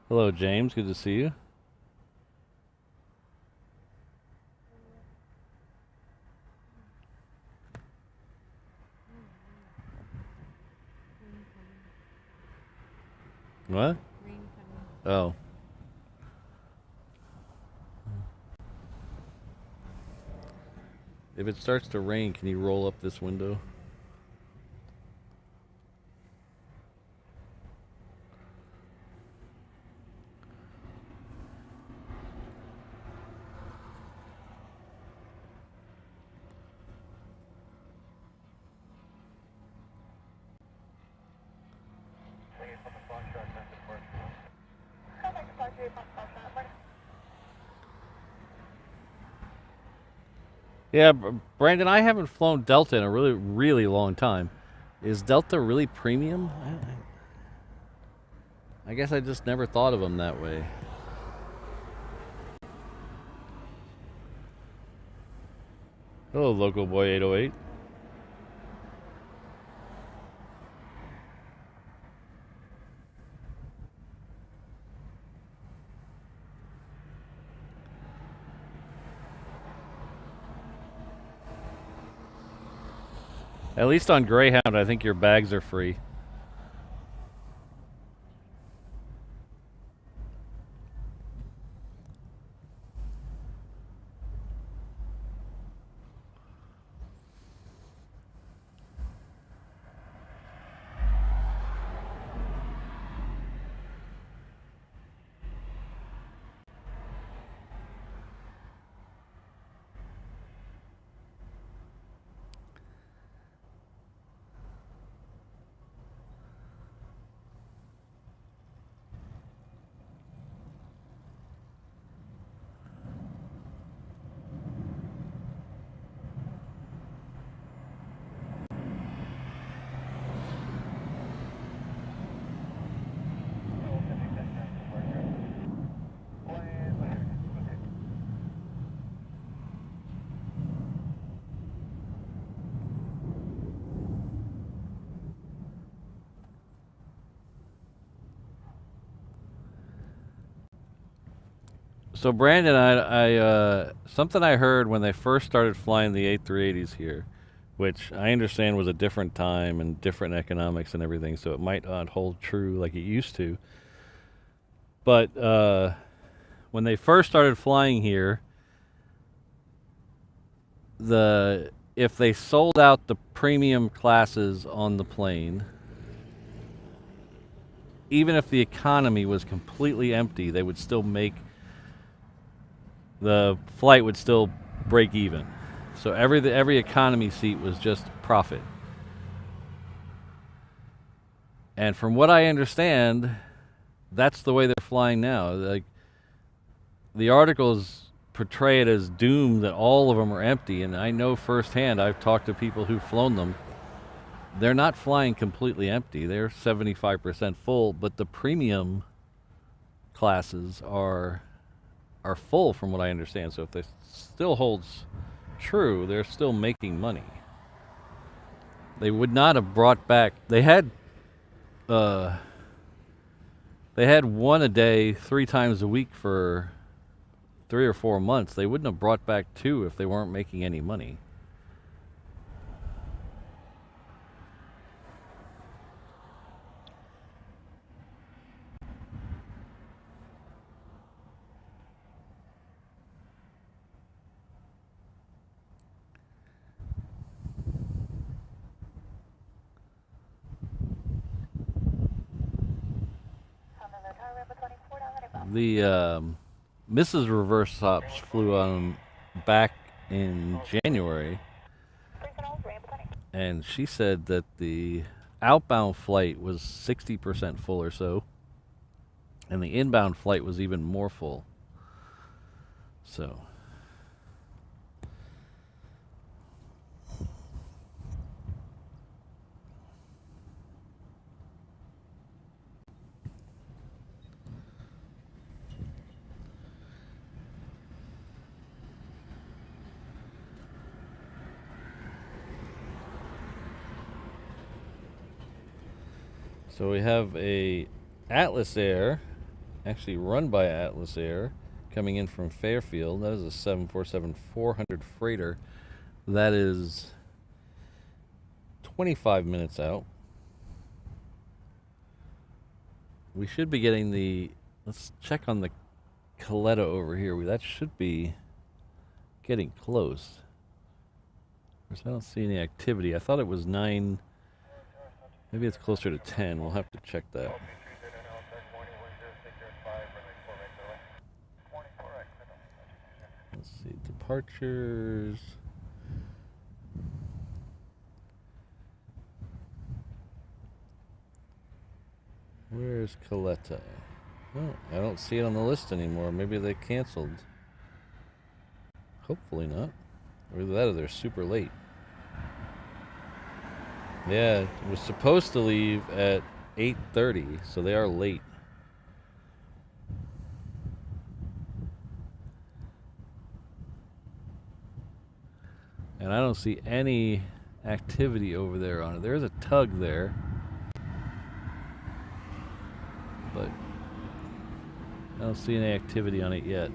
Hello, James. Good to see you. What? Oh. If it starts to rain, can you roll up this window? Yeah, Brandon, I haven't flown Delta in a really, really long time. Is Delta really premium? I guess I just never thought of them that way. Hello, local boy 808. At least on Greyhound, I think your bags are free. So Brandon, I something I heard when they first started flying the A380s here, which I understand was a different time and different economics and everything, so it might not hold true like it used to. But when they first started flying here, if they sold out the premium classes on the plane, even if the economy was completely empty, they would still make the flight would still break even. So every economy seat was just profit. And from what I understand, that's the way they're flying now. Like, the articles portray it as doom that all of them are empty, and I know firsthand, I've talked to people who've flown them, they're not flying completely empty. They're 75% full, but the premium classes are full from what I understand. So if this still holds true, they're still making money. They would not have brought back, they had one a day 3 times a week for 3 or 4 months. They wouldn't have brought back 2 if they weren't making any money. The Mrs. Reverse Ops flew on back in January, and she said that the outbound flight was 60% full or so, and the inbound flight was even more full. So So we have a Atlas Air, actually run by Atlas Air, coming in from Fairfield. That is a 747-400 freighter. That is 25 minutes out. We should be getting the, let's check on the Coletta over here. That should be getting close. I don't see any activity. I thought it was 9. Maybe it's closer to 10. We'll have to check that. Let's see. Departures. Where's Coletta? Oh, I don't see it on the list anymore. Maybe they canceled. Hopefully not. Or either that or they're super late. Yeah, it was supposed to leave at 8:30, so they are late. And I don't see any activity over there on it. There's a tug there, but I don't see any activity on it yet.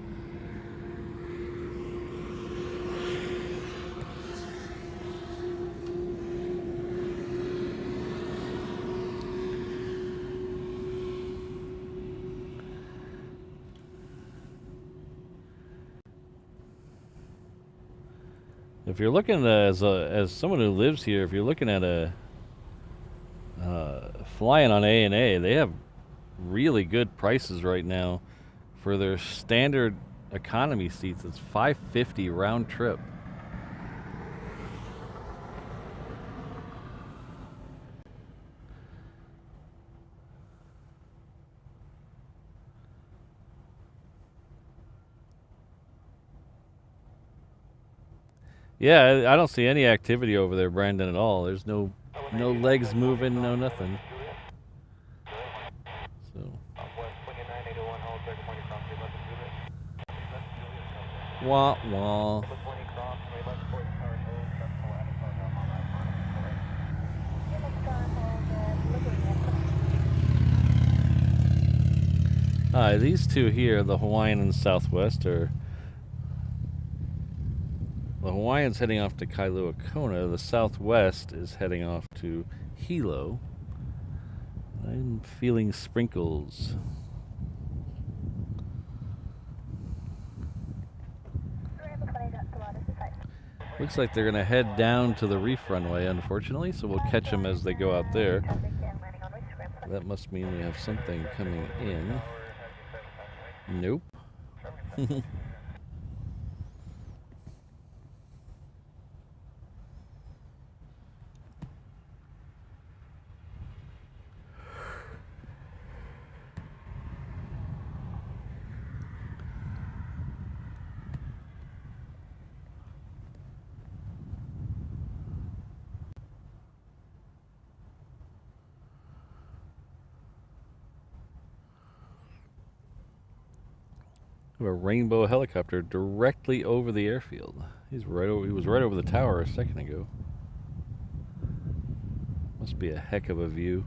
If you're looking as someone who lives here, if you're looking at a flying on ANA, they have really good prices right now for their standard economy seats. It's $550 round trip. Yeah, I don't see any activity over there, Brandon, at all. There's no legs moving, no nothing. So. Wah, wah. These two here, the Hawaiian and Southwest, are... The Hawaiian's heading off to Kailua Kona. The Southwest is heading off to Hilo. I'm feeling sprinkles. Looks like they're going to head down to the Reef runway, unfortunately, so we'll catch them as they go out there. That must mean we have something coming in. Nope. A rainbow helicopter directly over the airfield. He was right over the tower a second ago. Must be a heck of a view.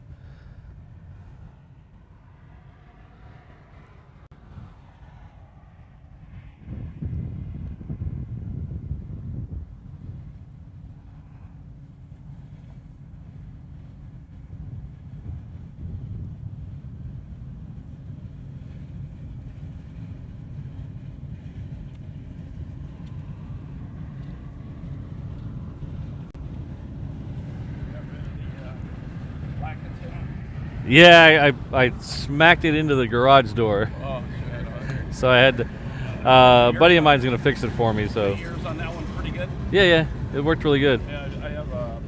Yeah, I smacked it into the garage door. Oh, shit. So I had to. A buddy of mine's gonna fix it for me. So. The ears on that one pretty good. Yeah, it worked really good. Yeah, I have a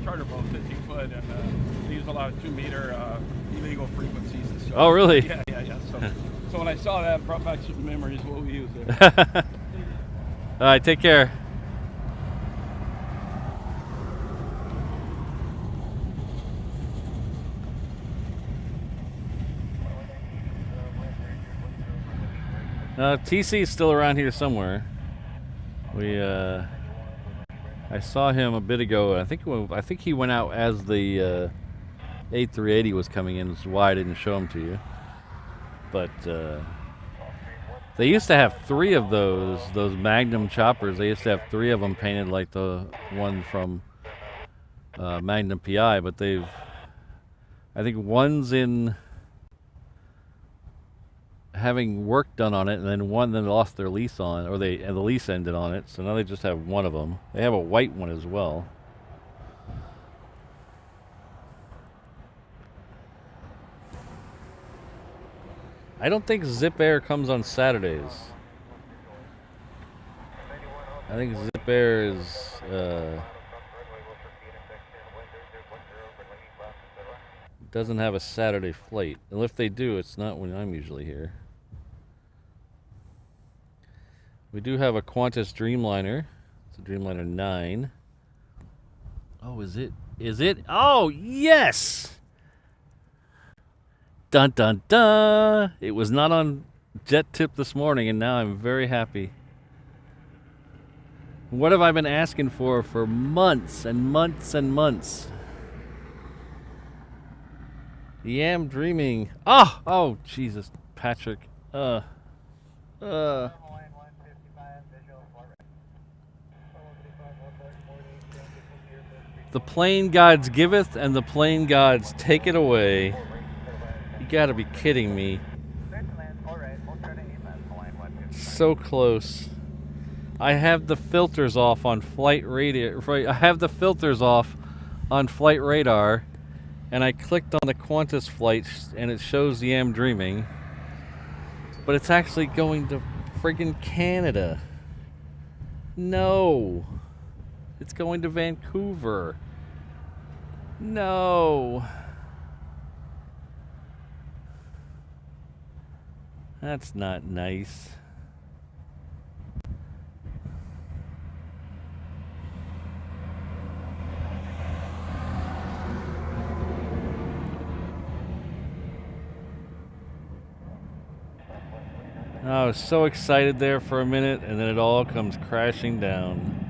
charter boat, 15 foot, and they use a lot of 2-meter illegal frequencies and stuff. Oh, really? Yeah. So when I saw that, it brought back some memories of what we used there. All right, take care. TC is still around here somewhere. I saw him a bit ago. I think he went out as the 8380 was coming in. That's why I didn't show him to you. But they used to have 3 of those Magnum choppers. They used to have 3 of them painted like the one from Magnum PI. But I think one's in having work done on it, and then one then lost their lease on, or the lease ended on it, so now they just have one of them. They have a white one as well. I don't think Zip Air comes on Saturdays. I think Zip Air is doesn't have a Saturday flight, and if they do, it's not when I'm usually here. We do have a Qantas Dreamliner. It's a Dreamliner 9. Oh, is it? Is it? Oh, yes! Dun, dun, dun! It was not on Jet Tip this morning, and now I'm very happy. What have I been asking for months and months and months? Yeah, I'm dreaming. Oh, Jesus, Patrick. The plane gods giveth, and the plane gods take it away. You gotta be kidding me. So close. I have the filters off on flight radar. I have the filters off on flight radar, and I clicked on the Qantas flight, and it shows the Am Dreaming, but it's actually going to friggin' Canada. No, it's going to Vancouver. No. That's not nice. I was so excited there for a minute, and then it all comes crashing down.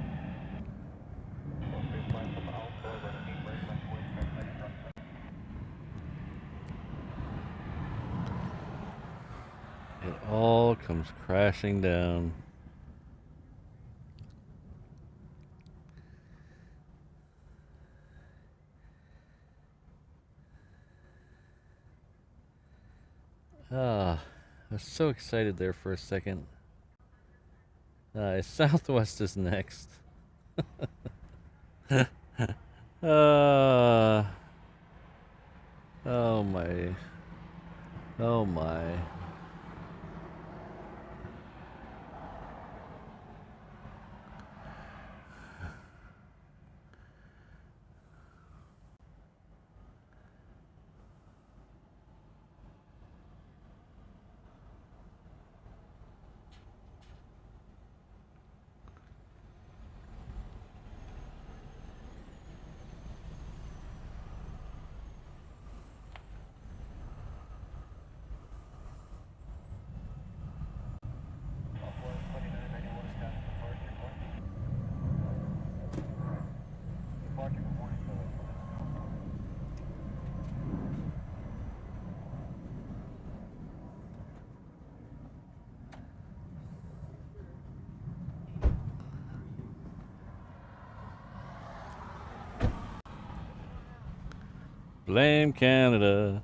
It all comes crashing down. I was so excited there for a second. Southwest is next. Oh my. Oh my. Blame Canada,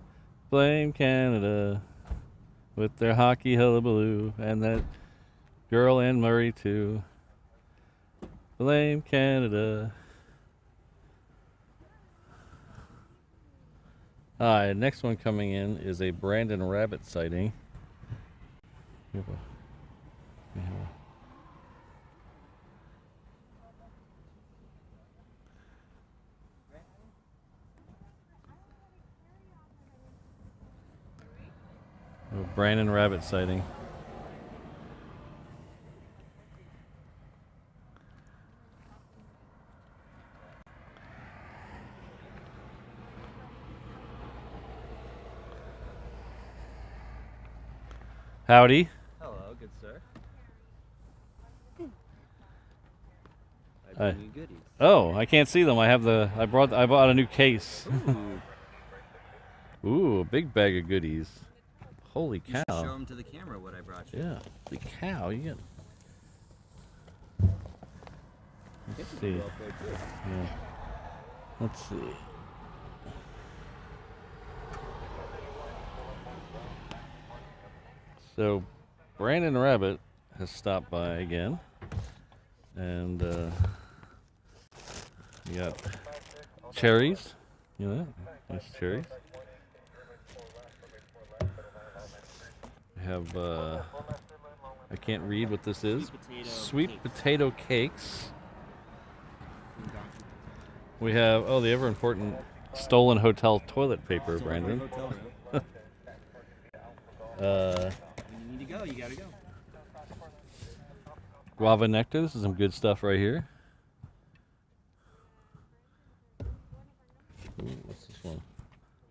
with their hockey hullabaloo, and that girl Anne Murray too. Blame Canada. Alright, next one coming in is a Brandon Rabbit sighting. Brandon Rabbit sighting. Howdy. Hello, good sir. I Hi. bring you goodies. Oh, I can't see them. I bought a new case. Ooh, a big bag of goodies. Holy You cow. should show them to the camera what I brought you. Yeah, holy cow. You get. Let's see. Yeah. Let's see. So, Brandon Rabbit has stopped by again, and we got cherries. You know, nice cherries. We have I can't read what this is. Sweet potato cakes. We have the ever important stolen hotel toilet paper, Brandon. When you need to go, you gotta go. Guava nectar. This is some good stuff right here. Ooh, what's this one?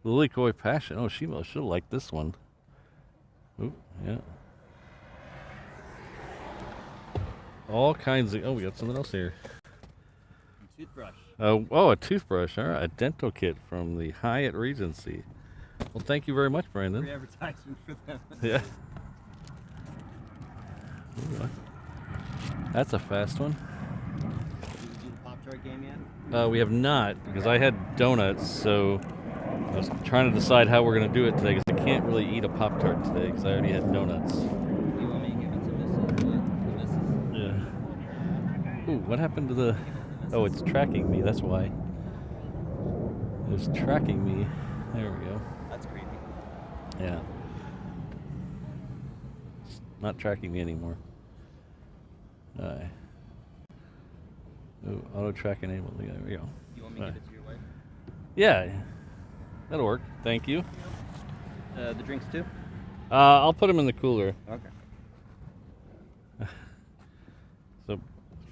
Lily Koi Passion. Oh, she'll like this one. Ooh, yeah. All kinds of. Oh, we got something else here. Toothbrush. A toothbrush. All right, a dental kit from the Hyatt Regency. Well, thank you very much, Brandon. Free advertisement for them. Yeah. Ooh, that's a fast one. Did you do the Pop-Tart game yet? We have not, because I had donuts, so I was trying to decide how we're going to do it today, because I can't really eat a Pop-Tart today, because I already had donuts. You want me to give it to Mrs. Yeah. Ooh, what happened to the... Oh, it's tracking me, that's why. It was tracking me. There we go. That's creepy. Yeah. It's not tracking me anymore. Alright. Ooh, auto track enabled. There we go. You want me to give it to your wife? Yeah. That'll work. Thank you. The drinks too? I'll put them in the cooler. Okay. So,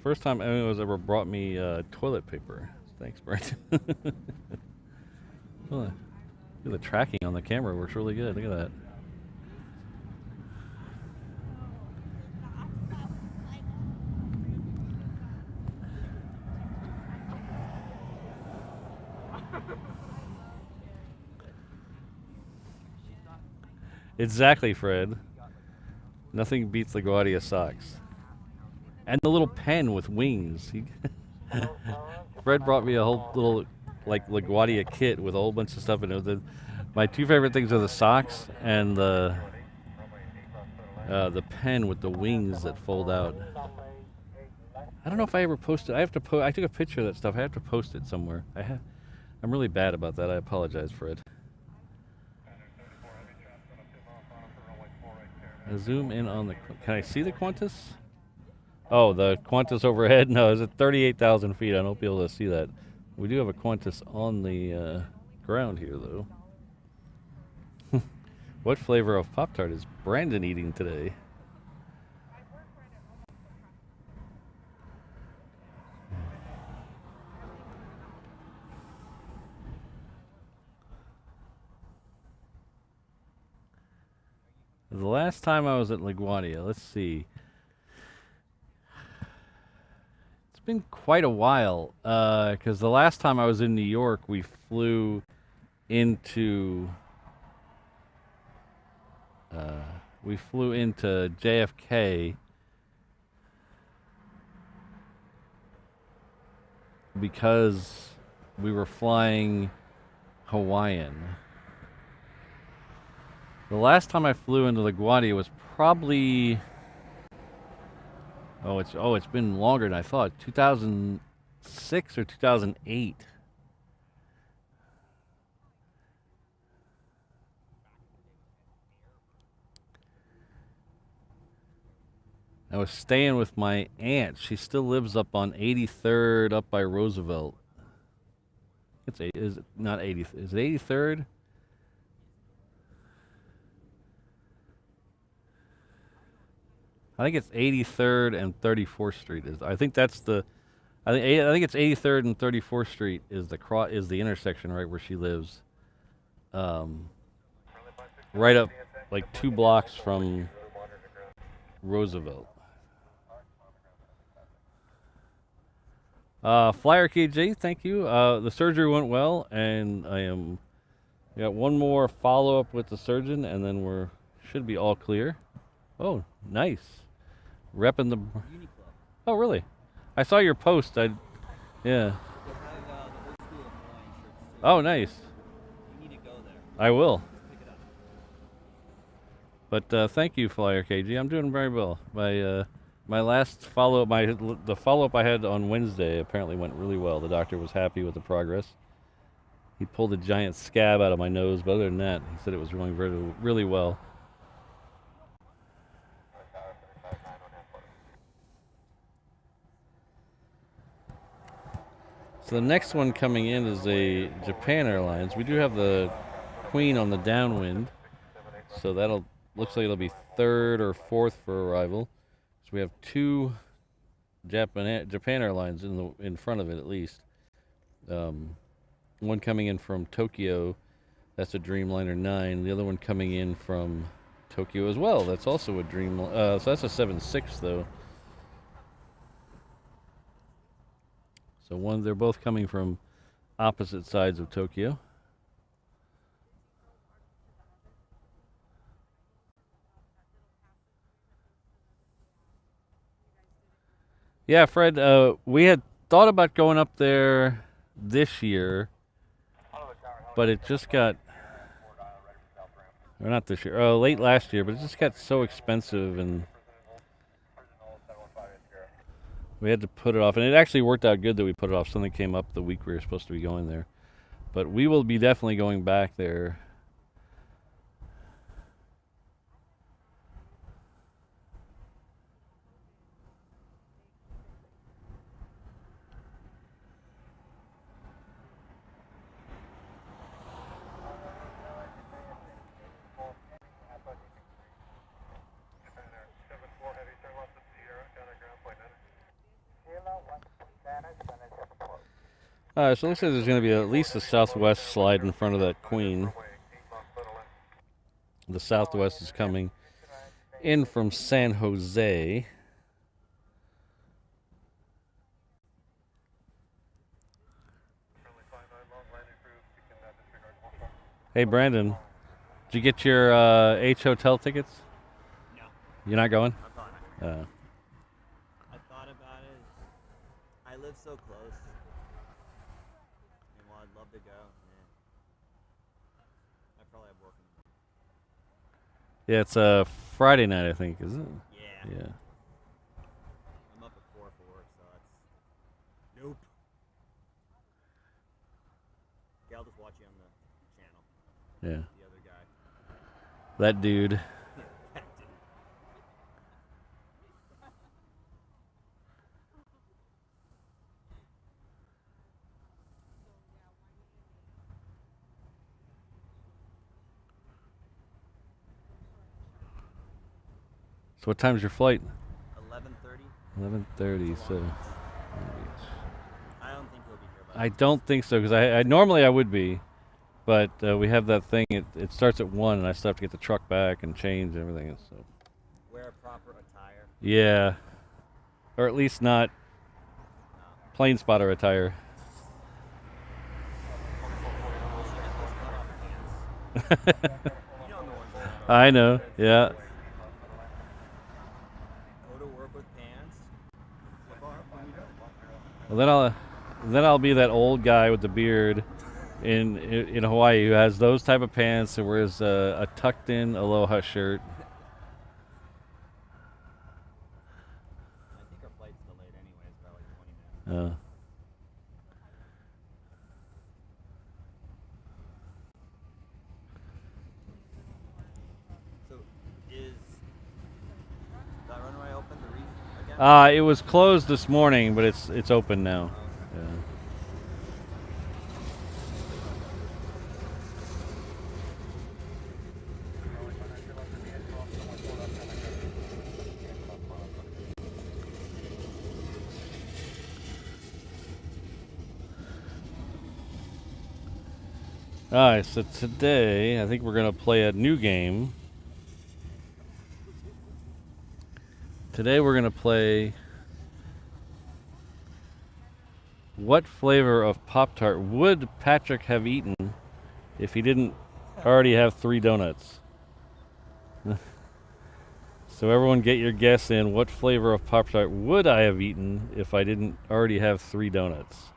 first time anyone's ever brought me toilet paper. Thanks, Brent. Look at the tracking on the camera works really good. Look at that. Exactly, Fred. Nothing beats LaGuardia socks. And the little pen with wings. Fred brought me a whole little, like, LaGuardia kit with a whole bunch of stuff in it. My two favorite things are the socks and the pen with the wings that fold out. I don't know if I ever posted. I took a picture of that stuff. I have to post it somewhere. I'm really bad about that. I apologize, Fred. Zoom in on the. Can I see the Qantas? Oh, the Qantas overhead? No, it's at 38,000 feet. I don't be able to see that. We do have a Qantas on the ground here, though. What flavor of Pop-Tart is Brandon eating today? The last time I was at LaGuardia, let's see. It's been quite a while, because the last time I was in New York, we flew into JFK because we were flying Hawaiian. The last time I flew into LaGuardia was probably it's been longer than I thought. 2006 or 2008. I was staying with my aunt. She still lives up on 83rd, up by Roosevelt. Is it not 80th? Is it 83rd? I think it's 83rd and 34th Street. I think it's 83rd and 34th Street is the intersection right where she lives. Right up like 2 blocks from Roosevelt. Flyer KJ, thank you. The surgery went well, and got one more follow-up with the surgeon, and then should be all clear. Oh, nice. Repping the. Uniqlo. Oh, really? I saw your post. Yeah. They have the old school Hawaiian shirts too. Oh, nice. You need to go there. I will. Pick it up. But thank you, Flyer KG. I'm doing very well. My last follow-up, the follow-up I had on Wednesday apparently went really well. The doctor was happy with the progress. He pulled a giant scab out of my nose, but other than that, he said it was going really well. So the next one coming in is a Japan Airlines. We do have the Queen on the downwind, so looks like it'll be 3rd or 4th for arrival. So we have 2 Japan Airlines in front of it at least. One coming in from Tokyo, that's a Dreamliner 9. The other one coming in from Tokyo as well. That's also a Dreamliner. So that's a 76 though. So they're both coming from opposite sides of Tokyo. Yeah, Fred, we had thought about going up there this year, but it just got, or not this year, late last year, but it just got so expensive and we had to put it off. And it actually worked out good that we put it off. Something came up the week we were supposed to be going there. But we will be definitely going back there. So it looks like there's going to be at least a southwest slide in front of that Queen. The southwest is coming in from San Jose. Hey, Brandon, did you get your H hotel tickets? No. You're not going? I'm fine. I thought about it. I live so close. And while I'd love to go, I probably have work in the morning. Yeah, it's a Friday night, I think, isn't it? Yeah. Yeah. I'm up at 4 for work, so it's... Nope. Okay, I'll just watch you on the channel. Yeah. The other guy. That dude. That dude. So what time's your flight? 11:30. 11:30. So I don't think he'll be here by I don't think so because I normally I would be, but we have that thing. It starts at 1, and I still have to get the truck back and change and everything. So wear proper attire. yeah, or at least not plane spotter attire. I know. Yeah. Go to work with pants. Well, then I'll be that old guy with the beard in Hawaii who has those type of pants and wears a tucked in aloha shirt. I think our flight's delayed anyways by like 20 minutes. So is that runway open, the Reef again? It was closed this morning, but it's open now. Yeah. Alright, so today I think we're going to play a new game. Today we're going to play what flavor of Pop-Tart would Patrick have eaten if he didn't already have 3 donuts? So everyone get your guess in. What flavor of Pop-Tart would I have eaten if I didn't already have 3 donuts?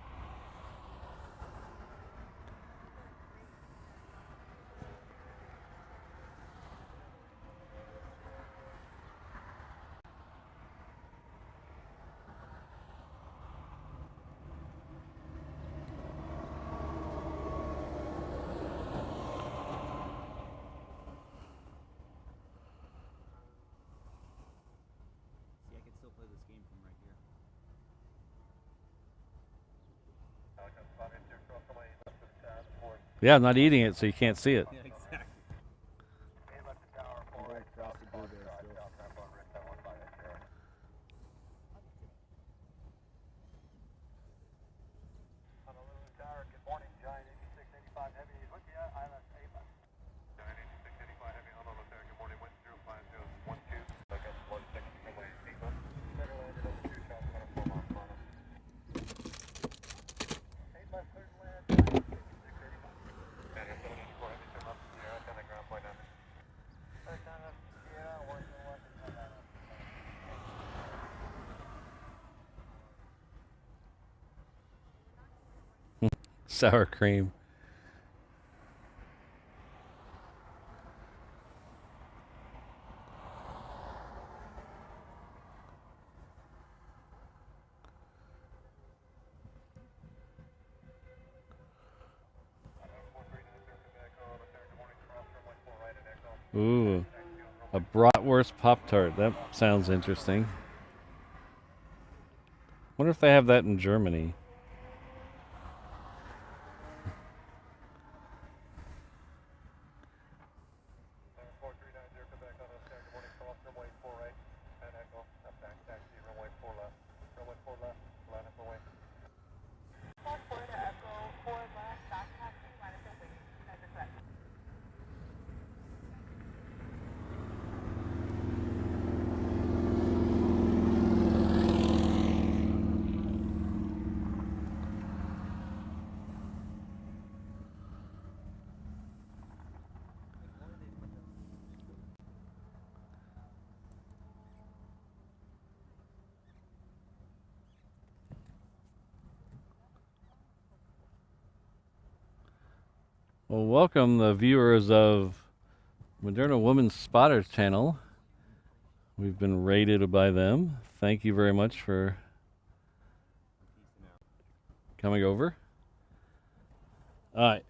See, I can still play this game from right here. Yeah, I'm not eating it, so you can't see it. Yeah, exactly. Across the blue there still. Honolulu Tower, good morning, Giant 8685 Heavy, look at ILS 85. Giant 8685 Heavy, Honolulu Tower, good morning, wind 05012, look at 16 runway 8 left, center landed over 2 shots, about a 4 mile per hour. 8 left, clear to land, 8685. Banter 784 Heavy, turn left, Sierra, 10 ground point damage. Turn left, Sierra, 101, 10 9. Sour cream. Ooh, a bratwurst Pop-Tart. That sounds interesting. Wonder if they have that in Germany. Well, welcome the viewers of Moderna Woman's Spotters channel. We've been rated by them. Thank you very much for coming over. All right,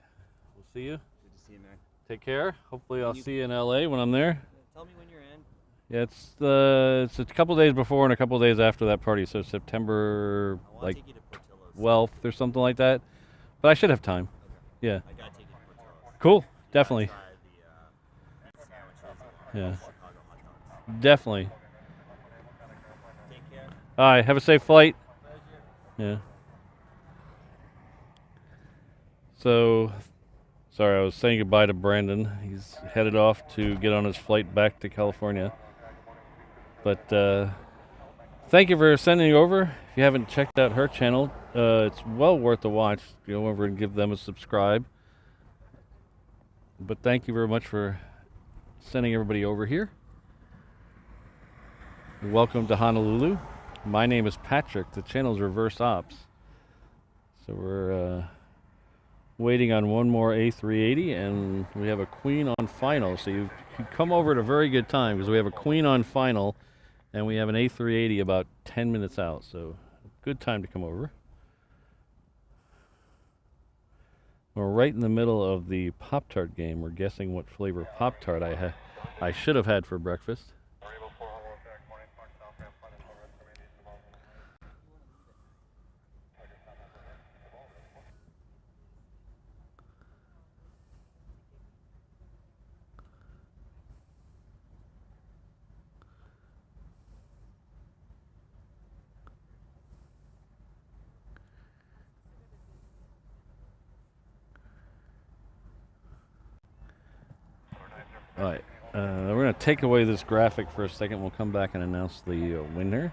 we'll see you. Good to see you, man. Take care. Hopefully I'll see you in LA when I'm there. Tell me when you're in. Yeah, it's a couple days before and a couple days after that party, so September like take you to Portillo's. 12th or something like that. But I should have time. Okay. Yeah. I gotta take you to Portillo's. Cool. Definitely. Try the sandwiches and Yeah. Chicago hot dogs. Definitely. All right, have a safe flight. Yeah. So, sorry, I was saying goodbye to Brandon. He's headed off to get on his flight back to California. But thank you for sending over. If you haven't checked out her channel, it's well worth a watch. Go over and give them a subscribe. But thank you very much for sending everybody over here. Welcome to Honolulu. My name is Patrick. The channel's Reverse Ops. So we're waiting on one more A380, and we have a Queen on final. So you've come over at a very good time because we have a Queen on final, and we have an A380 about 10 minutes out. So good time to come over. We're right in the middle of the Pop-Tart game. We're guessing what flavor Pop-Tart I should have had for breakfast. All right, we're going to take away this graphic for a second. We'll come back and announce the winner,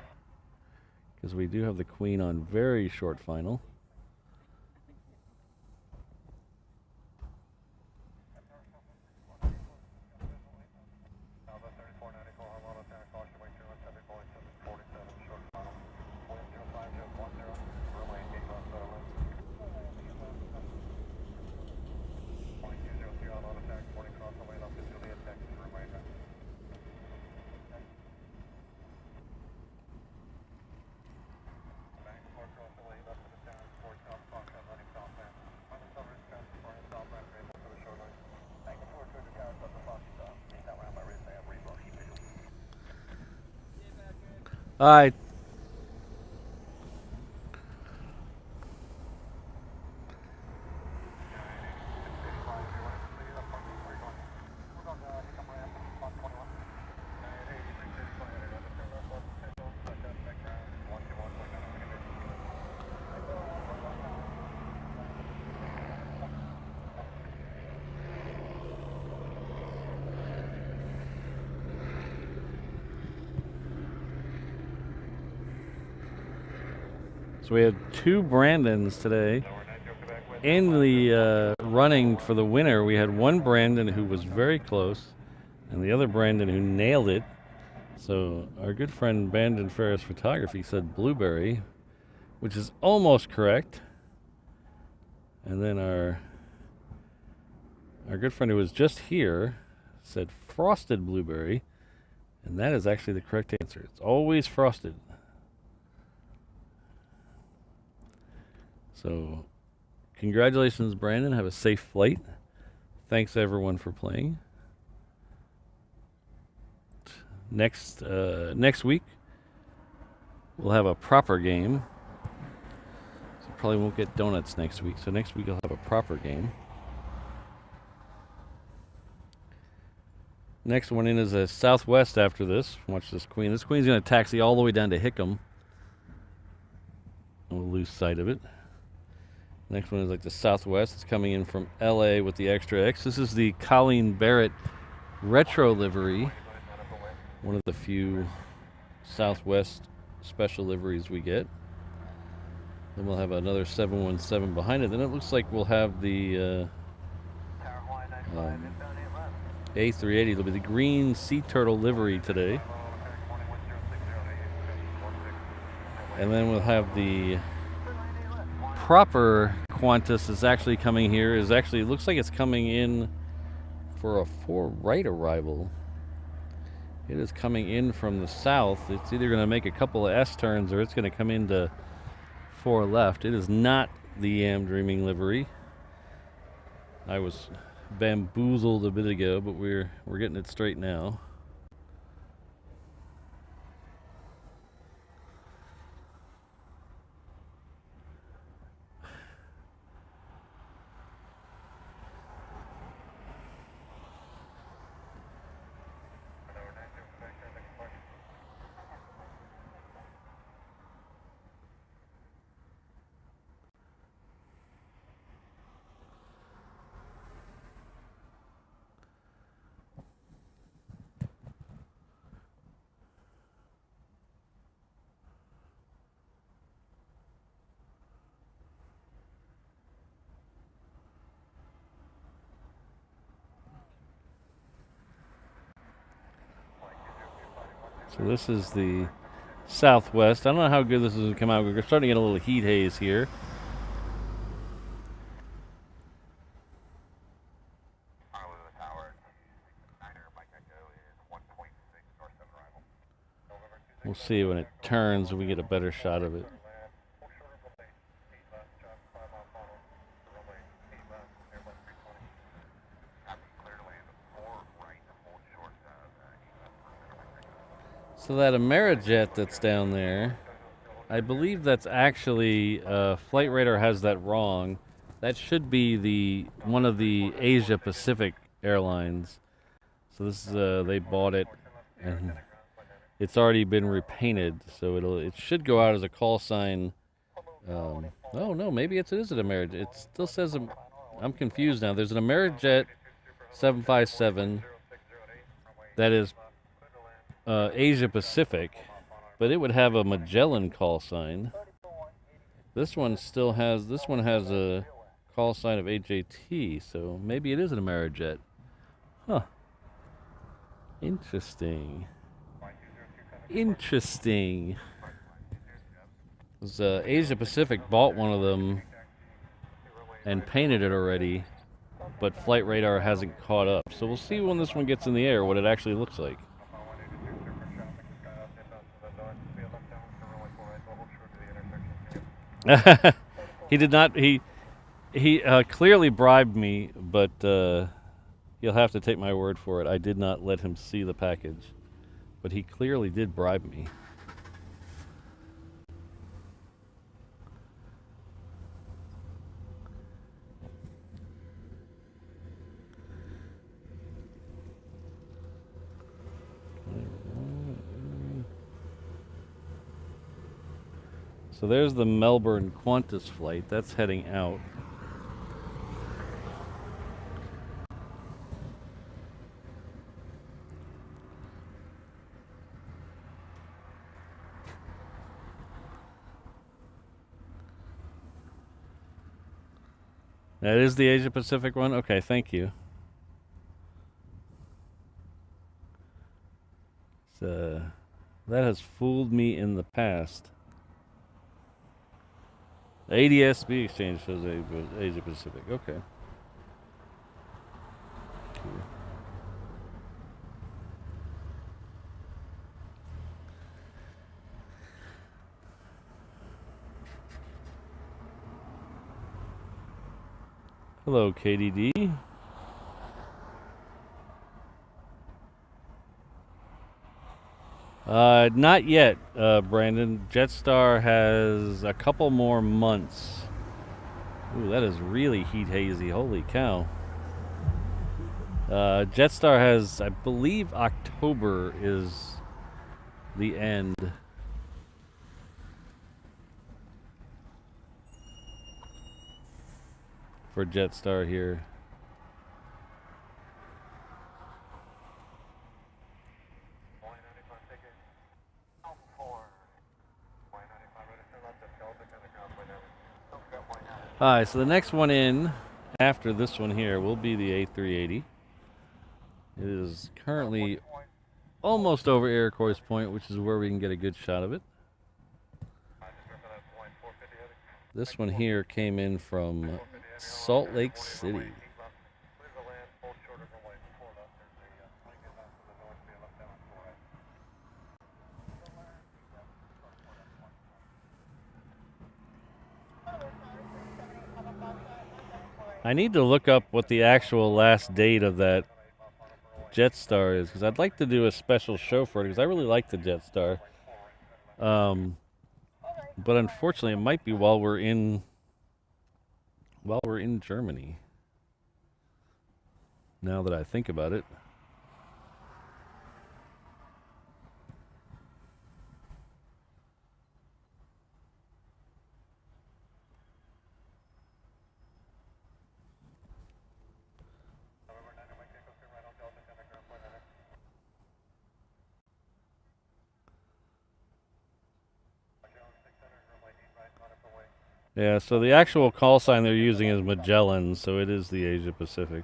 because we do have the Queen on very short final. All right. So we had two Brandons today. In the running for the winner, we had one Brandon who was very close, and the other Brandon who nailed it. So our good friend Brandon Ferris Photography said blueberry, which is almost correct. And then our good friend who was just here said frosted blueberry, and that is actually the correct answer. It's always frosted. So, congratulations, Brandon. Have a safe flight. Thanks, everyone, for playing. Next week, we'll have a proper game. So probably won't get donuts next week. So next week, I'll have a proper game. Next one in is a Southwest after this. Watch this Queen. This Queen's going to taxi all the way down to Hickam. We'll lose sight of it. Next one is like the Southwest. It's coming in from LA with the Extra X. This is the Colleen Barrett retro livery. One of the few Southwest special liveries we get. Then we'll have another 717 behind it. Then it looks like we'll have the A380. It'll be the green Sea Turtle livery today. And then we'll have the proper Qantas is actually coming here. It looks like it's coming in for a 4 right arrival. It is coming in from the south. It's either going to make a couple of S turns or it's going to come into 4 left. It is not the Am Dreaming livery. I was bamboozled a bit ago, but we're getting it straight now. So this is the Southwest. I don't know how good this is going to come out. We're starting to get a little heat haze here. Honolulu Tower, 9er, Mike Echo is 1.6 north 7 arrival. We'll see when it turns and we get a better shot of it. So that Amerijet that's down there, I believe that's actually, Flight Radar has that wrong. That should be one of the Asia Pacific airlines. So this is, they bought it and it's already been repainted, so it should go out as a call sign. Oh no, maybe it is an Amerijet. It still says, I'm confused now. There's an Amerijet 757 that is Asia Pacific, but it would have a Magellan call sign. This one has a call sign of AJT, so maybe it is an Amerijet. Huh. Interesting. Interesting. Asia Pacific bought one of them and painted it already, but Flight Radar hasn't caught up. So we'll see when this one gets in the air what it actually looks like. He did not. He clearly bribed me, but you'll have to take my word for it. I did not let him see the package, but he clearly did bribe me. So there's the Melbourne Qantas flight. That's heading out. That is the Asia Pacific one? Okay, thank you. So, that has fooled me in the past. ADSB exchange shows Asia Pacific. Okay. Cool. Hello, KDD. Not yet, Brandon. Jetstar has a couple more months. Ooh, that is really heat hazy. Holy cow. Jetstar has, I believe, October is the end. For Jetstar here. Alright, so the next one in after this one here will be the A380. It is currently almost over Iroquois Point, which is where we can get a good shot of it. This one here came in from Salt Lake City. I need to look up what the actual last date of that Jetstar is, because I'd like to do a special show for it, because I really like the Jetstar. But unfortunately, it might be while we're in Germany. Now that I think about it. Yeah, so the actual call sign they're using is Magellan, so it is the Asia Pacific.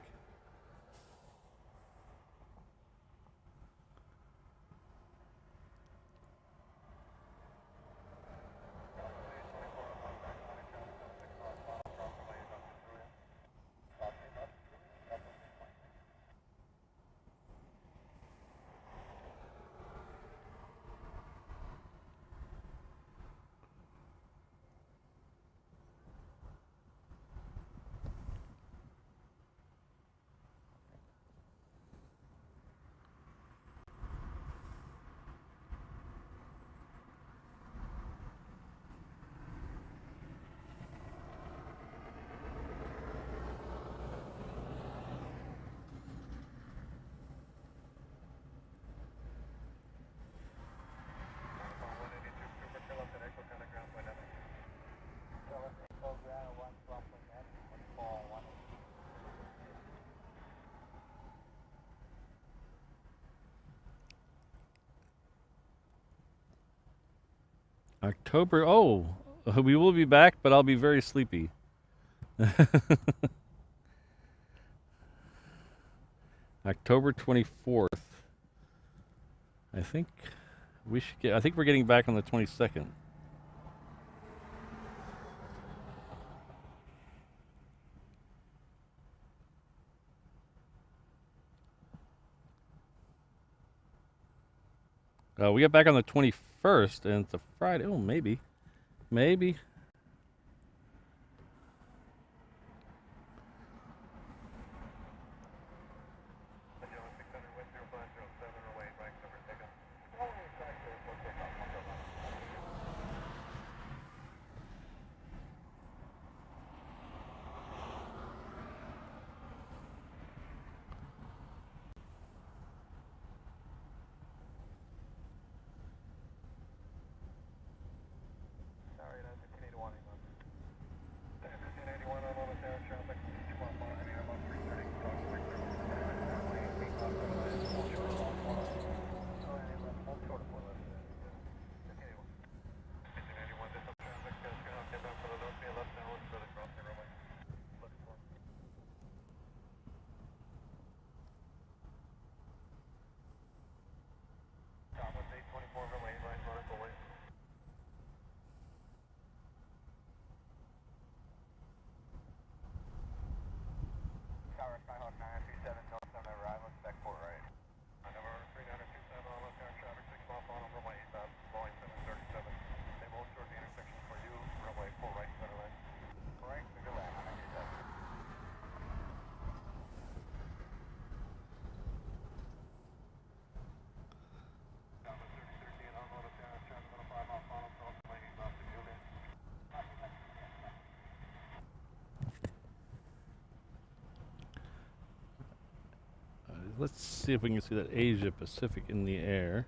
October. Oh, we will be back, but I'll be very sleepy. October 24th. I think we should get. I think we're getting back on the 22nd. We get back on the 21st, and it's a Friday. Oh, maybe. Maybe. Let's see if we can see that Asia Pacific in the air.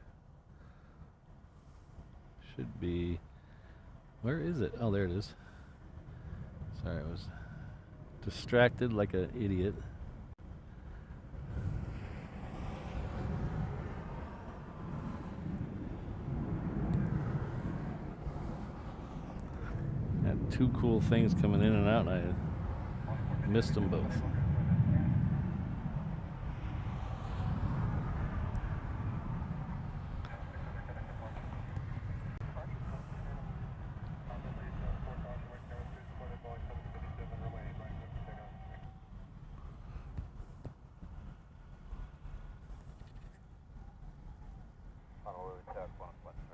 Should be. Where is it? Oh, there it is. Sorry, I was distracted like an idiot. Had two cool things coming in and out, and I missed them both. Honolulu, Tech 113.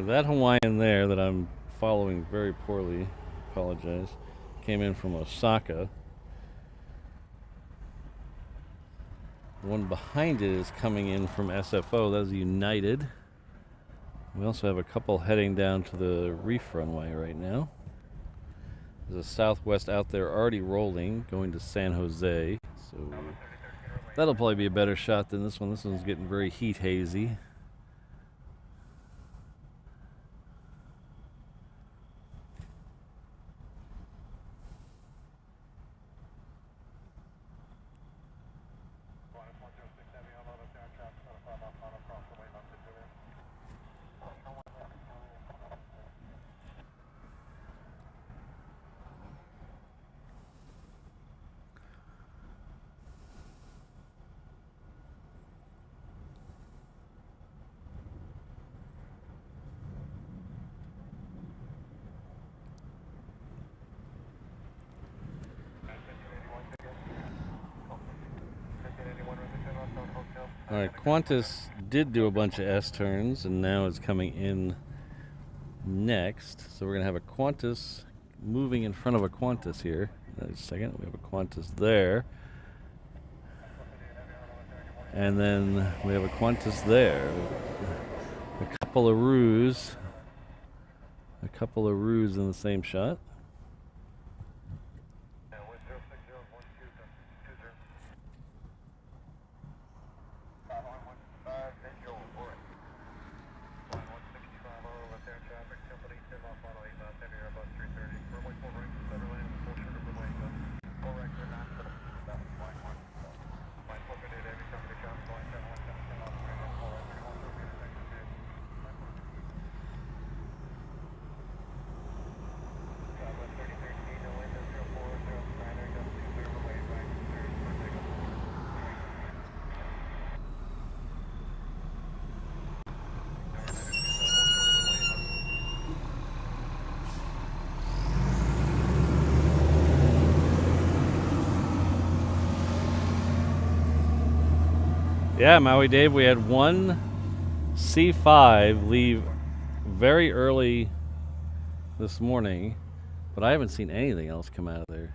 That Hawaiian there that I'm following very poorly, apologize, came in from Osaka. The one behind it is coming in from SFO, that is United. We also have a couple heading down to the Reef runway right now. There's a Southwest out there already rolling, going to San Jose, so that'll probably be a better shot than this one. This one's getting very heat hazy. Alright, Qantas did do a bunch of S-turns, and now it's coming in next. So we're going to have a Qantas moving in front of a Qantas here. In a second, we have a Qantas there. And then we have a Qantas there. A couple of roos. A couple of roos in the same shot. Yeah, 10601220. 515 visual for it. 165 auto left air traffic, company 10 off auto 8 knots, heavy Airbus 330. Runway 4 right, center land, full short of runway, correct, you're not going to that was flight 1. Flight 4 minute, heavy company traffic, line 10 1 10 off 3 4 right, 3 1 2 meters, exit view. Southwest 3013, no wind, 040, Steiner, gust 20, runway 5 30 for takeoff. Yeah, Maui Dave, we had one C5 leave very early this morning, but I haven't seen anything else come out of there.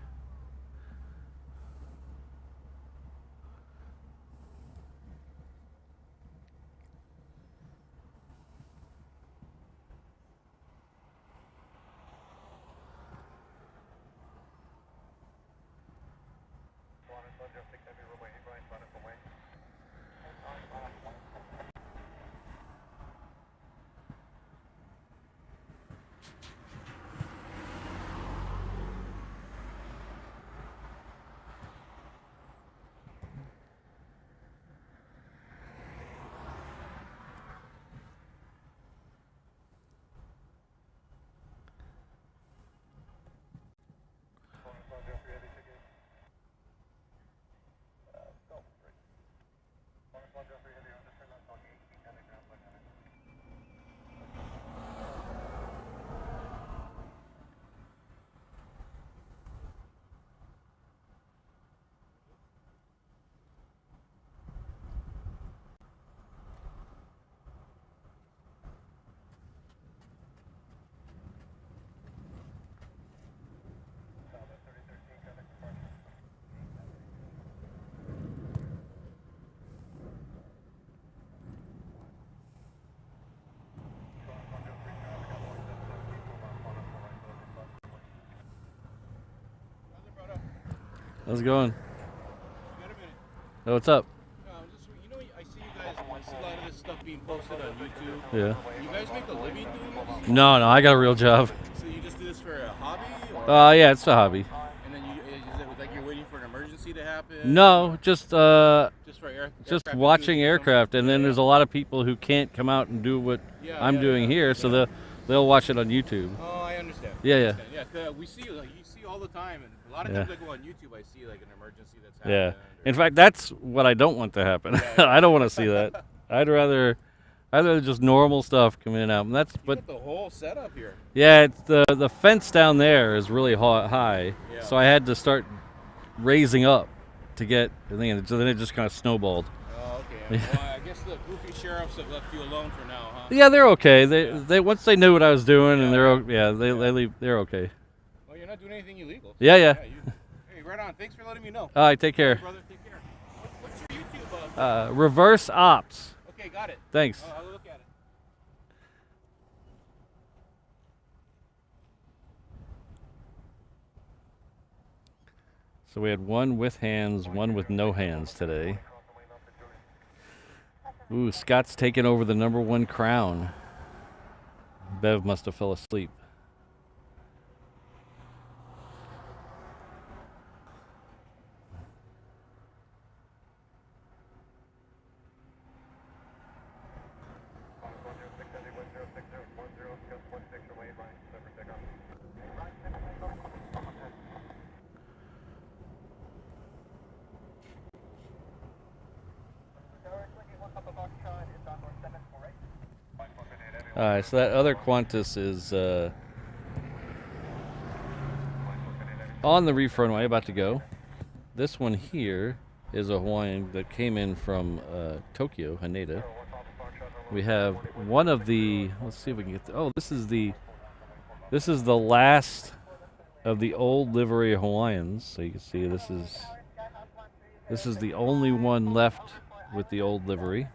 How's it going? Oh, what's up? You know, I see you guys. I see a lot of this stuff being posted on YouTube. Yeah. You guys make a living doing this? No, I got a real job. So you just do this for a hobby? Or? Yeah, it's a hobby. And then is it like you're waiting for an emergency to happen? No, just for just watching aircraft, and then there's a lot of people who can't come out and do what I'm doing here, so they'll watch it on YouTube. Oh, I understand. Yeah. Yeah, 'cause we see you see all the time, and a lot of times I go on YouTube, I see like an emergency that's happened. Yeah. In fact, that's what I don't want to happen. I don't want to see that. I'd rather just normal stuff come in and out. And that's got the whole setup here. Yeah, it's the fence down there is really high, so I had to start raising up to get the thing. So then it just kind of snowballed. Oh, okay. Well, I guess the goofy sheriffs have left you alone for now, huh? Yeah, they're okay. They once they knew what I was doing, and they leave. They're okay. Well, you're not doing anything illegal. Yeah. Hey, right on. Thanks for letting me know. All right, take care. Hey, brother, take care. What's your YouTube? Reverse Ops. Okay, got it. Thanks. I'll look at it. So we had one with hands, one with no hands today. Ooh, Scott's taking over the #1 crown. Bev must have fell asleep. Alright, so that other Qantas is on the Reef runway, about to go. This one here is a Hawaiian that came in from Tokyo, Haneda. We have one of the, let's see if we can get this is the last of the old livery Hawaiians. So you can see this is the only one left with the old livery.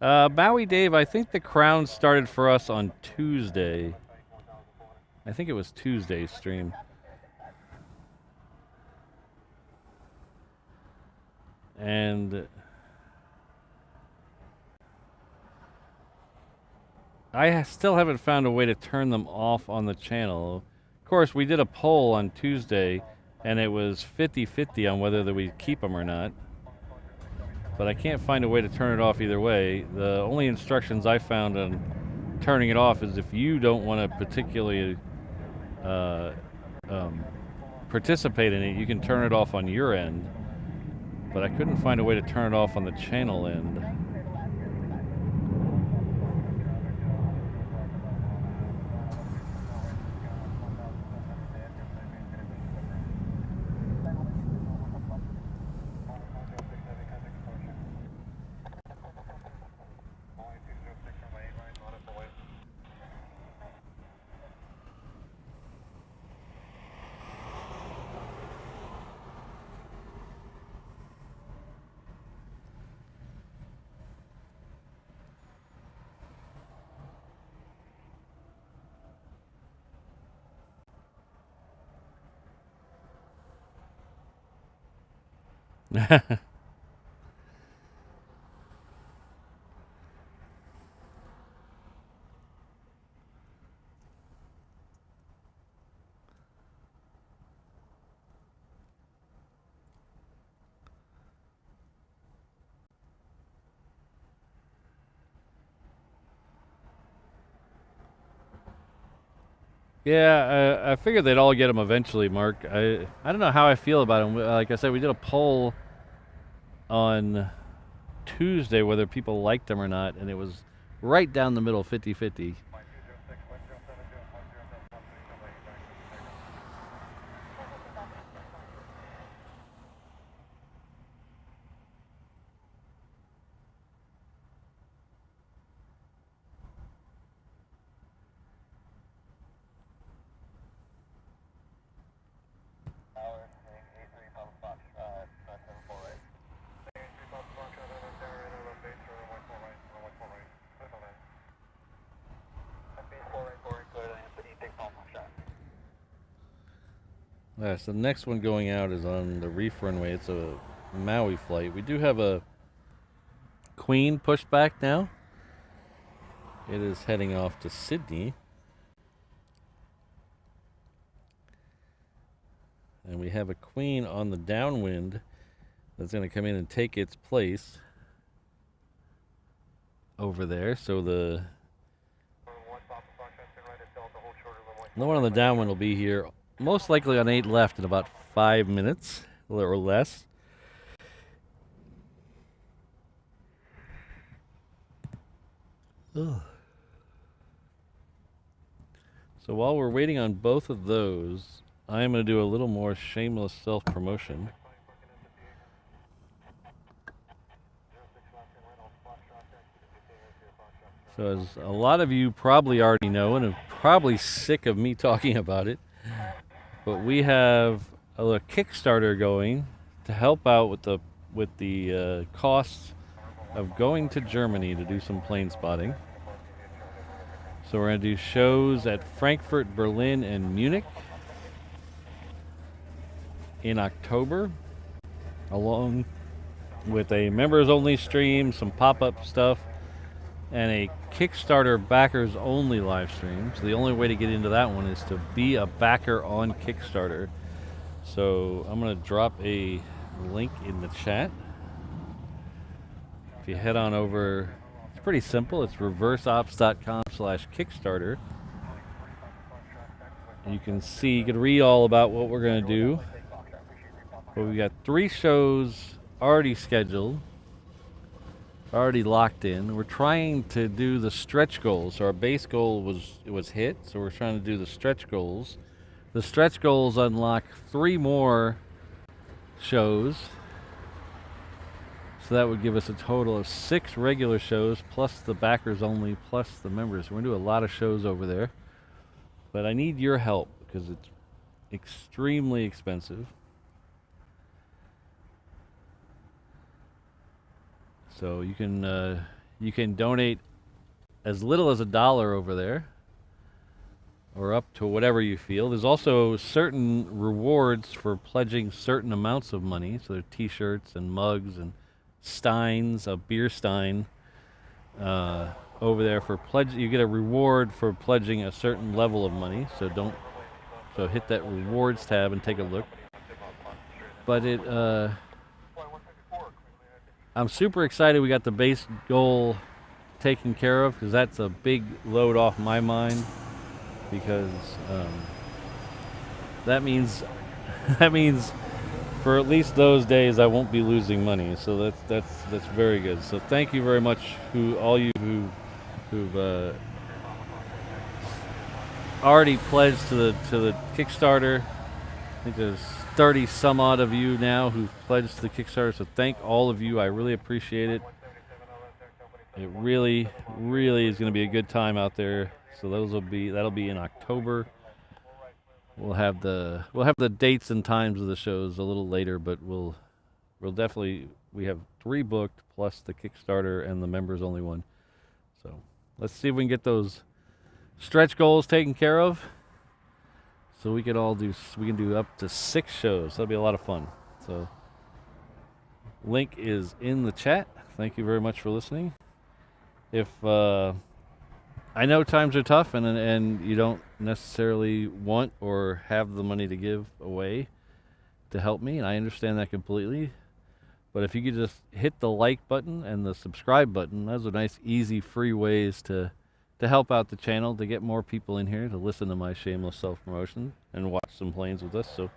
Maui Dave, I think the crown started for us on Tuesday. I think it was Tuesday's stream. And I still haven't found a way to turn them off on the channel. Of course, we did a poll on Tuesday, and it was 50-50 on whether that we keep them or not. But I can't find a way to turn it off either way. The only instructions I found on turning it off is if you don't want to particularly participate in it, you can turn it off on your end. But I couldn't find a way to turn it off on the channel end. Yeah, I figured they'd all get them eventually, Mark. I don't know how I feel about them. Like I said, we did a poll on Tuesday whether people liked them or not, and it was right down the middle, 50-50. So the next one going out is on the Reef runway. It's a Maui flight. We do have a Queen pushed back now. It is heading off to Sydney. And we have a Queen on the downwind that's going to come in and take its place over there. So the one on the downwind will be here most likely on 8 left in about 5 minutes or less. Ugh. So while we're waiting on both of those, I'm going to do a little more shameless self-promotion. So as a lot of you probably already know and are probably sick of me talking about it, but we have a Kickstarter going to help out with the costs of going to Germany to do some plane spotting. So we're going to do shows at Frankfurt, Berlin, and Munich in October, along with a members-only stream, some pop-up stuff, and a Kickstarter backers-only live stream. So the only way to get into that one is to be a backer on Kickstarter. So I'm going to drop a link in the chat. If you head on over, it's pretty simple. It's reverseops.com/Kickstarter. And you can see, you can read all about what we're going to do. But we've got 3 shows already scheduled, already locked in. We're trying to do the stretch goals. So our base goal was hit, so we're trying to do the stretch goals. The stretch goals unlock 3 more shows. So that would give us a total of 6 regular shows, plus the backers only, plus the members. We're going to do a lot of shows over there. But I need your help because it's extremely expensive. So you can You can donate as little as $1 over there, or up to whatever you feel. There's also certain rewards for pledging certain amounts of money. So there are T-shirts and mugs and steins, a beer stein over there for pledge. You get a reward for pledging a certain level of money. So hit that rewards tab and take a look. But I'm super excited we got the base goal taken care of, because that's a big load off my mind, because that means for at least those days I won't be losing money. So that's very good. So thank you very much, all you who've already pledged to the Kickstarter. I think there's 30 some odd of you now who've pledged to the Kickstarter, so thank all of you. I really appreciate it. It really, really is going to be a good time out there. So that'll be in October. We'll have the dates and times of the shows a little later, but we'll definitely, we have 3 booked plus the Kickstarter and the members only one. So let's see if we can get those stretch goals taken care of. So we can do up to 6 shows. That'll be a lot of fun. So link is in the chat. Thank you very much for listening. If I know times are tough and you don't necessarily want or have the money to give away to help me, and I understand that completely. But if you could just hit the like button and the subscribe button, those are nice, easy, free ways to help out the channel, to get more people in here to listen to my shameless self-promotion and watch some planes with us. So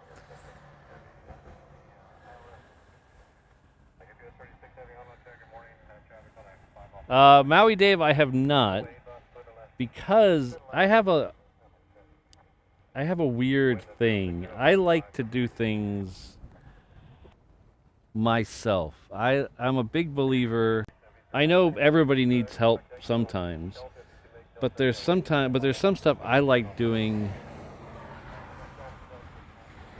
Maui Dave, I have not, because I have a weird thing. I like to do things myself. I'm a big believer. I know everybody needs help sometimes, but there's some stuff I like doing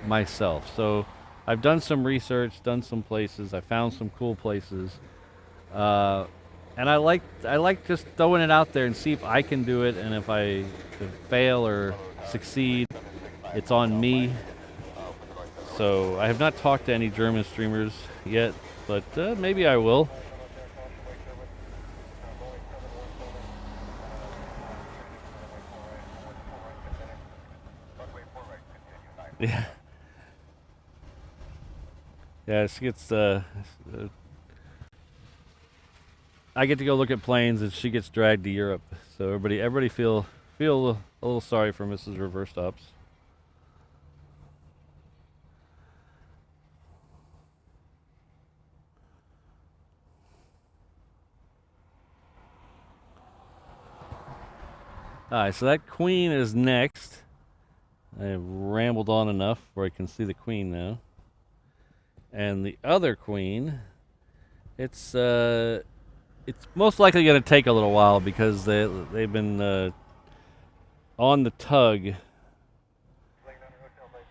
myself. So I've done some research, done some places, I found some cool places. And I like just throwing it out there and see if I can do it, and if I fail or succeed, it's on me. So I have not talked to any German streamers yet, but maybe I will. Yeah. Yeah, she gets I get to go look at planes, and she gets dragged to Europe. So everybody feel a little sorry for Mrs. Reverse Stops. Alright, so that Queen is next. I've rambled on enough where I can see the Queen now. And the other Queen, it's most likely going to take a little while, because they've been on the tug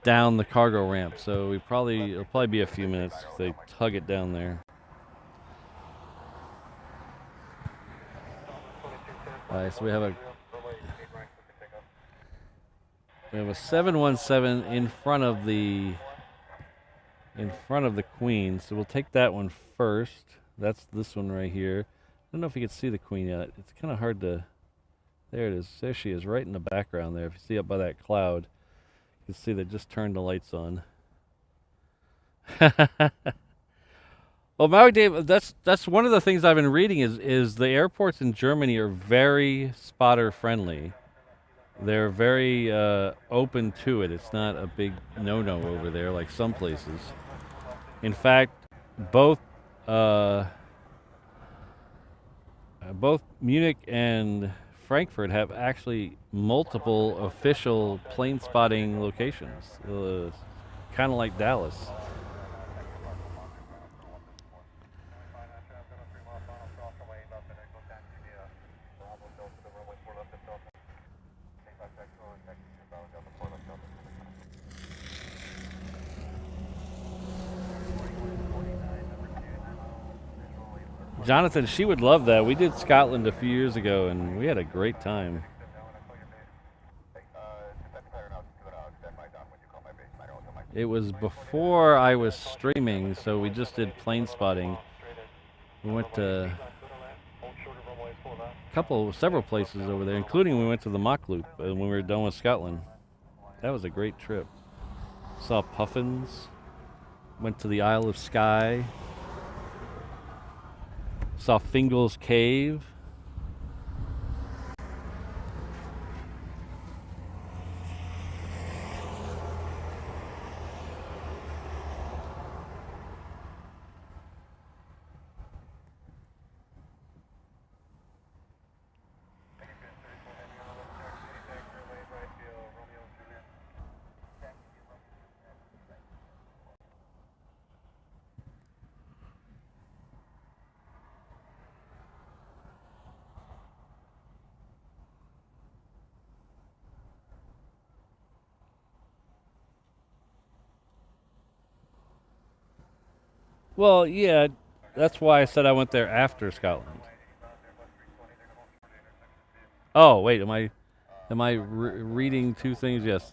down the cargo ramp. So it'll probably be a few minutes if they tug it down there. Alright, so we have a 717 in front of the Queen, so we'll take that one first. That's this one right here. I don't know if you can see the Queen yet. It's kind of hard to. There it is. There she is, right in the background there. If you see up by that cloud, you can see they just turned the lights on. Well, Maui Dave, that's one of the things I've been reading is the airports in Germany are very spotter friendly. They're very open to it. It's not a big no-no over there like some places. In fact, both Munich and Frankfurt have actually multiple official plane spotting locations, kind of like Dallas. Jonathan, she would love that. We did Scotland a few years ago, and we had a great time. It was before I was streaming, so we just did plane spotting. We went to several places over there, including we went to the Mock Loop when we were done with Scotland. That was a great trip. Saw puffins. Went to the Isle of Skye. Saw Fingal's Cave. Well, yeah, that's why I said I went there after Scotland. Oh, wait, am I reading two things? Yes.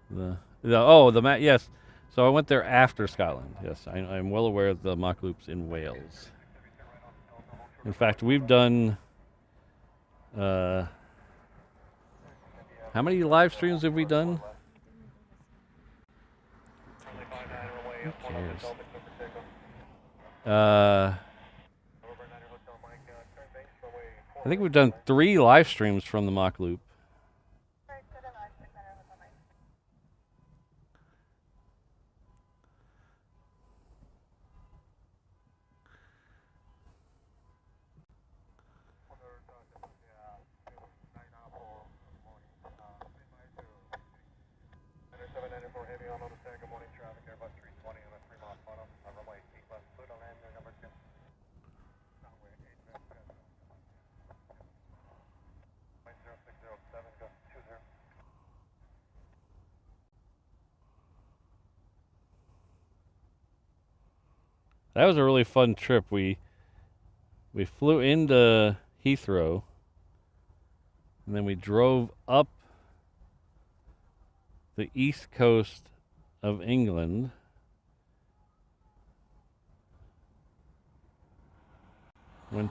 The map. Yes. So I went there after Scotland. Yes, I'm well aware of the mock loops in Wales. In fact, we've done. How many live streams have we done? Who cares? I think we've done 3 live streams from the mock loop. That was a really fun trip. We flew into Heathrow, and then we drove up the east coast of England. Then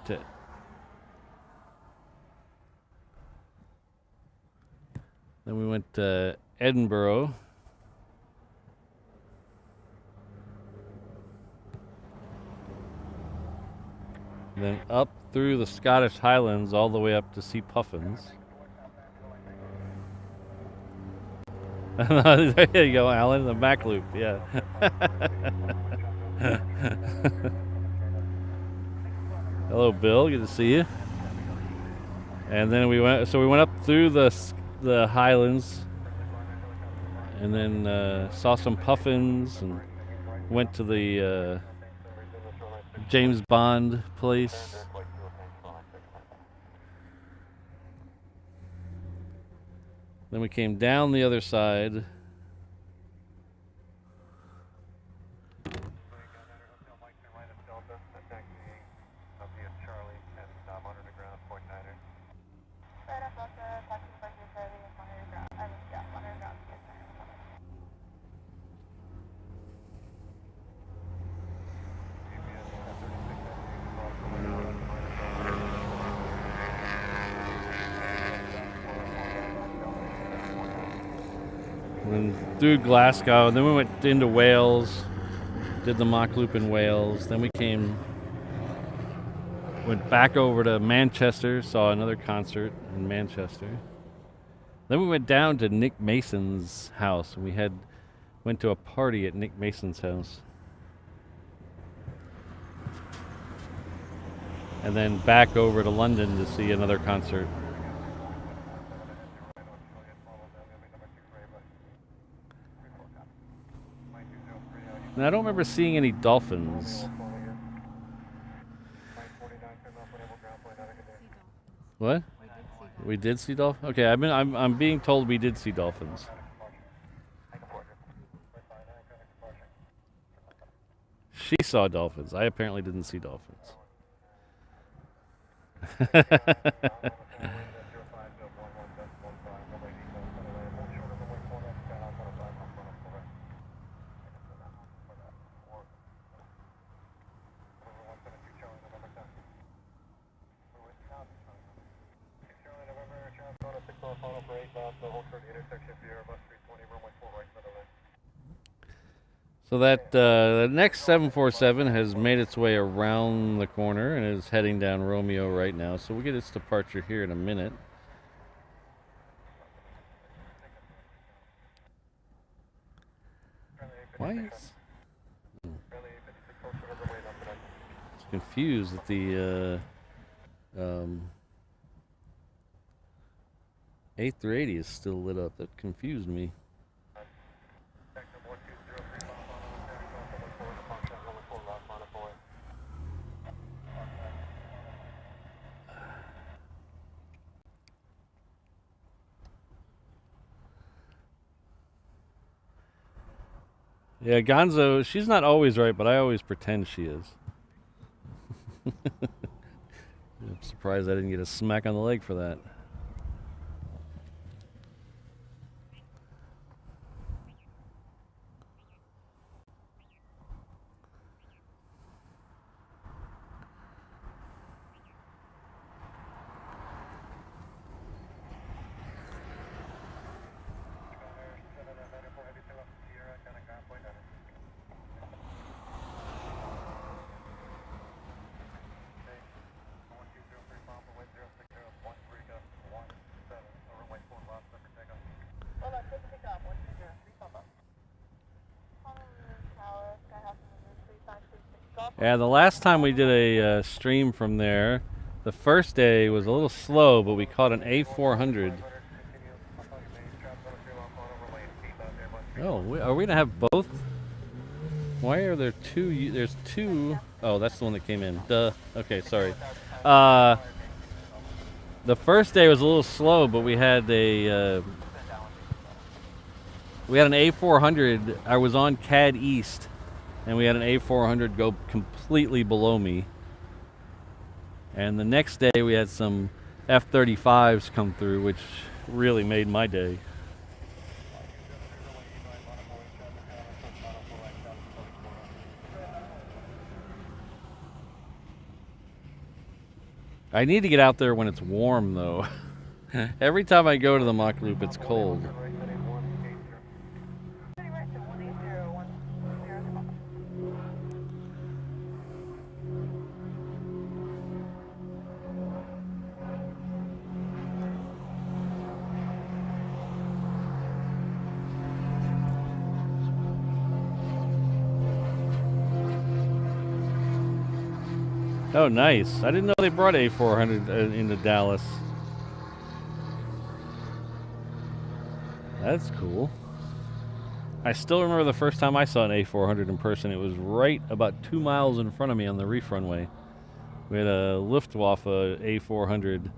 we went to Edinburgh. Then up through the Scottish Highlands all the way up to see puffins. There you go, Alan, the back loop, yeah. Hello, Bill, good to see you. And then we went up through the Highlands, and then saw some puffins, and went to the James Bond place. Then we came down the other side. And then through Glasgow, and then we went into Wales, did the mock loop in Wales. Then we went back over to Manchester, saw another concert in Manchester. Then we went down to Nick Mason's house, and we went to a party at Nick Mason's house. And then back over to London to see another concert. And I don't remember seeing any dolphins. What? We did see dolphins? Okay, I'm being told we did see dolphins. She saw dolphins. I apparently didn't see dolphins. So that the next 747 has made its way around the corner and is heading down Romeo right now. So we'll get its departure here in a minute. Why is... It's confused that the 8-380 is still lit up. That confused me. Yeah, Gonzo, she's not always right, but I always pretend she is. I'm surprised I didn't get a smack on the leg for that. Yeah, the last time we did a stream from there, the first day was a little slow, but we caught an A400. Oh, are we gonna have both? Why are there two? There's two. Oh, that's the one that came in. Duh. Okay, sorry. The first day was a little slow, but we had an A400. I was on CAD East, and we had an A400 go completely below me. And the next day we had some F-35s come through, which really made my day. I need to get out there when it's warm, though. Every time I go to the mock loop, it's cold. Oh, nice. I didn't know they brought A400 into Dallas. That's cool. I still remember the first time I saw an A400 in person. It was right about 2 miles in front of me on the Reef runway. We had a Luftwaffe A400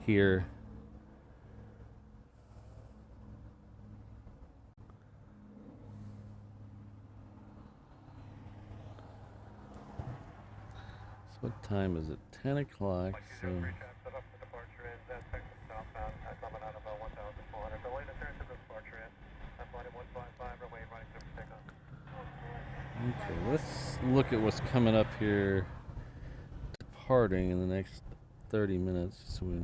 here. What time is it? 10 o'clock. So. Okay, let's look at what's coming up here. Departing in the next 30 minutes. So we...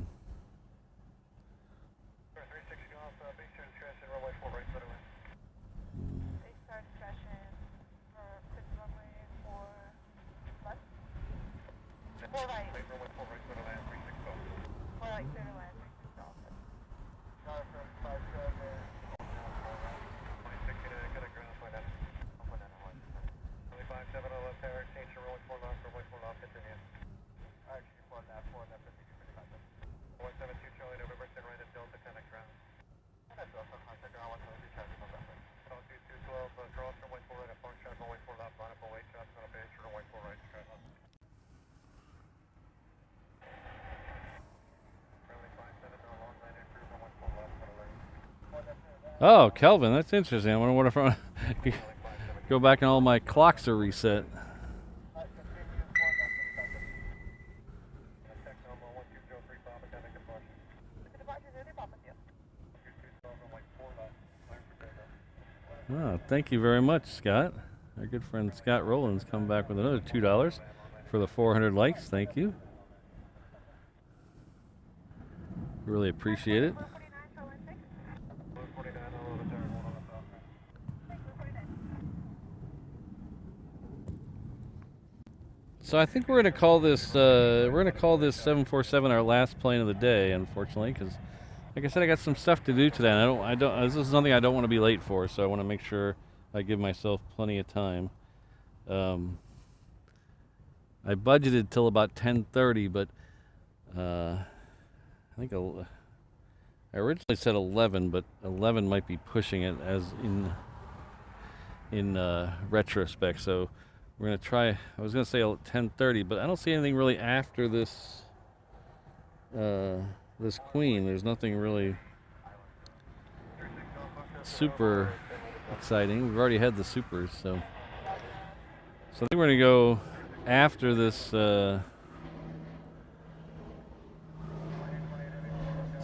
Oh, Kelvin, that's interesting. I wonder what if I go back and all my clocks are reset. Oh, thank you very much, Scott. Our good friend Scott Rowland's come back with another $2 for the 400 likes. Thank you. Really appreciate it. So I think we're gonna call this 747 our last plane of the day, unfortunately, because like I said, I got some stuff to do today. And I don't. This is something I don't want to be late for, so I want to make sure I give myself plenty of time. I budgeted till about 10:30, but I think I originally said 11, but 11 might be pushing it as in retrospect. So we're gonna try. I was gonna say 10:30, but I don't see anything really after this this Queen. There's nothing really super exciting. We've already had the supers, so I think we're gonna go after this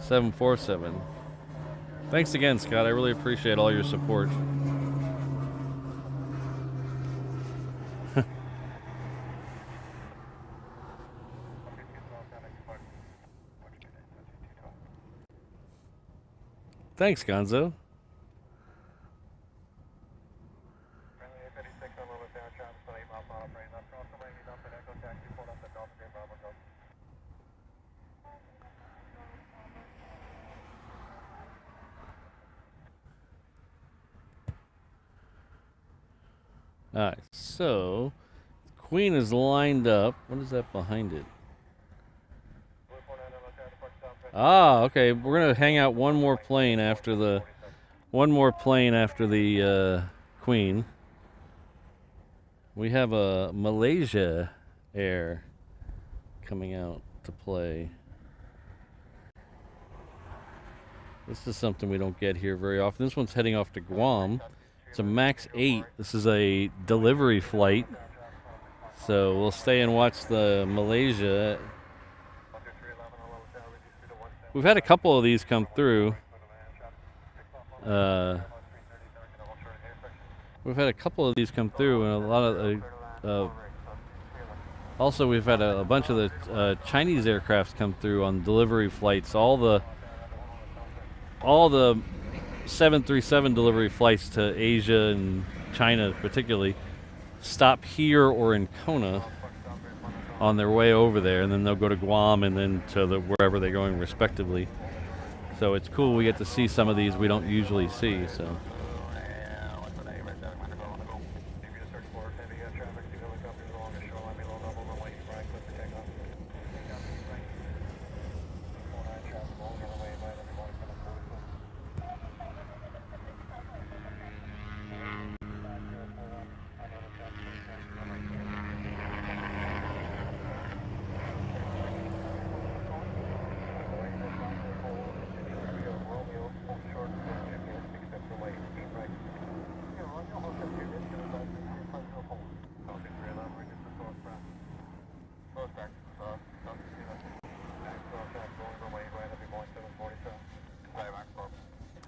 747. Thanks again, Scott. I really appreciate all your support. Thanks, Gonzo. Alright, so Queen is lined up. What is that behind it? Ah, okay. We're gonna hang out one more plane after the Queen. We have a Malaysia Air coming out to play. This is something we don't get here very often. This one's heading off to Guam. It's a MAX 8. This is a delivery flight. So we'll stay and watch the Malaysia. We've had a couple of these come through. And a lot of also we've had a bunch of the Chinese aircrafts come through on delivery flights. All the 737 delivery flights to Asia and China particularly stop here or in Kona on their way over there, and then they'll go to Guam and then to wherever they're going respectively. So it's cool we get to see some of these we don't usually see. So.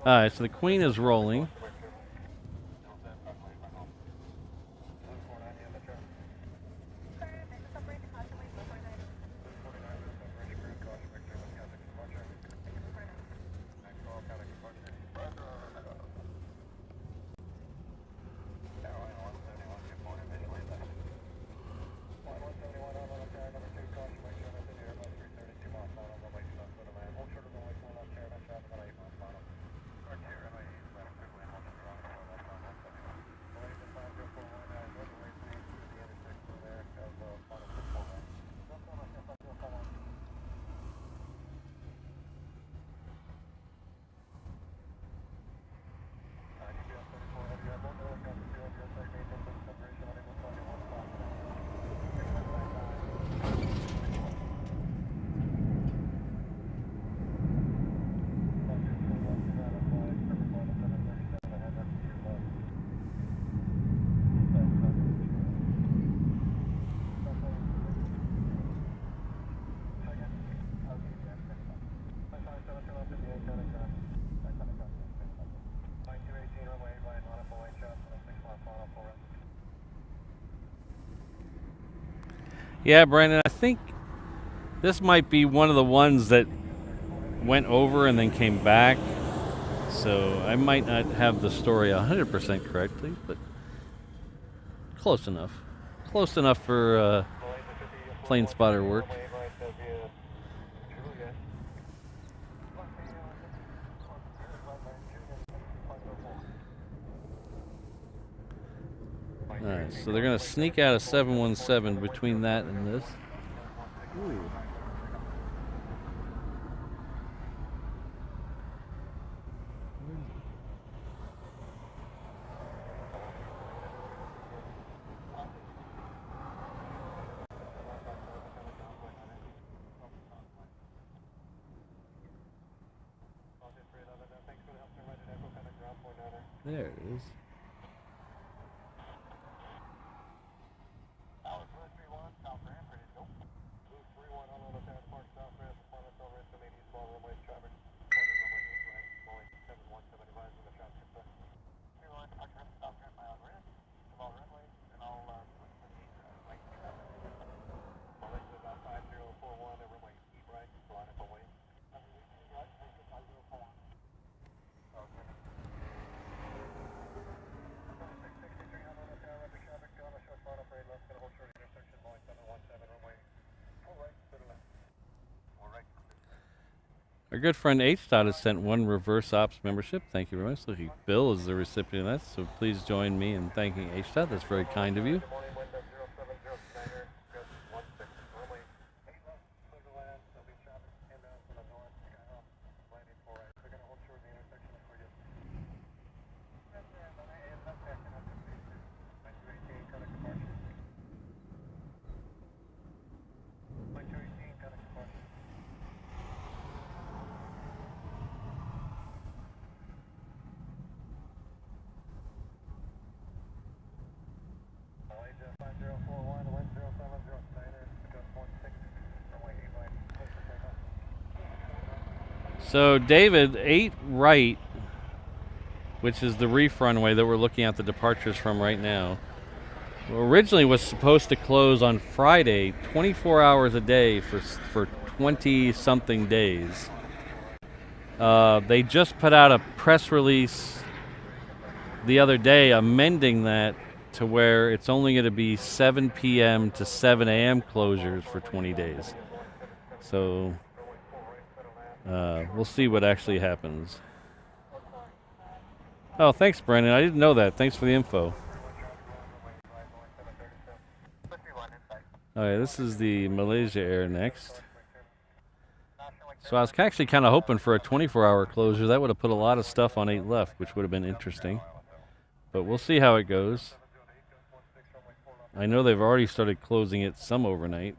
All right, so the Queen is rolling. Yeah, Brandon, I think this might be one of the ones that went over and then came back. So I might not have the story 100% correctly, but close enough. Close enough for plane spotter work. Alright, so they're going to sneak out of 717 between that and this. Ooh. There it is. Our good friend H-Dot has sent one reverse ops membership. Thank you very much. Looking Bill is the recipient of that, so please join me in thanking H-Dot. That's very kind of you. So David, 8 right, which is the Reef runway that we're looking at the departures from right now, originally was supposed to close on Friday, 24 hours a day for 20-something days. They just put out a press release the other day amending that to where it's only going to be 7 p.m. to 7 a.m. closures for 20 days. So we'll see what actually happens. Oh, thanks, Brandon. I didn't know that. Thanks for the info. All right, this is the Malaysia Air next. So I was actually kind of hoping for a 24-hour closure. That would have put a lot of stuff on 8 left, which would have been interesting. But we'll see how it goes. I know they've already started closing it some overnight.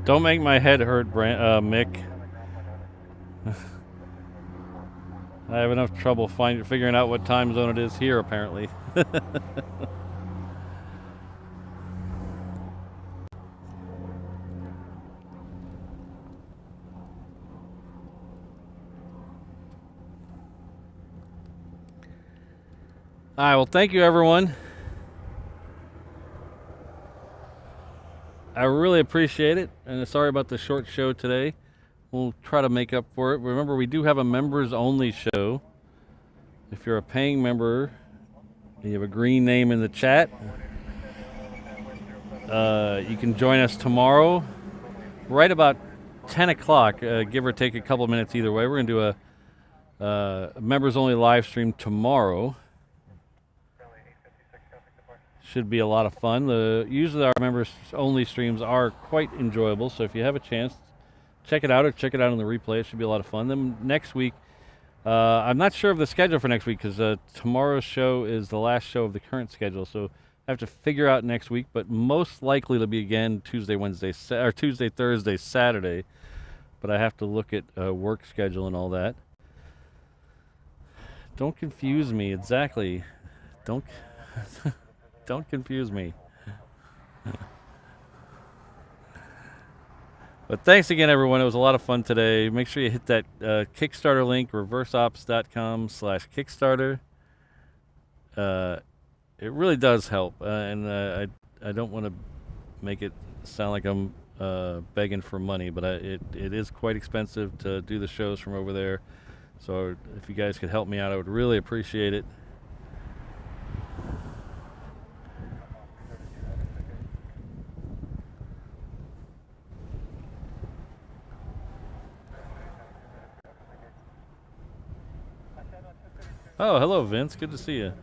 Don't make my head hurt, Mick. I have enough trouble figuring out what time zone it is here, apparently. All right, well, thank you, everyone. I really appreciate it, and sorry about the short show today. We'll try to make up for it. Remember, we do have a members-only show. If you're a paying member, you have a green name in the chat. You can join us tomorrow, right about 10 o'clock, give or take a couple minutes either way. We're going to do a members-only live stream tomorrow. Should be a lot of fun. Usually our members-only streams are quite enjoyable, so if you have a chance, check it out or check it out on the replay. It should be a lot of fun. Then next week, I'm not sure of the schedule for next week because tomorrow's show is the last show of the current schedule, so I have to figure out next week, but most likely it'll be again Tuesday, Thursday, Saturday, but I have to look at work schedule and all that. Don't confuse me, exactly. Don't confuse me. But thanks again, everyone. It was a lot of fun today. Make sure you hit that Kickstarter link, reverseops.com/Kickstarter. It really does help, and I don't want to make it sound like I'm begging for money, but it is quite expensive to do the shows from over there. So if you guys could help me out, I would really appreciate it. Oh, hello, Vince. Good to see you.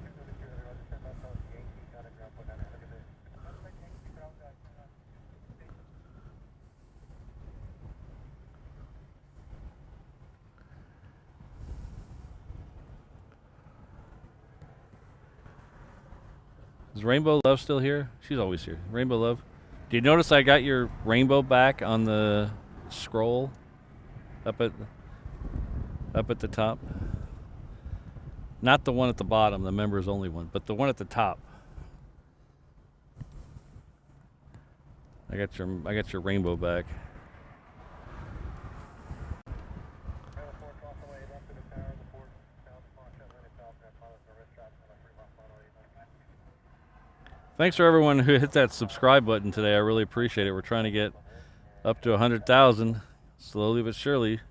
Is Rainbow Love still here? She's always here. Rainbow Love. Do you notice I got your rainbow back on the scroll up at the top? Not the one at the bottom, the members only one, but the one at the top. I got your rainbow back. Thanks for everyone who hit that subscribe button today. I really appreciate it. We're trying to get up to 100,000, slowly but surely.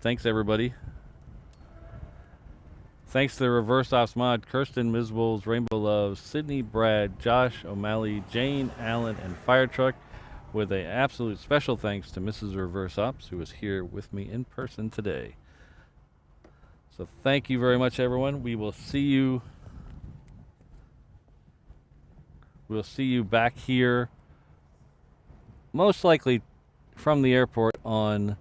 Thanks, everybody. Thanks to the Reverse Ops Mod, Kirsten, Ms. Wolves, Rainbow Love, Sydney, Brad, Josh, O'Malley, Jane, Allen, and Fire Truck, with an absolute special thanks to Mrs. Reverse Ops, who was here with me in person today. So thank you very much, everyone. We will see you. We'll see you back here, most likely from the airport on.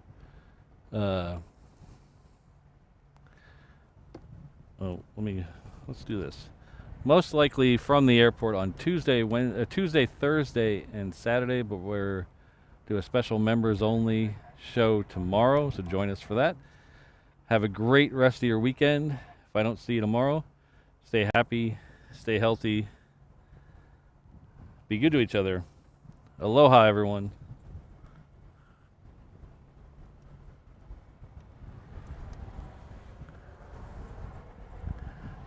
Let's do this. Most likely from the airport on Tuesday, Thursday, and Saturday, but we're do a special members only show tomorrow, so join us for that. Have a great rest of your weekend. If I don't see you tomorrow, stay happy, stay healthy, be good to each other. Aloha, everyone.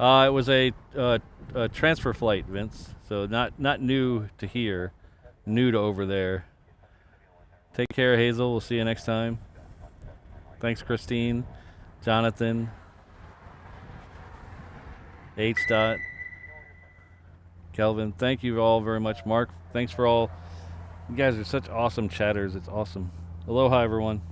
It was a transfer flight, Vince. So not new to here, new to over there. Take care, Hazel. We'll see you next time. Thanks, Christine, Jonathan, H. Dot, Kelvin. Thank you all very much, Mark. Thanks for all. You guys are such awesome chatters. It's awesome. Aloha, everyone.